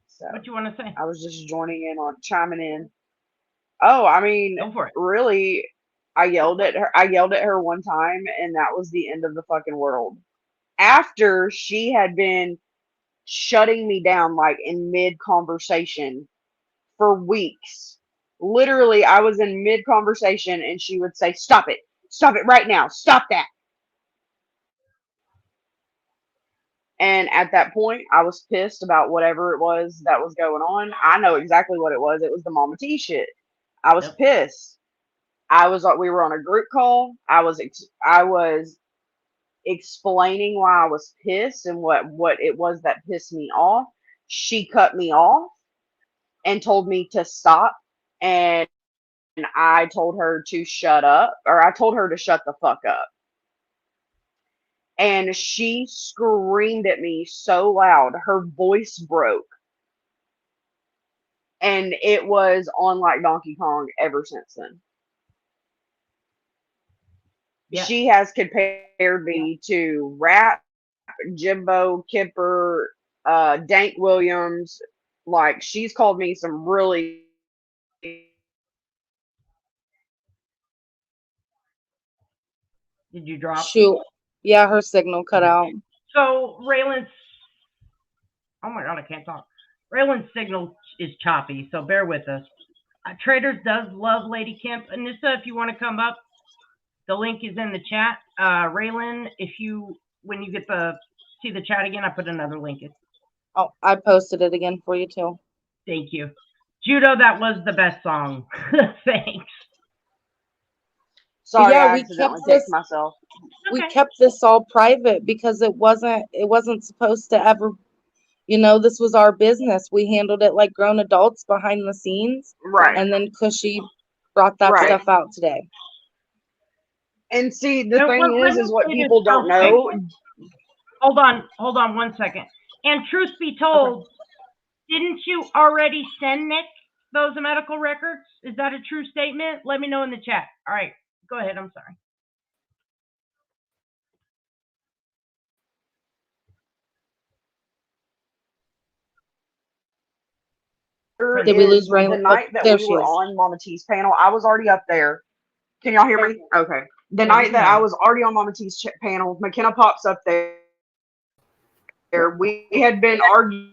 Speaker 5: So
Speaker 1: What you want to say?
Speaker 5: I was just joining in on chiming in. Oh, I mean,
Speaker 1: Go for it.
Speaker 5: really, I yelled at her. I yelled at her one time, and that was the end of the fucking world. After she had been shutting me down like in mid conversation for weeks. Literally, I was in mid conversation and she would say, stop it right now, stop that. And at that point, I was pissed about whatever it was that was going on. I know exactly what it was. It was the Mama T shit. I was pissed. We were on a group call. I was explaining why I was pissed and what it was that pissed me off. She cut me off and told me to stop, and I told her to shut up, or I told her to shut the fuck up. And she screamed at me so loud, her voice broke. And it was on like Donkey Kong ever since then. Yeah. She has compared me to Rap, Jimbo, Kipper, Dank Williams. Like, she's called me some really
Speaker 1: Did you drop?
Speaker 4: Shoot. Yeah, her signal cut out.
Speaker 1: So Raylan's, oh my God, I can't talk. Raylan's signal is choppy, so bear with us. Traders does love Lady Kemp. Anissa, if you want to come up, the link is in the chat. Raylan, when you get see the chat again, I put another link in.
Speaker 4: Oh, I posted it again for you too.
Speaker 1: Thank you. Judo, that was the best song. Thanks.
Speaker 5: Sorry,
Speaker 4: yeah,
Speaker 5: I
Speaker 4: we
Speaker 5: accidentally
Speaker 4: kept
Speaker 5: kicked
Speaker 4: this.
Speaker 5: myself.
Speaker 4: We
Speaker 1: Okay.
Speaker 4: kept this all private because it wasn't supposed to ever. This was our business. We handled it like grown adults behind the scenes,
Speaker 5: Right,
Speaker 4: and then Cushy brought that
Speaker 5: right.
Speaker 4: stuff out today.
Speaker 5: And see, the
Speaker 1: And
Speaker 5: thing
Speaker 1: let
Speaker 5: is
Speaker 1: me
Speaker 5: what
Speaker 1: say this
Speaker 5: people don't
Speaker 1: real quick.
Speaker 5: know.
Speaker 1: Hold on 1 second. And truth be told, didn't you already send Nick those medical records? Is that a true statement? Let me know in the chat. All right, go ahead. I'm sorry.
Speaker 4: Did we
Speaker 5: Is
Speaker 4: lose
Speaker 5: the
Speaker 4: Raylan?
Speaker 5: night that
Speaker 4: There
Speaker 5: we
Speaker 4: she
Speaker 5: were
Speaker 4: is.
Speaker 5: on Mama T's panel, I was already up there. Can y'all hear me? Okay. The
Speaker 1: Yeah, we
Speaker 5: night
Speaker 1: can
Speaker 5: that
Speaker 1: hear
Speaker 5: I
Speaker 1: you.
Speaker 5: was already on Mama T's panel, McKenna pops up there. We had been arguing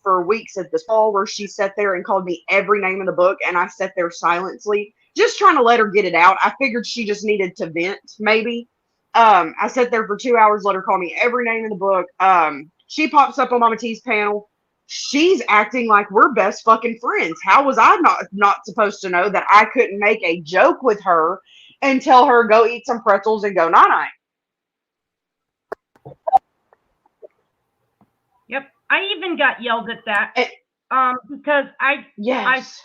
Speaker 5: for weeks at this call where she sat there and called me every name in the book, and I sat there silently, just trying to let her get it out. I figured she just needed to vent, maybe. I sat there for 2 hours, let her call me every name in the book. She pops up on Mama T's panel. She's acting like we're best fucking friends. How was I not supposed to know that I couldn't make a joke with her and tell her go eat some pretzels and go night night?
Speaker 1: Yep. I even got yelled at that
Speaker 5: It,
Speaker 1: because
Speaker 5: yes.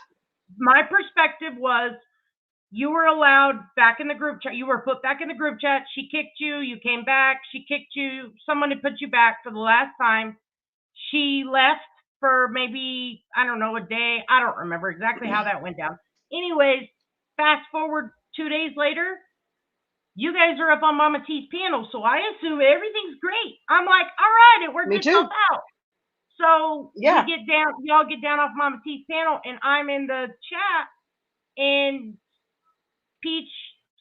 Speaker 1: my perspective was you were allowed back in the group chat. You were put back in the group chat. She kicked you. You came back. She kicked you. Someone had put you back for the last time. She left for maybe, I don't know, a day. I don't remember exactly how that went down. Anyways, fast forward 2 days later, you guys are up on Mama T's panel, so I assume everything's great. I'm like, all right, it worked
Speaker 5: Me
Speaker 1: itself
Speaker 5: too.
Speaker 1: out. So
Speaker 5: Yeah.
Speaker 1: y'all get down off Mama T's panel, and I'm in the chat, and Peach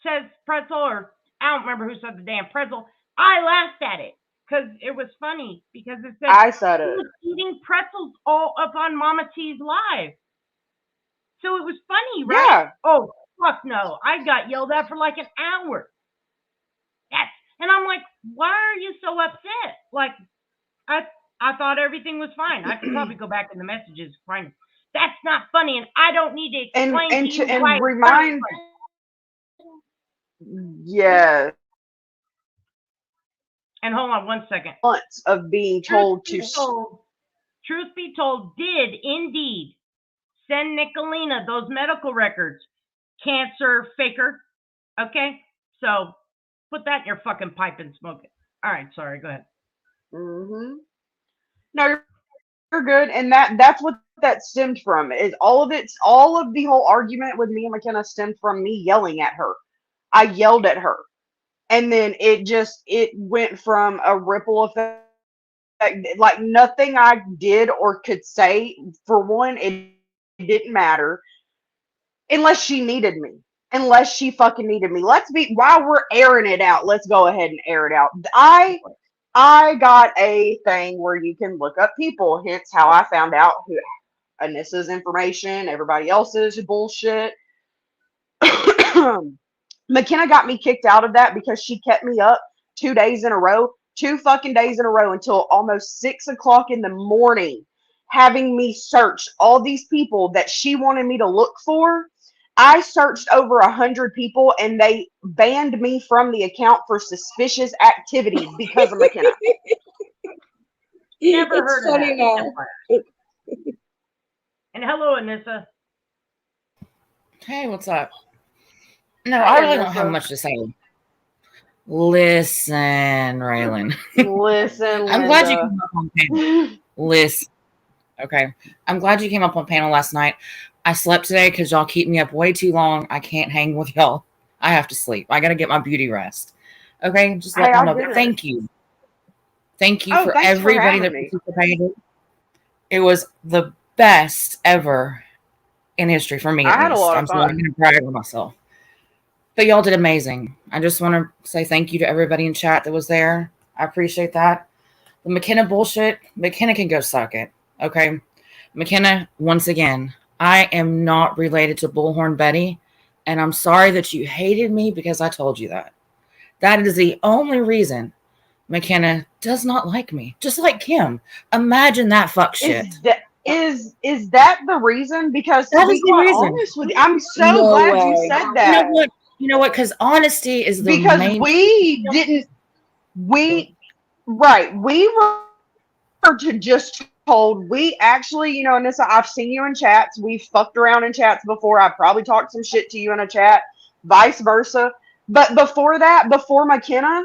Speaker 1: says pretzel, or I don't remember who said the damn pretzel. I laughed at it because it was funny because it said
Speaker 5: I said
Speaker 1: he
Speaker 5: it.
Speaker 1: was eating pretzels all up on Mama T's live. So it was funny, right?
Speaker 5: Yeah.
Speaker 1: Oh, fuck no. I got yelled at for like an hour. And I'm like, why are you so upset? Like, I thought everything was fine. I could probably go back in the messages. Fine. That's not funny, and I don't need to explain to you why it's
Speaker 5: remind, yeah,
Speaker 1: and hold on 1 second.
Speaker 5: months of being told to.
Speaker 1: Truth be told, did indeed send Nicolina those medical records. Cancer faker. Okay? So put that in your fucking pipe and smoke it. All right, sorry, go ahead.
Speaker 5: Mm-hmm. No, you're good, and that's what that stemmed from. Is all of the whole argument with me and McKenna stemmed from me yelling at her. I yelled at her, and then it went from a ripple effect. Like nothing I did or could say, for one, it didn't matter unless she needed me. Unless she fucking needed me. While we're airing it out, let's go ahead and air it out. I got a thing where you can look up people, hence how I found out who Anissa's information, everybody else's bullshit. McKenna got me kicked out of that because she kept me up 2 days in a row, 2 fucking days in a row until almost 6 o'clock in the morning, having me search all these people that she wanted me to look for. I searched over 100 people, and they banned me from the account for suspicious activity because of McKenna.
Speaker 1: Never
Speaker 4: It's
Speaker 1: heard of
Speaker 4: funny
Speaker 1: that.
Speaker 4: now.
Speaker 1: And hello, Anissa.
Speaker 6: Hey, what's up? No,
Speaker 5: Hey,
Speaker 6: I really don't have
Speaker 5: Anissa.
Speaker 6: much to say. Listen, Raylan.
Speaker 5: Listen,
Speaker 6: I'm glad you
Speaker 5: Linda.
Speaker 6: came up on panel. Listen. Okay. I'm glad you came up on panel last night. I slept today because y'all keep me up way too long. I can't hang with y'all. I have to sleep. I got to get my beauty rest. Okay? Just let
Speaker 5: Hey,
Speaker 6: y'all
Speaker 5: I
Speaker 6: know.
Speaker 5: get it.
Speaker 6: Thank you. Thank you
Speaker 5: Oh,
Speaker 6: for
Speaker 5: thanks for
Speaker 6: everybody
Speaker 5: having
Speaker 6: that
Speaker 5: me.
Speaker 6: participated. It was the best ever in history for me
Speaker 5: I
Speaker 6: at
Speaker 5: had a
Speaker 6: least.
Speaker 5: lot of
Speaker 6: I'm sorry, I'm
Speaker 5: fun.
Speaker 6: going to brag on myself. But y'all did amazing. I just want to say thank you to everybody in chat that was there. I appreciate that. The McKenna bullshit, McKenna can go suck it. Okay? McKenna, once again, I am not related to Bullhorn Betty, and I'm sorry that you hated me because I told you that. That is the only reason McKenna does not like me. Just like Kim. Imagine that fuck shit.
Speaker 5: Is that the reason? Because to
Speaker 6: That
Speaker 5: be
Speaker 6: is the
Speaker 5: quite
Speaker 6: reason.
Speaker 5: honest with you, I'm so
Speaker 4: No
Speaker 5: glad you
Speaker 4: way.
Speaker 5: said
Speaker 6: You know
Speaker 5: that.
Speaker 6: what? You know what? Because honesty is the
Speaker 5: Because
Speaker 6: main.
Speaker 5: we didn't we right. We were just told we actually, you know, and this I've seen you in chats. We've fucked around in chats before. I've probably talked some shit to you in a chat, vice versa. But before that, before McKenna,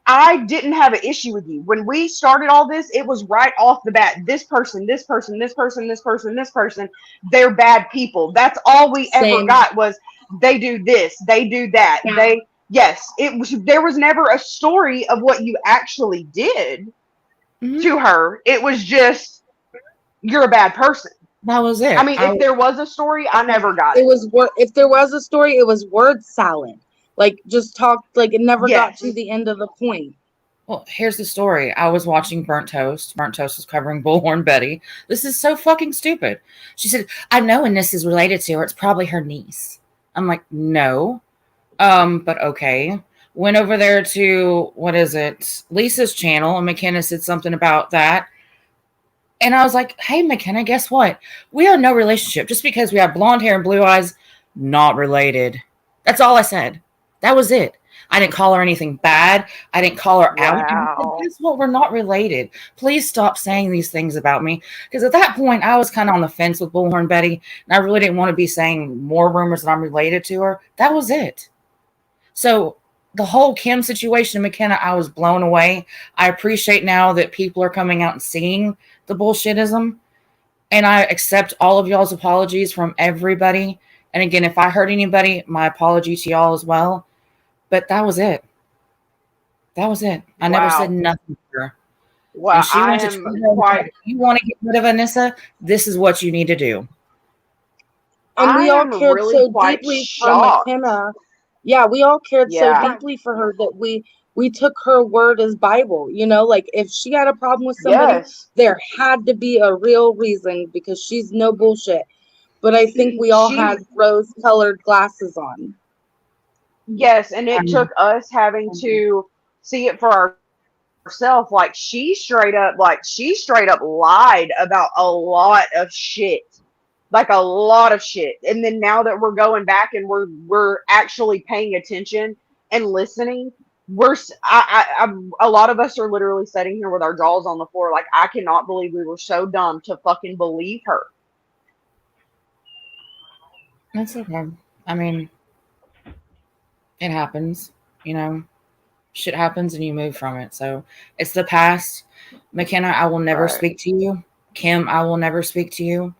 Speaker 5: I didn't have an issue with you. When we started all this, it was right off the bat. This person, this person, this person, this person, this person, they're bad people. That's all we ever
Speaker 4: Same.
Speaker 5: got was they do this, they do that.
Speaker 4: Yeah.
Speaker 5: They yes, it was there was never a story of what you actually did
Speaker 6: Mhm.
Speaker 5: to her. It was just you're a bad person.
Speaker 6: That was it.
Speaker 5: I mean, if there was a story, I never got
Speaker 4: It
Speaker 5: it.
Speaker 4: was if there was a story, it was word salad. Like just talked, like it never got
Speaker 5: Yes.
Speaker 4: to the end of the point.
Speaker 6: Well, here's the story. I was watching Burnt Toast. Burnt Toast was covering Bullhorn Betty. This is so fucking stupid. She said, I know when this is related to her. It's probably her niece. I'm like, no. But okay. Went over there to, what is it? Lisa's channel, and McKenna said something about that. And I was like, hey, McKenna, guess what? We are no relationship. Just because we have blonde hair and blue eyes, not related. That's all I said. That was it. I didn't call her anything bad. I didn't call her out. I
Speaker 5: Wow.
Speaker 6: said, guess what? We're not related. Please stop saying these things about me. Because at that point, I was kind of on the fence with Bullhorn Betty, and I really didn't want to be saying more rumors that I'm related to her. That was it. So the whole Kim situation, McKenna, I was blown away. I appreciate now that people are coming out and seeing the bullshitism, and I accept all of y'all's apologies from everybody. And again, if I hurt anybody, my apology to y'all as well. But that was it. That was it. I never said
Speaker 5: Wow.
Speaker 6: nothing to her.
Speaker 5: Well,
Speaker 6: And she
Speaker 5: I
Speaker 6: went to
Speaker 5: am
Speaker 6: Twitter and
Speaker 5: quite
Speaker 6: said, if you want to get rid of Anissa, this is what you need to do.
Speaker 4: And
Speaker 5: I
Speaker 4: we all
Speaker 5: am
Speaker 4: cared
Speaker 5: really
Speaker 4: so
Speaker 5: quite
Speaker 4: deeply for
Speaker 5: shocked.
Speaker 4: McKenna. Yeah, we all cared so
Speaker 5: Yeah.
Speaker 4: deeply for her that we took her word as Bible. You know, like if she had a problem with somebody,
Speaker 5: Yes.
Speaker 4: there had to be a real reason because she's no bullshit. But I think we all
Speaker 5: She
Speaker 4: had rose-colored glasses on.
Speaker 5: yes, and it took us having
Speaker 6: Mhm.
Speaker 5: to see it for ourselves. Like she straight up lied about a lot of shit. Like a lot of shit. And then now that we're going back and we're actually paying attention and listening, a lot of us are literally sitting here with our jaws on the floor. Like I cannot believe we were so dumb to fucking believe her.
Speaker 6: That's okay. I mean, it happens, you know. Shit happens and you move from it. So it's the past. McKenna, I will never
Speaker 5: Right.
Speaker 6: speak to you. Kim, I will never speak to you.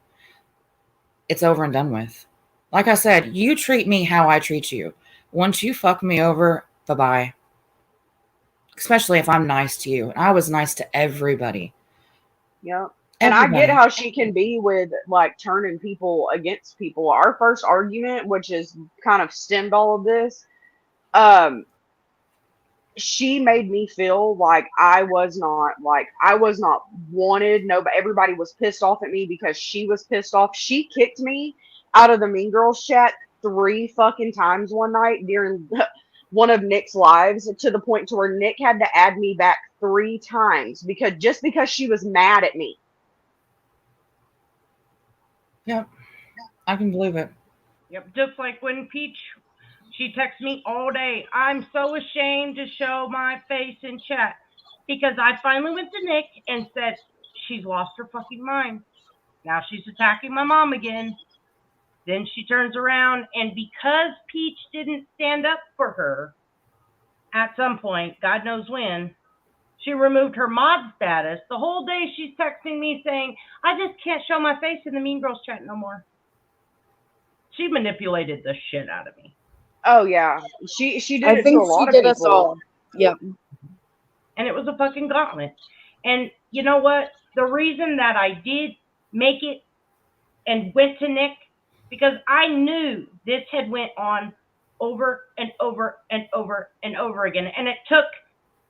Speaker 6: It's over and done with. Like I said, you treat me how I treat you. Once you fuck me over, bye-bye. Especially if I'm nice to you. And I was nice to everybody.
Speaker 5: Yep. And I get
Speaker 6: Everybody.
Speaker 5: how she can be with like turning people against people. Our first argument, which is kind of stemmed all of this, um, she made me feel like I was not wanted. No, but everybody was pissed off at me because she was pissed off. She kicked me out of the Mean Girls chat 3 fucking times one night during one of Nick's lives, to the point to where Nick had to add me back 3 times because she was mad at me.
Speaker 6: Yep. I can believe it.
Speaker 1: Yep, just like when Peach, she texts me all day. I'm so ashamed to show my face in chat because I finally went to Nick and said, she's lost her fucking mind. Now she's attacking my mom again. Then she turns around, and because Peach didn't stand up for her at some point, God knows when, she removed her mod status. The whole day she's texting me saying, I just can't show my face in the Mean Girls chat no more. She manipulated the shit out of me.
Speaker 5: Oh yeah, she did
Speaker 4: I
Speaker 5: it to
Speaker 4: think
Speaker 5: a
Speaker 4: she
Speaker 5: lot of
Speaker 4: did us
Speaker 5: people.
Speaker 4: all. Yep.
Speaker 1: And it was a fucking gauntlet. And you know what? The reason that I did make it and went to Nick because I knew this had went on over and over and over and over again. And it took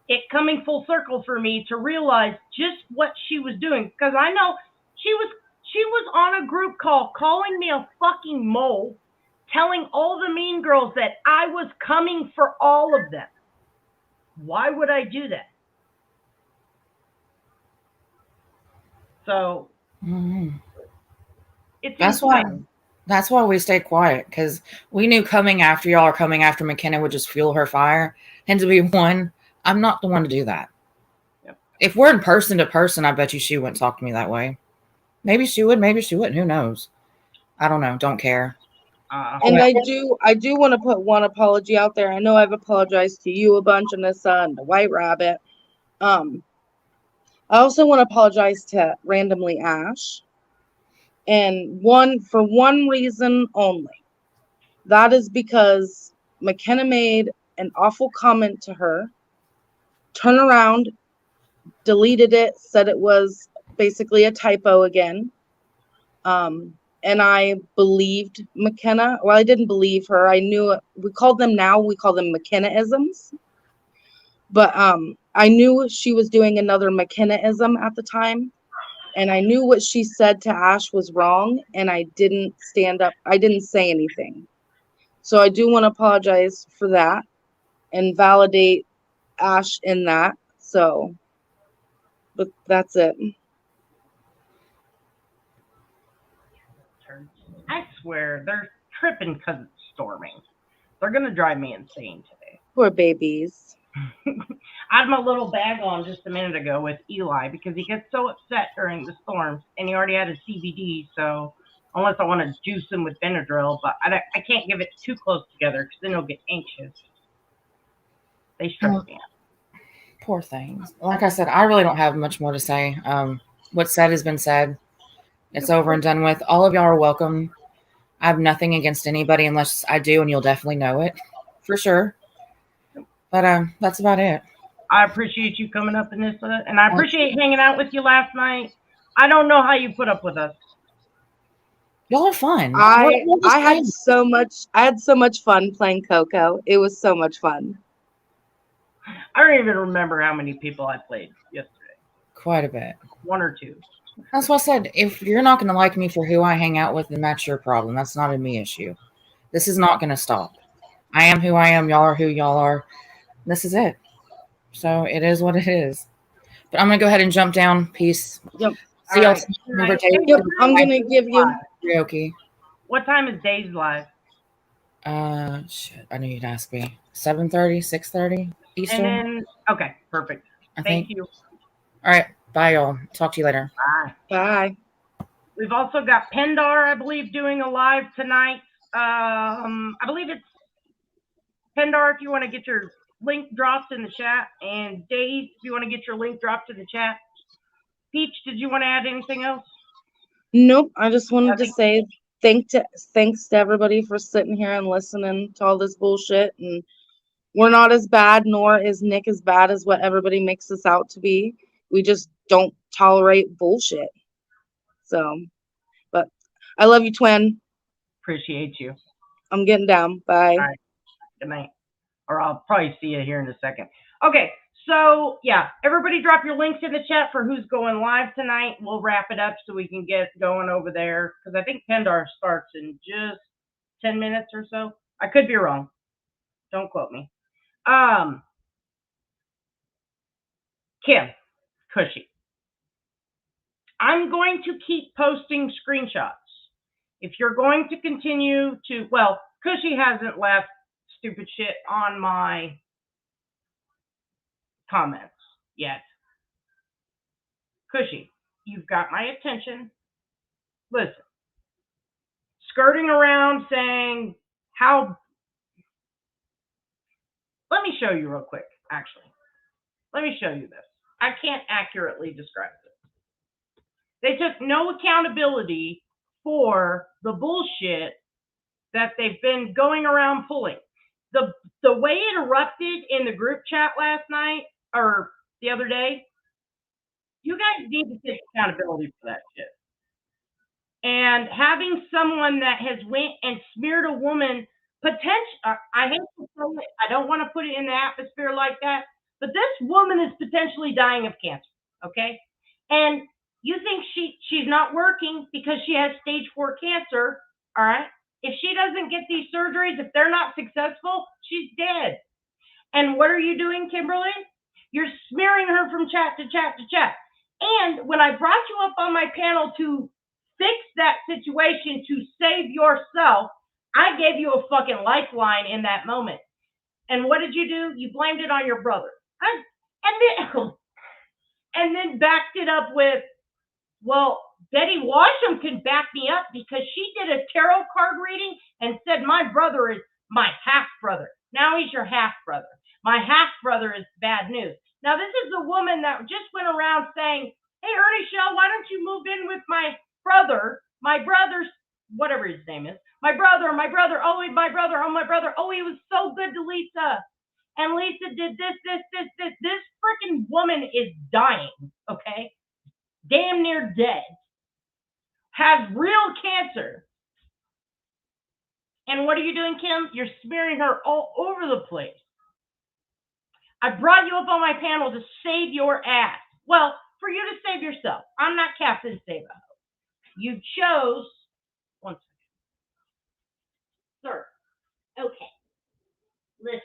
Speaker 1: it coming full circle for me to realize just what she was doing. Because I know she was on a group call calling me a fucking mole, telling all the mean girls that I was coming for all of them. Why would I do that? So
Speaker 6: Mhm.
Speaker 1: it's
Speaker 6: That's why.
Speaker 1: insane.
Speaker 6: That's why we stayed quiet, because we knew coming after y'all or coming after McKenna would just fuel her fire. And to be one, I'm not the one to do that.
Speaker 1: Yep.
Speaker 6: If we're in person to person, I bet you she wouldn't talk to me that way. Maybe she would, maybe she wouldn't. Who knows? I don't know. Don't care.
Speaker 4: And
Speaker 6: Yeah.
Speaker 4: I do want to put one apology out there. I know I've apologized to you a bunch, and Nissa and the White Rabbit. I also want to apologize to randomly Ash, and for one reason only. That is because McKenna made an awful comment to her, turned around, deleted it, said it was basically a typo again. And I believed McKenna. Well, I didn't believe her. I knew it. We call them McKennaisms. But I knew she was doing another McKennaism at the time. And I knew what she said to Ash was wrong. And I didn't stand up. I didn't say anything. So I do want to apologize for that and validate Ash in that. So, but that's it.
Speaker 1: I swear they're tripping because it's storming. They're gonna drive me insane today.
Speaker 4: Poor babies.
Speaker 1: I had my little bag on just a minute ago with Eli because he gets so upset during the storms, and he already had his CBD. So unless I want to juice him with Benadryl, but I can't give it too close together because then he'll get anxious. They stress me out.
Speaker 6: Poor things. Like I said, I really don't have much more to say. What's said has been said. It's over and done with. All of y'all are welcome. I have nothing against anybody unless I do, and you'll definitely know it for sure. But that's about it.
Speaker 1: I appreciate you coming up, Anissa, and I appreciate hanging out with you last night. I don't know how you put up with us.
Speaker 6: Y'all are fun.
Speaker 4: I
Speaker 6: We're just
Speaker 4: had
Speaker 6: playing.
Speaker 4: I had so much fun playing Coco. It was so much fun.
Speaker 1: I don't even remember how many people I played yesterday.
Speaker 6: Quite a bit.
Speaker 1: One or two.
Speaker 6: That's what I said. If you're not going to like me for who I hang out with, then that's your problem. That's not a me issue. This is not going to stop. I am who I am. Y'all are who y'all are. This is it. So it is what it is. But I'm going to go ahead and jump down. Peace.
Speaker 4: Yep.
Speaker 6: See y'all.
Speaker 1: Alright.
Speaker 6: Remember,
Speaker 4: Yep. I'm gonna give you.
Speaker 6: karaoke.
Speaker 1: What time is Dave's live?
Speaker 6: Shit. I knew you'd ask me. 7:30, 6:30 Eastern.
Speaker 1: And then, okay, perfect.
Speaker 6: I
Speaker 1: Thank
Speaker 6: think.
Speaker 1: you.
Speaker 6: All right. Bye, y'all. Talk to you later.
Speaker 1: Bye.
Speaker 4: Bye.
Speaker 1: We've also got Pendar, I believe, doing a live tonight. I believe it's Pendar, if you want to get your link dropped in the chat, and Dave, if you want to get your link dropped in the chat. Peach, did you want to add anything else?
Speaker 4: Nope. I just wanted to say thanks to everybody for sitting here and listening to all this bullshit. And we're not as bad, nor is Nick as bad as what everybody makes us out to be. We just don't tolerate bullshit. So, but I love you, twin.
Speaker 1: Appreciate you.
Speaker 4: I'm getting down. Bye.
Speaker 1: All right. Good night. Or I'll probably see you here in a second. Okay, so yeah, everybody drop your links in the chat for who's going live tonight. We'll wrap it up so we can get going over there because I think Pendar starts in just 10 minutes or so. I could be wrong. Don't quote me. Kim, Cushy. I'm going to keep posting screenshots. If you're going to continue to, well, Cushy hasn't left stupid shit on my comments yet. Cushy, you've got my attention. Listen, skirting around saying how. Let me show you real quick, actually. Let me show you this. I can't accurately describe this. They took no accountability for the bullshit that they've been going around pulling. The way it erupted in the group chat last night or the other day, you guys need to take accountability for that shit. And having someone that has went and smeared a woman, I hate to say it, I don't want to put it in the atmosphere like that, but this woman is potentially dying of cancer, okay? And you think she's not working because she has stage 4 cancer, all right? If she doesn't get these surgeries, if they're not successful, she's dead. And what are you doing, Kimberly? You're smearing her from chat to chat to chat. And when I brought you up on my panel to fix that situation, to save yourself, I gave you a fucking lifeline in that moment. And what did you do? You blamed it on your brother. And then backed it up with, well, Betty Washam can back me up because she did a tarot card reading and said my brother is my half brother. Now he's your half brother. My half brother is bad news. Now, this is the woman that just went around saying, hey, Ernie Shell, why don't you move in with my brother's, whatever his name is, my brother, oh, my brother, oh, he was so good to Lisa. And Lisa did this. This freaking woman is dying, okay? Damn near dead. Has real cancer. And what are you doing, Kim? You're smearing her all over the place. I brought you up on my panel to save your ass. Well, for you to save yourself. I'm not Captain Save-A-Ho. You chose, one second. Sir, okay, listen.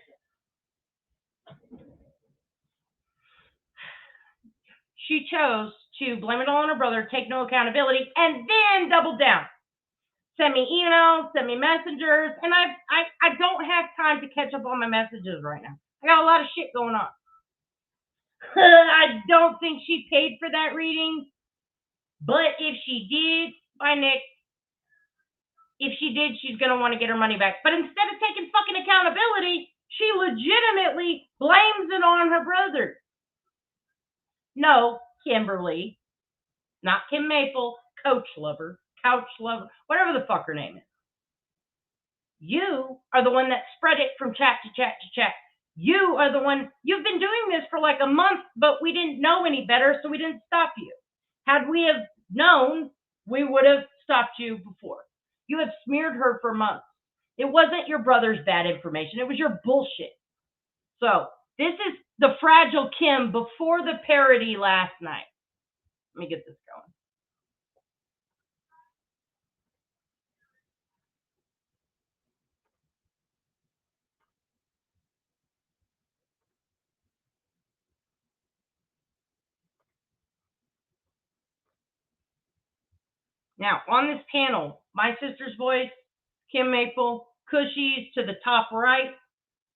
Speaker 1: She chose to blame it all on her brother, take no accountability, and then double down. Send me emails, send me messengers, and I don't have time to catch up on my messages right now. I got a lot of shit going on. I don't think she paid for that reading, but if she did, bye Nick. If she did, she's going to want to get her money back. But instead of taking fucking accountability, she legitimately blames it on her brother. No, Kimberly, not Kim Maple, Couch Lover, whatever the fuck her name is. You are the one that spread it from chat to chat to chat. You are the one, you've been doing this for like a month, but we didn't know any better, so we didn't stop you. Had we have known, we would have stopped you before. You have smeared her for months. It wasn't your brother's bad information. It was your bullshit. So this is the Fragile Kim before the parody last night. Let me get this going. Now, on this panel, my sister's voice, Kim Maple, Cushies to the top right,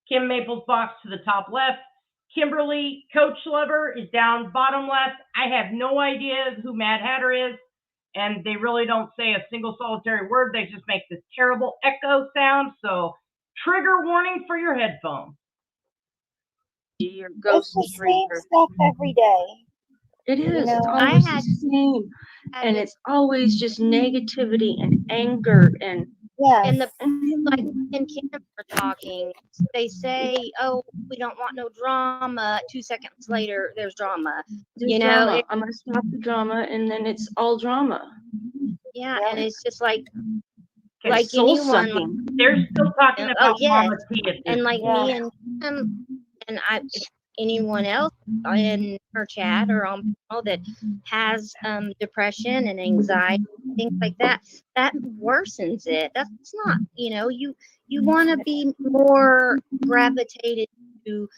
Speaker 1: Kim Maple's box to the top left, Kimberly, Coach Lover is down bottom left. I have no idea who Mad Hatter is, and they really don't say a single solitary word. They just make this terrible echo sound, so trigger warning for your headphones.
Speaker 7: Your ghost
Speaker 8: It's the
Speaker 7: street.
Speaker 8: same stuff every day.
Speaker 7: It is.
Speaker 8: You know,
Speaker 7: It's
Speaker 8: I
Speaker 7: always
Speaker 9: had-
Speaker 7: the same, and it's always just negativity and anger and
Speaker 8: yes.
Speaker 9: And like when Kim are talking, they say, "Oh, we don't want no drama." 2 seconds later, there's drama.
Speaker 7: there's
Speaker 9: You know,
Speaker 7: drama. I'm gonna stop the drama, and then it's all drama.
Speaker 9: Yeah,
Speaker 8: Yeah.
Speaker 9: and it's just like
Speaker 1: Okay,
Speaker 9: like
Speaker 7: Soul
Speaker 9: anyone,
Speaker 7: sucking.
Speaker 1: they're still talking
Speaker 9: Oh,
Speaker 1: about
Speaker 9: yes.
Speaker 1: Mama T at this
Speaker 9: and like
Speaker 8: Yeah.
Speaker 9: me and Kim and anyone else in her chat or on panel that has depression and anxiety, things like that, that worsens it. That's not, you want to be more gravitated to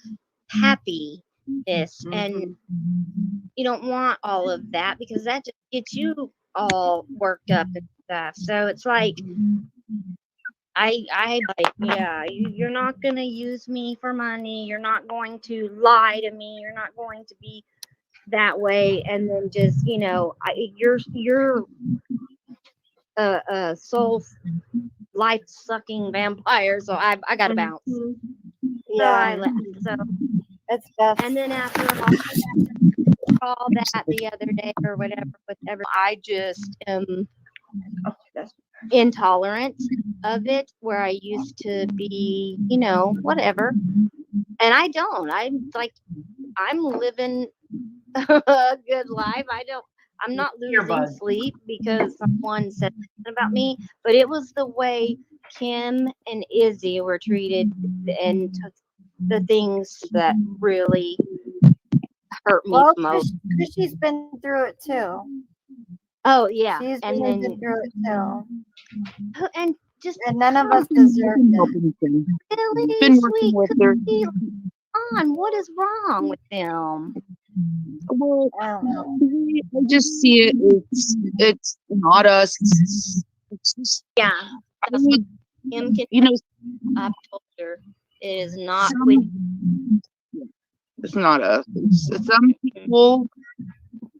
Speaker 9: happiness, and you don't want all of that because that just gets you all worked up and stuff. So it's like you're not going to use me for money. You're not going to lie to me. You're not going to be that way. And then just, you're a soul life sucking vampire. So I got to bounce. So I
Speaker 8: Yeah,
Speaker 9: left. So,
Speaker 8: it's best.
Speaker 9: and then after all that the other day or whatever, I just am intolerant of it, where I used to be, whatever. And I don't. I'm living a good life. I'm not losing
Speaker 1: Earbuds.
Speaker 9: sleep because someone said something about me, but it was the way Kim and Izzy were treated and took the things that really hurt me
Speaker 8: Well,
Speaker 9: the most.
Speaker 8: Chrissy's been through it too.
Speaker 9: Oh yeah,
Speaker 8: She's
Speaker 9: and
Speaker 8: really
Speaker 9: then
Speaker 8: been through it too.
Speaker 9: and just
Speaker 8: And none of us
Speaker 10: I've
Speaker 8: deserve
Speaker 10: been
Speaker 8: it.
Speaker 10: helping them.
Speaker 9: really
Speaker 10: Been working
Speaker 9: sweet
Speaker 10: with their.
Speaker 9: Cookie. On, what is wrong with them?
Speaker 10: Well,
Speaker 8: I don't know.
Speaker 10: I just see it. It's not us. It's just
Speaker 9: Yeah,
Speaker 10: I
Speaker 9: that's what
Speaker 10: need,
Speaker 9: Kim can.
Speaker 10: you know,
Speaker 9: I've told her it is not with.
Speaker 10: it's not us. It's some people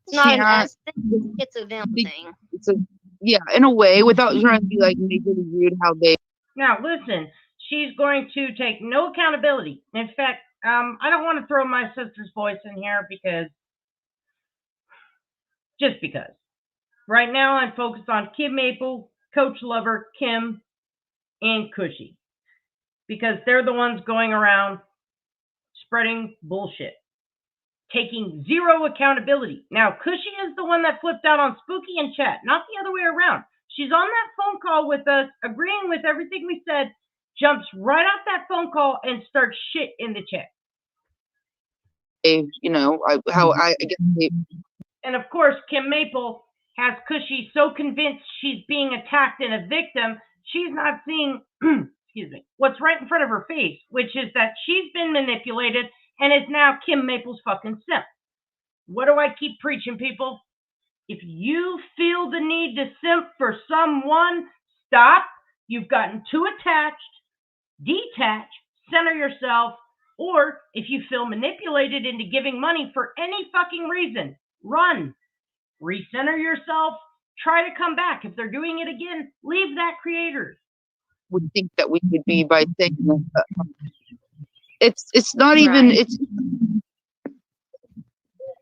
Speaker 9: It's not an
Speaker 10: can't.
Speaker 9: us thing. It's a them
Speaker 10: They,
Speaker 9: thing.
Speaker 10: it's a yeah, in a way, without trying to be like majorly rude. How they
Speaker 1: Now, listen, she's going to take no accountability. In fact, I don't want to throw my sister's voice in here just because. Right now, I'm focused on Kim Maple, Coach Lover, Kim, and Cushy because they're the ones going around spreading bullshit, taking zero accountability. Now, Cushy is the one that flipped out on Spooky in chat, not the other way around. She's on that phone call with us, agreeing with everything we said, jumps right off that phone call and starts shit in the chat.
Speaker 10: you know, I guess they.
Speaker 1: And of course, Kim Maple has Cushy so convinced she's being attacked and a victim, she's not seeing, excuse me, what's right in front of her face, which is that she's been manipulated and is now Kim Maple's fucking simp. What do I keep preaching, people? If you feel the need to simp for someone, stop. You've gotten too attached, detach, center yourself, or if you feel manipulated into giving money for any fucking reason, run. Recenter yourself, try to come back. If they're doing it again, leave that creator.
Speaker 10: Would think that we could be by saying that it's not even
Speaker 9: Right.
Speaker 10: it's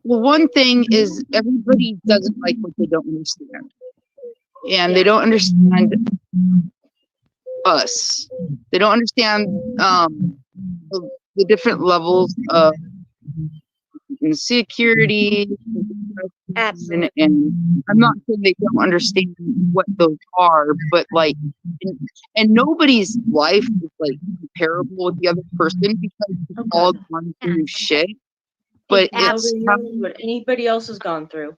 Speaker 10: well, one thing is everybody doesn't like what they don't understand, and they don't understand us. They don't understand the different levels of insecurity,
Speaker 9: Absolutely.
Speaker 10: and I'm not saying they don't understand what those are, but like, and nobody's life is like comparable with the other person because we've all gone through shit. But it's
Speaker 7: Nobody knows what anybody else has gone through.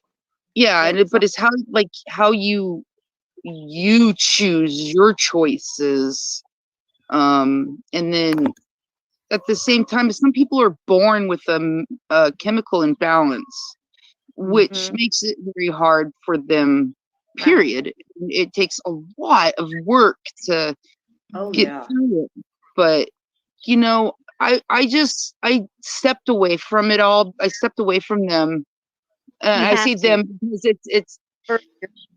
Speaker 10: yeah, and but it's how you choose your choices, and then at the same time, some people are born with a chemical imbalance, which makes it very hard for them. Period. It takes a lot of work to get through it, but you know, I stepped away from it all. I stepped away from them. I say them because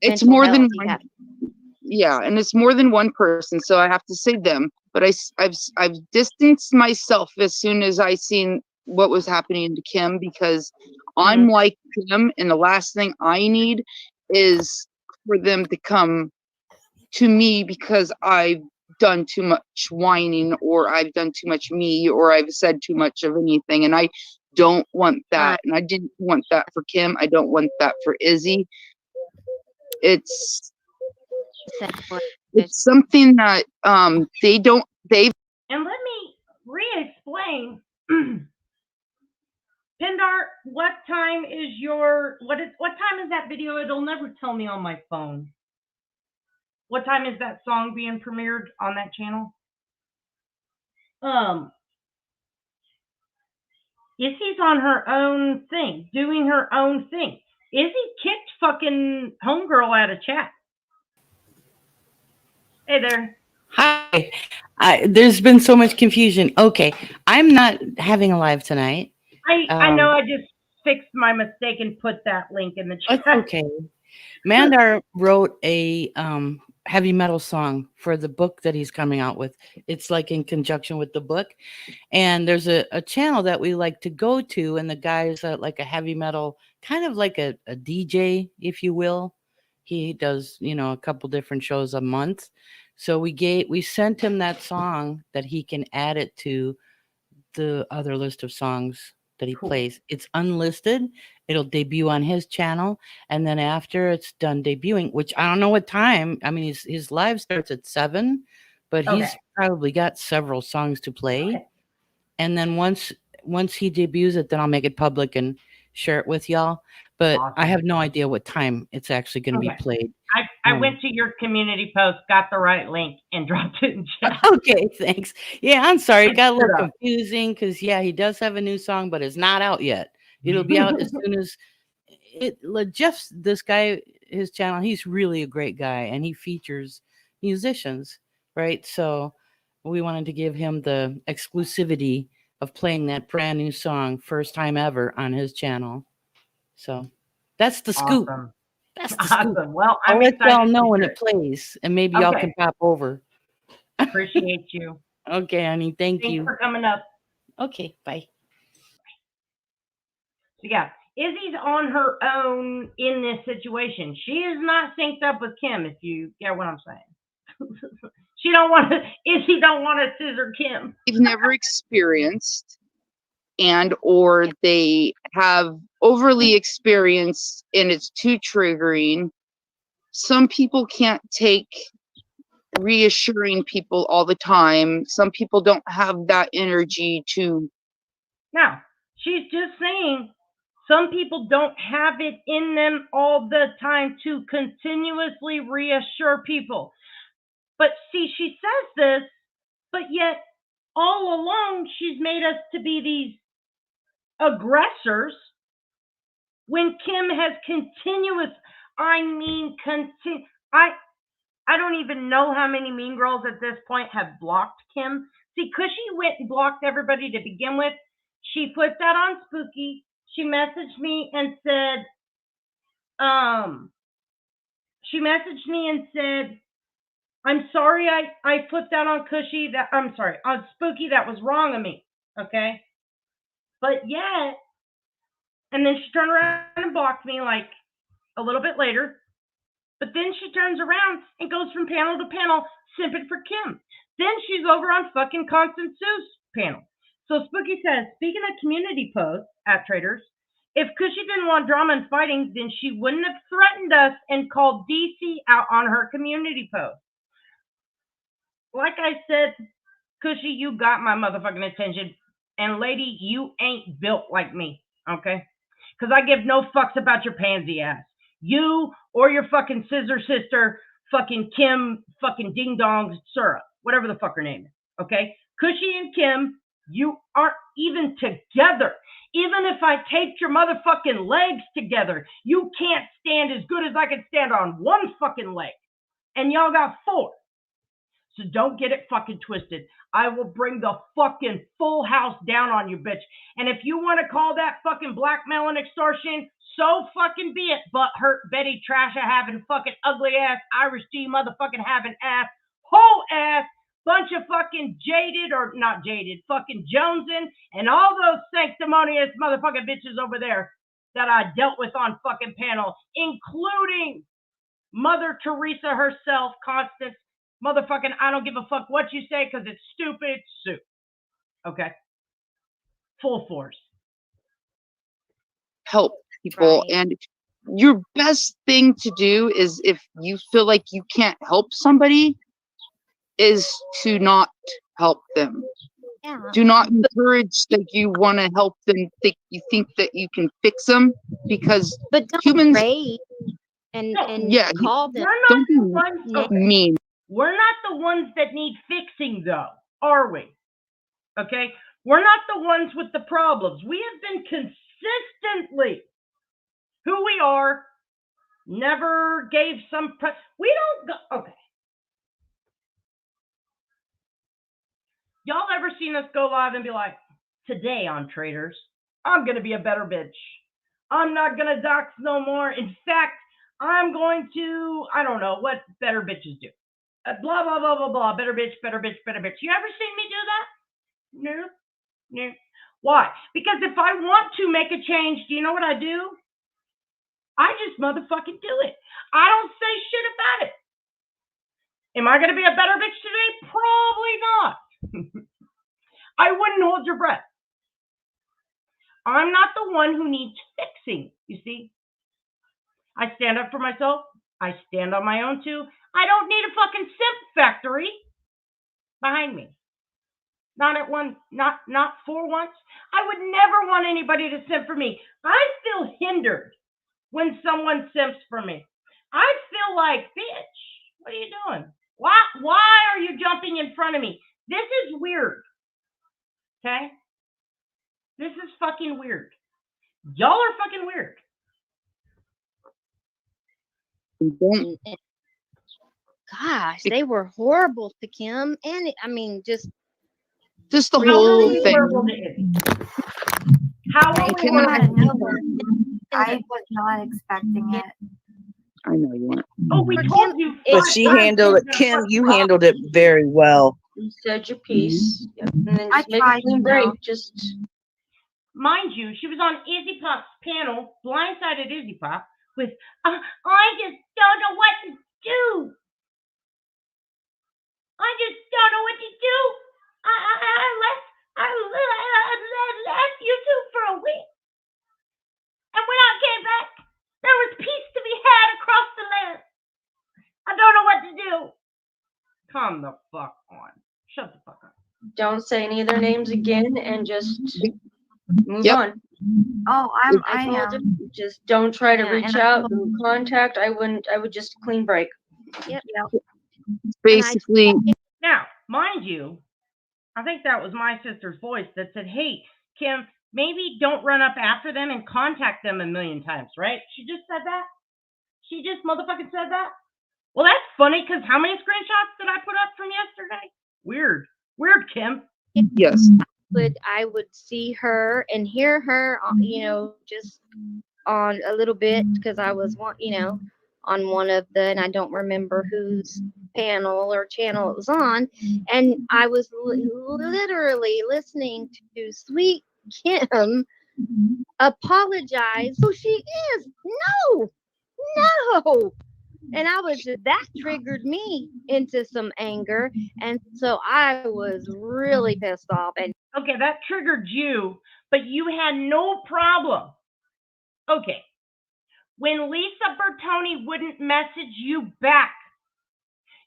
Speaker 10: it's more than one. Yeah, and it's more than one person, so I have to say them. But I've distanced myself as soon as I seen what was happening to Kim because I'm like Kim, and the last thing I need is for them to come to me because I've done too much whining or I've done too much me or I've said too much of anything, and I don't want that. And I didn't want that for Kim. I don't want that for Izzy. It's something that they've
Speaker 1: And let me re-explain. Pindar, what time is that video? It'll never tell me on my phone. What time is that song being premiered on that channel? Izzy's on her own thing, doing her own thing. Izzy kicked fucking homegirl out of chat. Hey there.
Speaker 11: Hi. There's been so much confusion. Okay, I'm not having a live tonight.
Speaker 1: I know I just fixed my mistake and put that link in the chat.
Speaker 11: That's okay. Mandar wrote a heavy metal song for the book that he's coming out with. It's like in conjunction with the book. And there's a channel that we like to go to, and the guy's like a heavy metal, kind of like a DJ, if you will. He does, a couple different shows a month. So we sent him that song that he can add it to the other list of songs that he
Speaker 1: Cool.
Speaker 11: plays. It's unlisted. It'll debut on his channel, and then after it's done debuting, which I don't know what time. I mean, his live starts at 7, but
Speaker 1: Okay.
Speaker 11: he's probably got several songs to play.
Speaker 1: Okay.
Speaker 11: And then once he debuts it, then I'll make it public and share it with y'all. But I
Speaker 1: Awesome.
Speaker 11: have no idea what time it's actually going to be
Speaker 1: Okay.
Speaker 11: played.
Speaker 1: I went to your community post, got the right link, and dropped it in chat.
Speaker 11: Okay, thanks. Yeah, I'm sorry.
Speaker 1: I
Speaker 11: It got a
Speaker 1: screwed
Speaker 11: little
Speaker 1: up.
Speaker 11: confusing because he does have a new song, but it's not out yet. It'll be out as soon as Jeff's this guy, his channel, he's really a great guy and he features musicians, right? So we wanted to give him the exclusivity of playing that brand new song first time ever on his channel. So that's the scoop.
Speaker 1: Awesome.
Speaker 11: That's the scoop.
Speaker 1: Awesome. Well,
Speaker 11: I'll
Speaker 1: I'm
Speaker 11: let y'all
Speaker 1: excited
Speaker 11: know
Speaker 1: to
Speaker 11: when
Speaker 1: hear
Speaker 11: it plays and maybe y'all can
Speaker 1: Okay.
Speaker 11: pop over.
Speaker 1: Appreciate you.
Speaker 11: Okay, honey. Thank
Speaker 1: Thanks
Speaker 11: you.
Speaker 1: for coming up.
Speaker 11: Okay, bye.
Speaker 1: So yeah, Izzy's on her own in this situation. She is not synced up with Kim, if you get what I'm saying. She don't want to. Izzy don't want to scissor Kim.
Speaker 10: They've never experienced, and or they have overly experienced and it's too triggering. Some people can't take reassuring people all the time. Some people don't have that energy to.
Speaker 1: Now, she's just saying some people don't have it in them all the time to continuously reassure people. But see, she says this, but yet all along she's made us to be these aggressors when Kim has I don't even know how many mean girls at this point have blocked Kim. See, Cushy went and blocked everybody to begin with. She put that on Spooky. She messaged me and said, I'm sorry I put that on Cushy. I'm sorry, on Spooky, that was wrong of me. Okay? But yet, and then she turned around and blocked me like a little bit later. But then she turns around and goes from panel to panel simping for Kim. Then she's over on fucking Constance Sue's panel. So Spooky says, speaking of community posts at Traders, if Cushy didn't want drama and fighting, then she wouldn't have threatened us and called DC out on her community post. Like I said, Cushy, you got my motherfucking attention. And lady, you ain't built like me, okay? Because I give no fucks about your pansy ass. You or your fucking scissor sister, fucking Kim, fucking Ding Dong Sura, whatever the fuck her name is, okay? Cushy and Kim, you aren't even together. Even if I taped your motherfucking legs together, you can't stand as good as I can stand on one fucking leg. And y'all got 4. So don't get it fucking twisted. I will bring the fucking full house down on you, bitch. And if you want to call that fucking blackmail and extortion, so fucking be it. But hurt Betty Trasha having fucking ugly ass Irish G motherfucking having ass, whole ass, bunch of fucking jaded or not jaded, fucking Jonesin and all those sanctimonious motherfucking bitches over there that I dealt with on fucking panel, including Mother Teresa herself, Constance. Motherfucking, I don't give a fuck what you say because it's stupid soup. Okay? Full force.
Speaker 10: Help people.
Speaker 9: Right.
Speaker 10: And your best thing to do is, if you feel like you can't help somebody, is to not help them.
Speaker 9: Yeah.
Speaker 10: Do not encourage that you want to help them, you think that you can fix them, because
Speaker 9: But don't
Speaker 10: humans
Speaker 9: rage and
Speaker 10: yeah,
Speaker 9: call them.
Speaker 10: don't be
Speaker 1: Okay.
Speaker 10: mean.
Speaker 1: We're not the ones that need fixing, though, are we? Okay? We're not the ones with the problems. We have been consistently who we are, never gave some... we don't go... Okay. Y'all ever seen us go live and be like, today on Traders, I'm going to be a better bitch. I'm not going to dox no more. In fact, I'm going to, I don't know what better bitches do. Blah, blah, blah, blah, blah. Better bitch, better bitch, better bitch. You ever seen me do that? No. No. Why? Because if I want to make a change, do you know what I do? I just motherfucking do it. I don't say shit about it. Am I going to be a better bitch today? Probably not. I wouldn't hold your breath. I'm not the one who needs fixing, you see. I stand up for myself. I stand on my own too. I don't need a fucking simp factory behind me. Not at one, not for once. I would never want anybody to simp for me. I feel hindered when someone simps for me. I feel like, bitch, what are you doing? Why are you jumping in front of me? This is weird. Okay? This is fucking weird. Y'all are fucking weird.
Speaker 9: Gosh, they were horrible to Kim, and I mean, just
Speaker 10: the
Speaker 1: How
Speaker 10: whole
Speaker 1: were we
Speaker 10: thing.
Speaker 1: horrible to Izzy? How were we
Speaker 8: Came
Speaker 1: horrible
Speaker 8: out of
Speaker 1: to Izzy?
Speaker 8: nowhere. I was not expecting it.
Speaker 10: I know you weren't.
Speaker 1: Oh, we
Speaker 9: For
Speaker 1: told
Speaker 9: Kim,
Speaker 1: you.
Speaker 7: But
Speaker 1: five
Speaker 7: she
Speaker 1: times
Speaker 7: handled
Speaker 1: was
Speaker 7: it.
Speaker 1: gonna
Speaker 7: Kim,
Speaker 1: fuck
Speaker 7: you
Speaker 1: up.
Speaker 7: handled it very well.
Speaker 11: You said your piece. Yep. And then
Speaker 8: I
Speaker 11: just make a
Speaker 8: tried
Speaker 11: clean
Speaker 8: to,
Speaker 11: break.
Speaker 8: though.
Speaker 11: Just
Speaker 1: Mind you, she was on Izzy Pop's panel, blindsided Izzy Pop, with, I just don't know what to do. I just don't know what to do. I left YouTube for a week. And when I came back, there was peace to be had across the land. I don't know what to do. Come the fuck on. Shut the fuck up.
Speaker 11: don't say any of their names again and just move
Speaker 10: Yep.
Speaker 11: on.
Speaker 8: Oh, I
Speaker 11: I told
Speaker 8: am.
Speaker 11: you, just don't try to
Speaker 9: Yeah,
Speaker 11: reach
Speaker 9: and I
Speaker 11: out
Speaker 9: told-
Speaker 11: and contact. I would just clean break.
Speaker 9: Yep.
Speaker 10: Basically,
Speaker 1: Now, mind you, I think that was my sister's voice that said, hey, Kim, maybe don't run up after them and contact them a million times, right? She just said that? She just motherfucking said that? Well, that's funny because how many screenshots did I put up from yesterday? Weird. Weird, Kim.
Speaker 10: yes.
Speaker 9: I would see her and hear her, just on a little bit because I was on one of the, and I don't remember whose panel or channel it was on, and I was literally listening to Sweet Kim apologize. Oh, she is no. And I was that triggered me into some anger. And so I was really pissed off. And
Speaker 1: Okay, that triggered you, but you had no problem. Okay. When Lisa Bertoni wouldn't message you back,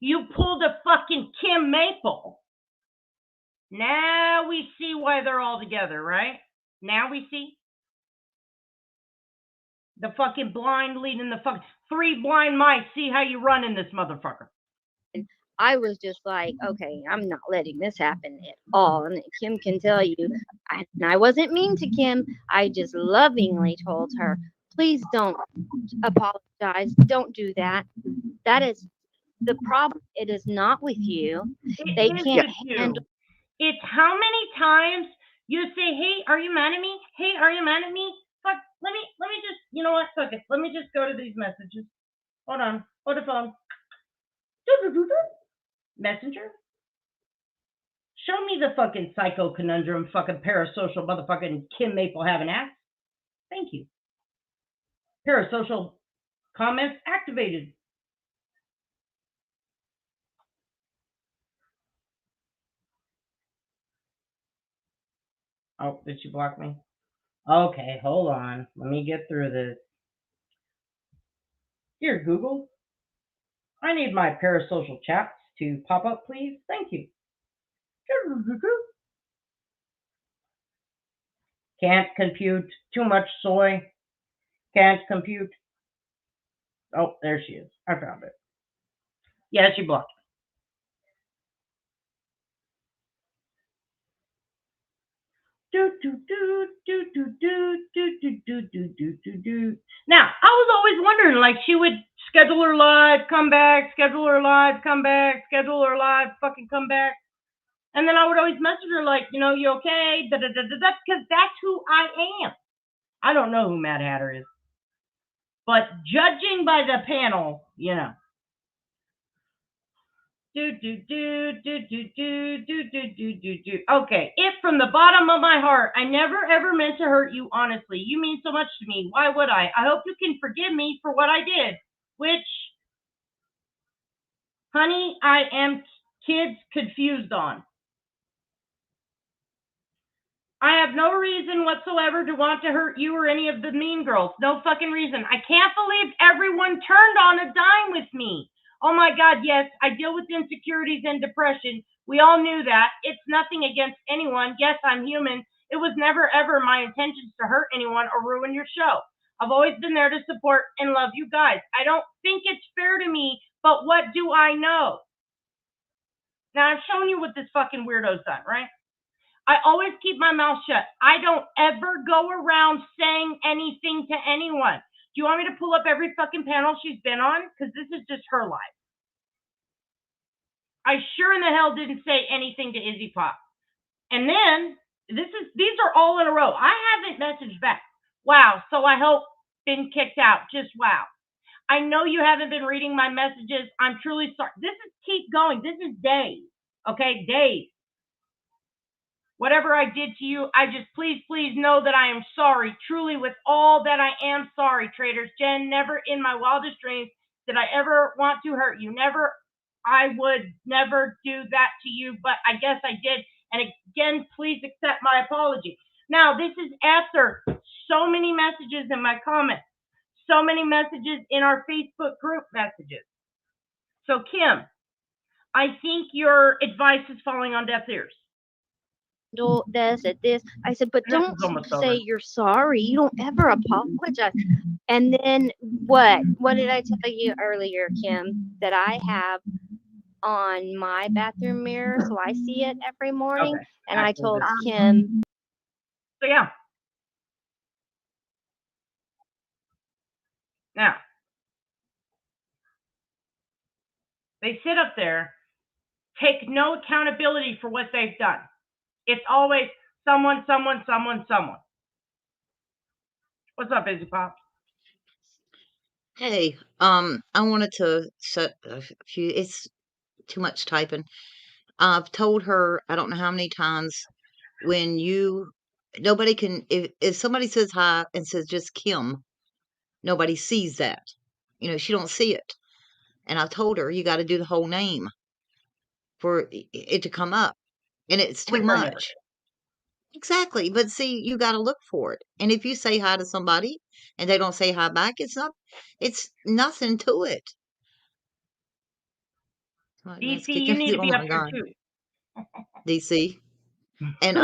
Speaker 1: you pulled a fucking Kim Maple. Now we see why they're all together, right? Now we see. The fucking blind leading the fucking three blind mice. See how you run in this motherfucker.
Speaker 9: I was just like, okay, I'm not letting this happen at all. And Kim can tell you, I wasn't mean to Kim. I just lovingly told her, please don't apologize. Don't do that. That is the problem. It is not with you. They
Speaker 1: It is
Speaker 9: can't
Speaker 1: with you.
Speaker 9: handle.
Speaker 1: It's how many times you say, hey, are you mad at me? Hey, are you mad at me? Fuck, let me just, you know what? Fuck it. Let me just go to these messages. Hold on. Hold the phone. Messenger? Show me the fucking psycho conundrum, fucking parasocial motherfucking Kim Maple having ass. Thank you. Parasocial comments activated. Oh, did she block me? Okay, hold on. Let me get through this. Dear Google, I need my parasocial chats to pop up, please. Thank you. Can't compute. Too much soy. Can't compute. Oh, there she is. I found it. Yeah, she blocked me. Now, I was always wondering, like, she would schedule her live, come back, schedule her live, come back, schedule her live, fucking come back. And then I would always message her, like, you okay? Because that's who I am. I don't know who Mad Hatter is. But judging by the panel, Okay, if from the bottom of my heart, I never ever meant to hurt you, honestly. You mean so much to me. Why would I? I hope you can forgive me for what I did. Which, honey, I am kids confused on. I have no reason whatsoever to want to hurt you or any of the mean girls. No fucking reason. I can't believe everyone turned on a dime with me. Oh my God, yes, I deal with insecurities and depression. We all knew that. It's nothing against anyone. Yes, I'm human. It was never ever my intentions to hurt anyone or ruin your show. I've always been there to support and love you guys. I don't think it's fair to me, but what do I know? Now I've shown you what this fucking weirdo's done, right? I always keep my mouth shut. I don't ever go around saying anything to anyone. Do you want me to pull up every fucking panel she's been on? Because this is just her life. I sure in the hell didn't say anything to Izzy Pop. And then these are all in a row. I haven't messaged back. Wow. So I hope been kicked out. Just wow. I know you haven't been reading my messages. I'm truly sorry. This is keep going. This is days. Okay, days. Whatever I did to you, I just please know that I am sorry. Truly, with all that I am sorry, traitors. Jen, never in my wildest dreams did I ever want to hurt you. Never, I would never do that to you, but I guess I did. And again, please accept my apology. Now, this is after so many messages in my comments, so many messages in our Facebook group messages. So, Kim, I think your advice is falling on deaf ears.
Speaker 9: This at this. I said, but
Speaker 1: And this
Speaker 9: don't
Speaker 1: is almost
Speaker 9: say
Speaker 1: over.
Speaker 9: you're sorry. You don't ever apologize. And then what? What did I tell you earlier, Kim? That I have on my bathroom mirror, so I see it every morning.
Speaker 1: Okay.
Speaker 9: And I told
Speaker 1: Absolutely.
Speaker 9: Kim,
Speaker 1: So yeah. Now, they sit up there, take no accountability for what they've done. It's always someone. What's up, Busy Pop?
Speaker 12: Hey, I wanted to set a few, it's too much typing. I've told her, I don't know how many times, when nobody can, if somebody says hi and says just Kim, nobody sees that. She don't see it. And I told her, you got to do the whole name for it to come up. And it's too
Speaker 1: Which I never
Speaker 12: much. Exactly. But see, you got to look for it. And if you say hi to somebody and they don't say hi back, it's nothing to it. Like,
Speaker 1: DC,
Speaker 12: let's get
Speaker 1: you need to
Speaker 12: oh
Speaker 1: be up
Speaker 12: my
Speaker 1: here
Speaker 12: God,
Speaker 1: too.
Speaker 12: DC. And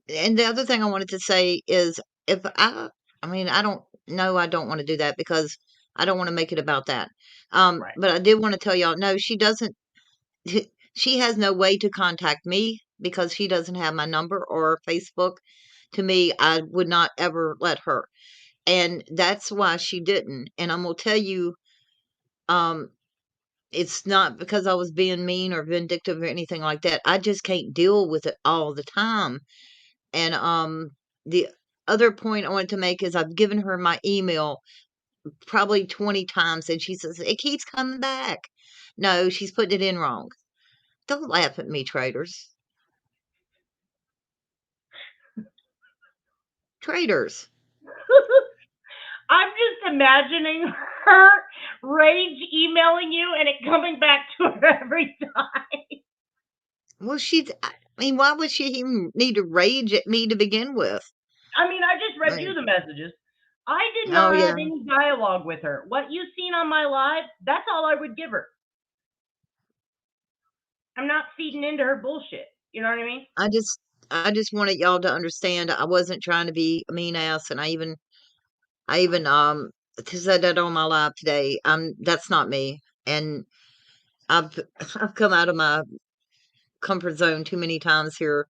Speaker 12: and the other thing I wanted to say is, if I mean, I don't know, I don't want to do that because I don't want to make it about that.
Speaker 1: Right.
Speaker 12: But I did want to tell y'all, no, she doesn't. She has no way to contact me because she doesn't have my number or Facebook. To me, I would not ever let her, and that's why she didn't. And I'm gonna tell you, um, it's not because I was being mean or vindictive or anything like that. I just can't deal with it all the time. And the other point I wanted to make is I've given her my email probably 20 times and she says it keeps coming back. No, she's putting it in wrong. Don't laugh at me, traitors. Traitors.
Speaker 1: I'm just imagining her rage emailing you and it coming back to her every time.
Speaker 12: Well, I mean, why would she even need to rage at me to begin with?
Speaker 1: I mean, I just read
Speaker 12: Right.
Speaker 1: you the messages. I did
Speaker 12: Oh,
Speaker 1: not
Speaker 12: yeah.
Speaker 1: have any dialogue with her. What you've seen on my live, that's all I would give her. I'm not feeding into her bullshit. You know what I mean?
Speaker 12: I just wanted y'all to understand I wasn't trying to be a mean ass, and I even said that on my live today. That's not me. And I've I've come out of my comfort zone too many times here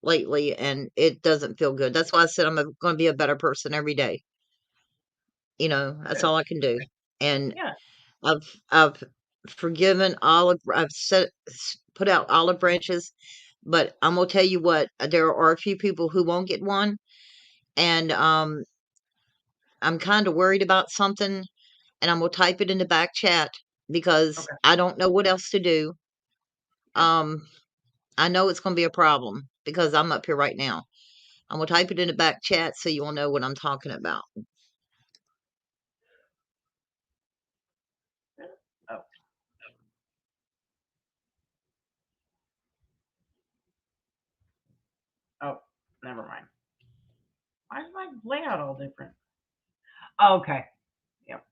Speaker 12: lately, and it doesn't feel good. That's why I said I'm going to be a better person every day. That's all I can do. And
Speaker 1: Yeah.
Speaker 12: I've forgiven I've put out olive branches, but I'm gonna tell you what, there are a few people who won't get one, and I'm kind of worried about something, and I'm gonna type it in the back chat because
Speaker 1: Okay.
Speaker 12: I don't know what else to do. I know it's gonna be a problem because I'm up here right now. I'm gonna type it in the back chat so you will know what I'm talking about.
Speaker 1: Oh. Never mind. Why is my layout all different? Okay. Yep.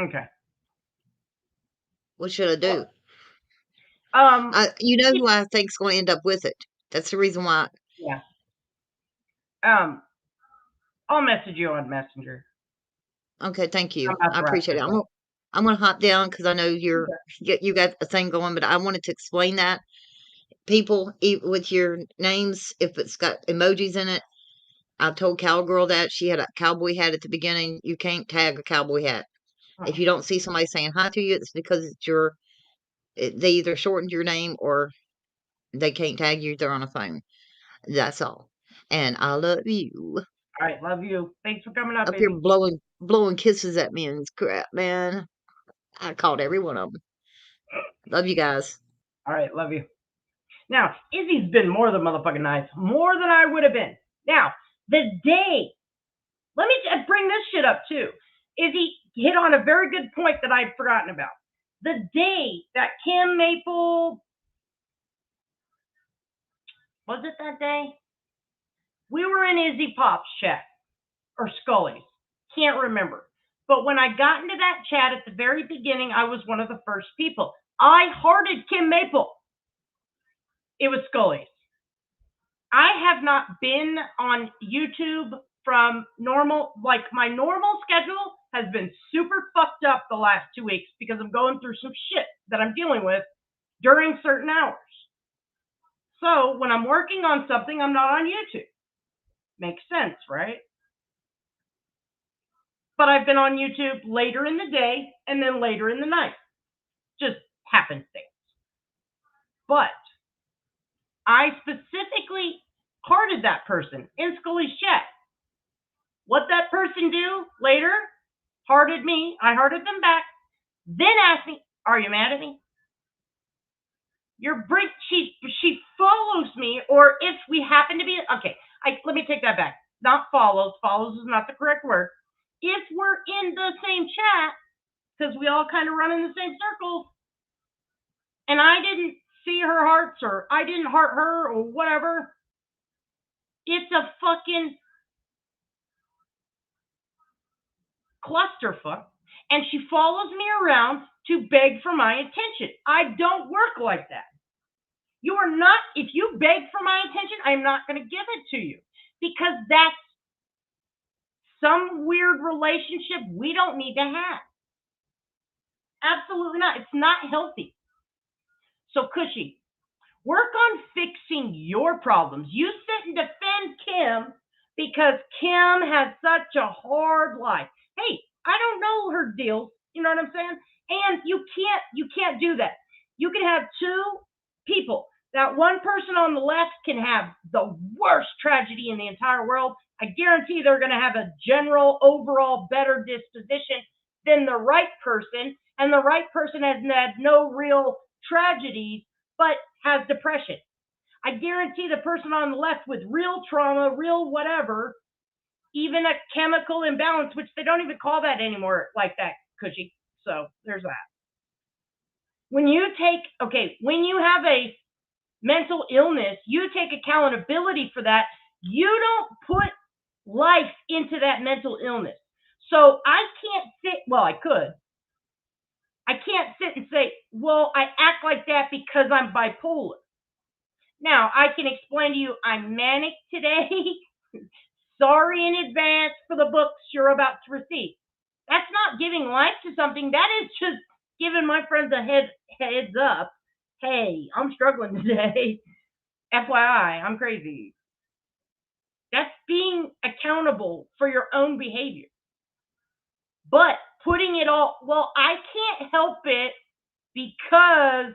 Speaker 1: Okay.
Speaker 12: What should I do? You know
Speaker 1: It,
Speaker 12: who I think's going to end up with it. That's the reason why.
Speaker 1: yeah. I'll message you on Messenger.
Speaker 12: Okay, thank
Speaker 1: I'm
Speaker 12: you.
Speaker 1: about
Speaker 12: I
Speaker 1: to wrap
Speaker 12: appreciate
Speaker 1: this
Speaker 12: it.
Speaker 1: up.
Speaker 12: I'm gonna hop down because I know you got a thing going, but I wanted to explain that people with your names, if it's got emojis in it. I told Cowgirl that she had a cowboy hat at the beginning. You can't tag a cowboy hat. If you don't see somebody saying hi to you, it's because they either shortened your name or they can't tag you. They're on a phone. That's all. And I love you.
Speaker 1: All right, love you. Thanks for coming up,
Speaker 12: Up here
Speaker 1: baby.
Speaker 12: blowing kisses at me and crap, man. I called every one of them. Love you guys.
Speaker 1: All right, love you. Now, Izzy's been more than motherfucking nice, more than I would have been. Now, the day, let me bring this shit up too. Izzy hit on a very good point that I'd forgotten about. The day that Kim Maple, was it that day? We were in Izzy Pop's chat, or Scully's, can't remember. But when I got into that chat at the very beginning, I was one of the first people. I hearted Kim Maple. It was Scully's. I have not been on YouTube from normal, like my normal schedule has been super fucked up the last 2 weeks because I'm going through some shit that I'm dealing with during certain hours. So when I'm working on something, I'm not on YouTube. Makes sense, right? But I've been on YouTube later in the day and then later in the night. Just happenstance. But I specifically hearted that person in Scully's chat. What that person do later, hearted me, I hearted them back, then asked me, are you mad at me? She follows me, or if we happen to be, okay, let me take that back. Not follows is not the correct word. If we're in the same chat, because we all kind of run in the same circles, and I didn't see her hearts, or I didn't heart her, or whatever, it's a fucking clusterfuck, and she follows me around to beg for my attention. I don't work like that. You are not, if you beg for my attention, I'm not going to give it to you because that's some weird relationship we don't need to have. Absolutely not. It's not healthy. So, Cushy, work on fixing your problems. You sit and defend Kim because Kim has such a hard life. Hey, I don't know her deals. You know what I'm saying? And you can't do that. You can have two people. That one person on the left can have the worst tragedy in the entire world. I guarantee they're going to have a general, overall better disposition than the right person. And the right person has had no real tragedies, but has depression. I guarantee the person on the left with real trauma, real whatever, even a chemical imbalance, which they don't even call that anymore like that, Cushy. So there's that. When you have a mental illness, you take accountability for that. You don't put life into that mental illness. So I can't sit, well, I could. I can't sit and say, well, I act like that because I'm bipolar. Now, I can explain to you I'm manic today. Sorry in advance for the books you're about to receive. That's not giving life to something. That is just giving my friends a heads up. Hey, I'm struggling today. FYI, I'm crazy. That's being accountable for your own behavior. But putting it all, well, I can't help it because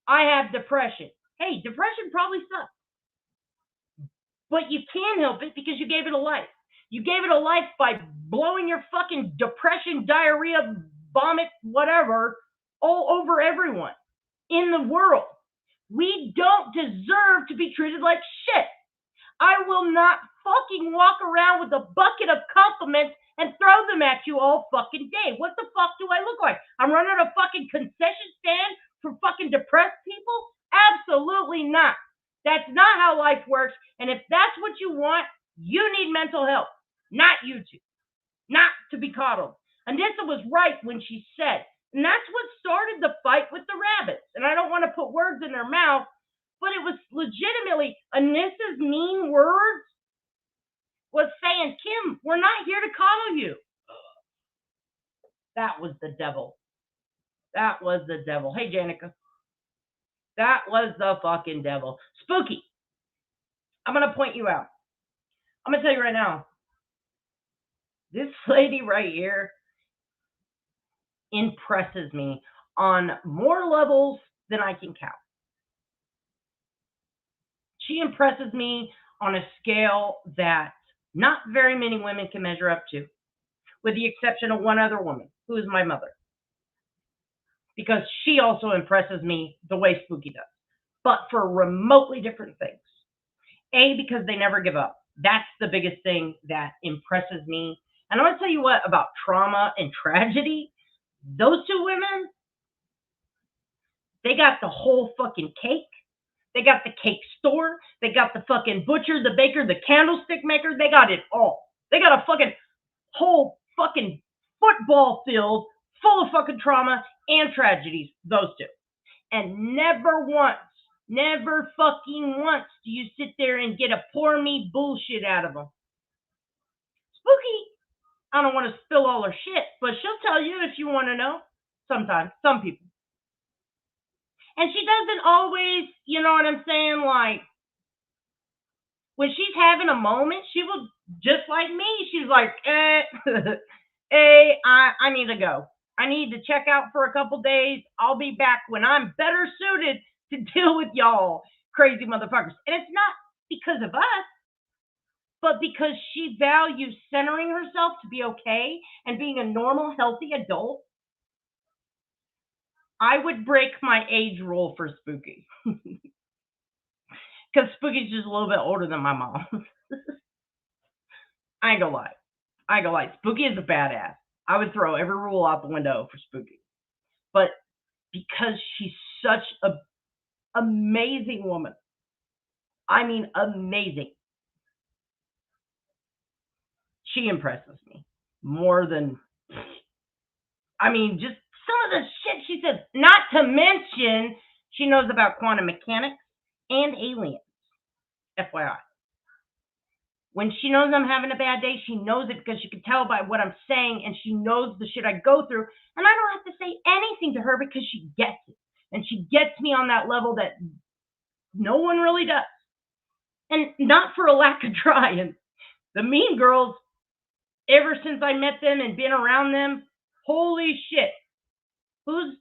Speaker 1: I have depression. Hey, depression probably sucks. But you can help it because you gave it a life. You gave it a life by blowing your fucking depression, diarrhea, vomit, whatever, all over everyone in the world. We don't deserve to be treated like shit. I will not fucking walk around with a bucket of compliments and throw them at you all fucking day. What the fuck do I look like? I'm running a fucking concession stand for fucking depressed people? Absolutely not. That's not how life works. And if that's what you want, you need mental health, not you two, not to be coddled. Anissa was right when she said, and that's what started the fight with the rabbits. And I don't want to put words in their mouth, but it was legitimately Anissa's mean words was saying, Kim, we're not here to coddle you. That was the devil. That was the devil. Hey, Janica. That was the fucking devil. Spooky. I'm going to point you out. I'm going to tell you right now. This lady right here impresses me on more levels than I can count. She impresses me on a scale that not very many women can measure up to, with the exception of one other woman, who is my mother. Because she also impresses me the way Spooky does, but for remotely different things. A, because they never give up. That's the biggest thing that impresses me. And I want to tell you what about trauma and tragedy. Those two women, they got the whole fucking cake. They got the cake store. They got the fucking butcher, the baker, the candlestick maker. They got it all. They got a fucking whole fucking football field full of fucking trauma and tragedies, those two. And never once, never fucking once do you sit there and get a poor me bullshit out of them. Spooky, I don't want to spill all her shit, but she'll tell you if you want to know. Sometimes, some people. And she doesn't always, you know what I'm saying, like, when she's having a moment, she will, just like me, she's like, hey, I need to go. I need to check out for a couple days. I'll be back when I'm better suited to deal with y'all crazy motherfuckers. And it's not because of us, but because she values centering herself to be okay and being a normal, healthy adult. I would break my age rule for Spooky. Because Spooky's just a little bit older than my mom. I ain't gonna lie. Spooky is a badass. I would throw every rule out the window for Spooky. But because she's such an amazing woman, I mean amazing, she impresses me more than, I mean, just some of the shit she says. Not to mention, she knows about quantum mechanics and aliens, FYI. When she knows I'm having a bad day, she knows it because she can tell by what I'm saying, and she knows the shit I go through. And I don't have to say anything to her because she gets it. And she gets me on that level that no one really does. And not for a lack of trying. The Mean Girls, ever since I met them and been around them, holy shit. Who's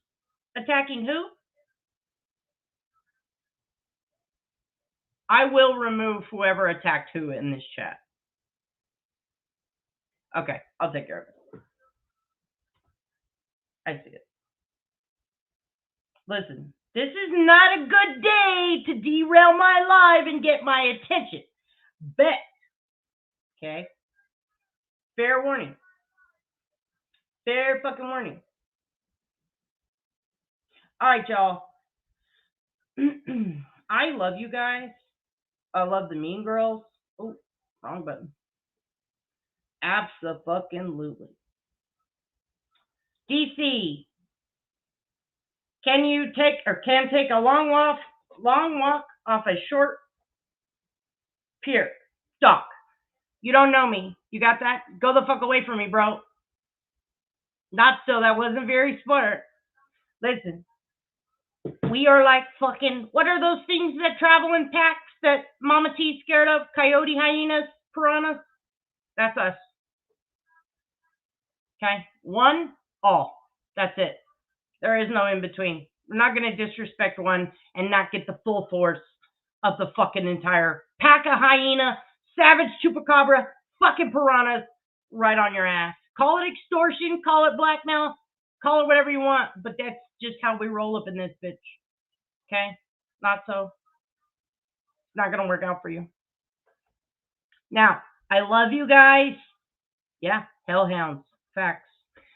Speaker 1: attacking who? I will remove whoever attacked who in this chat. Okay, I'll take care of it. I see it. Listen, this is not a good day to derail my life and get my attention. Bet. Okay? Fair warning. Fair fucking warning. All right, y'all. I love you guys. I love the Mean Girls. Oh, wrong button. Abso-fucking-lutely. DC, can take a long walk off a short pier? Doc, you don't know me. You got that? Go the fuck away from me, bro. Not so. That wasn't very smart. Listen, we are like fucking, what are those things that travel in packs that Mama T's scared of? Coyote, hyenas, piranhas? That's us. Okay? One, all. That's it. There is no in between. We're not going to disrespect one and not get the full force of the fucking entire pack of hyena, savage chupacabra, fucking piranhas right on your ass. Call it extortion, call it blackmail, call it whatever you want, but that's just how we roll up in this bitch. Okay? Not so. It's not going to work out for you. Now, I love you guys. Yeah, hellhounds. Facts.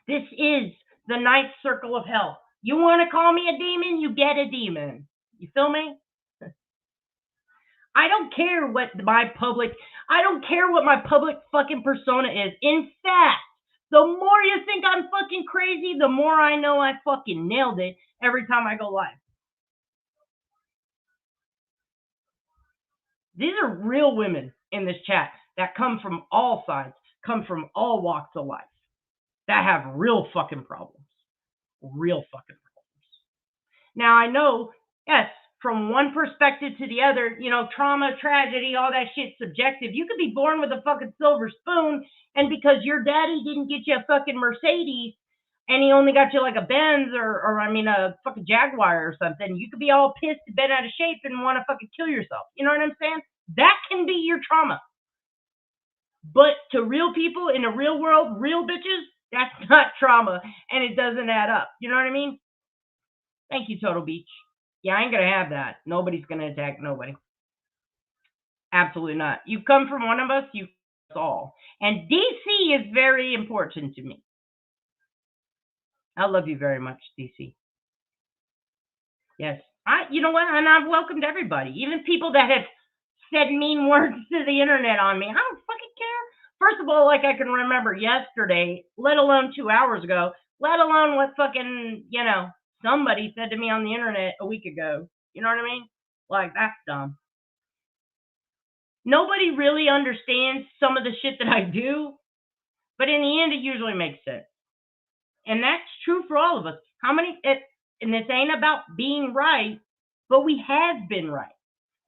Speaker 1: This is the ninth circle of hell. You want to call me a demon? You get a demon. You feel me? I don't care what my public fucking persona is. In fact, the more you think I'm fucking crazy, the more I know I fucking nailed it every time I go live. These are real women in this chat that come from all sides, come from all walks of life, that have real fucking problems. Real fucking problems. Now, I know, yes, from one perspective to the other, trauma, tragedy, all that shit's subjective. You could be born with a fucking silver spoon, and because your daddy didn't get you a fucking Mercedes, and he only got you like a Benz or a fucking Jaguar or something, you could be all pissed, bent out of shape, and want to fucking kill yourself. You know what I'm saying? That can be your trauma. But to real people in the real world, real bitches, that's not trauma, and it doesn't add up. You know what I mean? Thank you, Total Beach. Yeah, I ain't going to have that. Nobody's going to attack nobody. Absolutely not. You come from one of us, you us all. And DC is very important to me. I love you very much, DC. Yes. You know what? And I've welcomed everybody, even people that have said mean words to the internet on me. I don't fucking care. First of all, like I can remember yesterday, let alone 2 hours ago, let alone what fucking, somebody said to me on the internet a week ago. You know what I mean? Like, that's dumb. Nobody really understands some of the shit that I do, but in the end, it usually makes sense. And that's true for all of us. And this ain't about being right, but we have been right.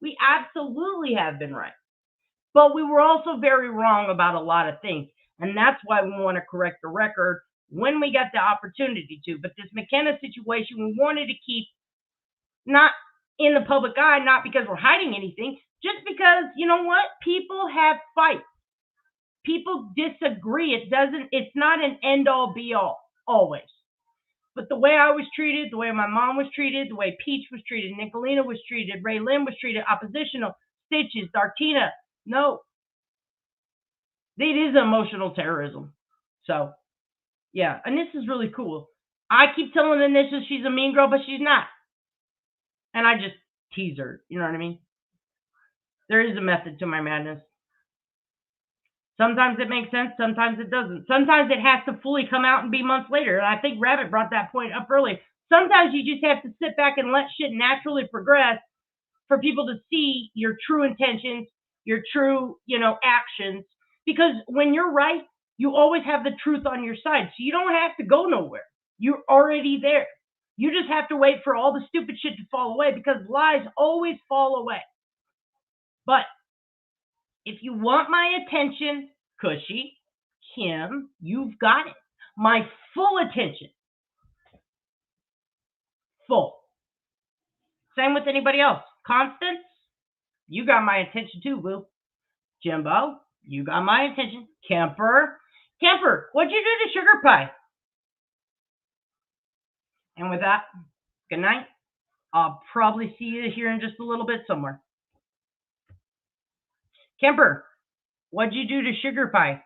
Speaker 1: We absolutely have been right. But we were also very wrong about a lot of things. And that's why we want to correct the record when we got the opportunity to. But this McKenna situation, we wanted to keep not in the public eye, not because we're hiding anything, just because, you know what? People have fights. People disagree. It's not an end all be all, always. But the way I was treated, the way my mom was treated, the way Peach was treated, Nicolina was treated, Ray Lynn was treated, oppositional, Stitches, Dartina, no. It is emotional terrorism. So, yeah. And this is really cool. I keep telling Anisha she's a mean girl, but she's not. And I just tease her. You know what I mean? There is a method to my madness. Sometimes it makes sense. Sometimes it doesn't. Sometimes it has to fully come out and be months later. And I think Rabbit brought that point up earlier. Sometimes you just have to sit back and let shit naturally progress for people to see your true intentions, your true, actions. Because when you're right, you always have the truth on your side. So you don't have to go nowhere. You're already there. You just have to wait for all the stupid shit to fall away, because lies always fall away. But if you want my attention, Cushy, Kim, you've got it. My full attention. Full. Same with anybody else. Constance, you got my attention too, boo. Jimbo, you got my attention. Kemper, what'd you do to Sugar Pie? And with that, good night. I'll probably see you here in just a little bit somewhere. Kemper, what'd you do to Sugar Pie?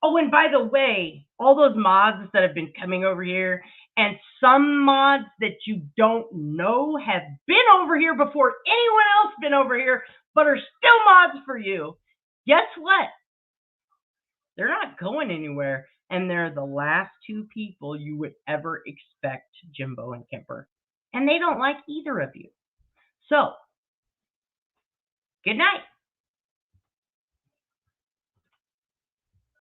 Speaker 1: Oh, and by the way, all those mods that have been coming over here, and some mods that you don't know have been over here before anyone else been over here, but are still mods for you. Guess what? They're not going anywhere, and they're the last two people you would ever expect, Jimbo and Kemper. And they don't like either of you. So, good night.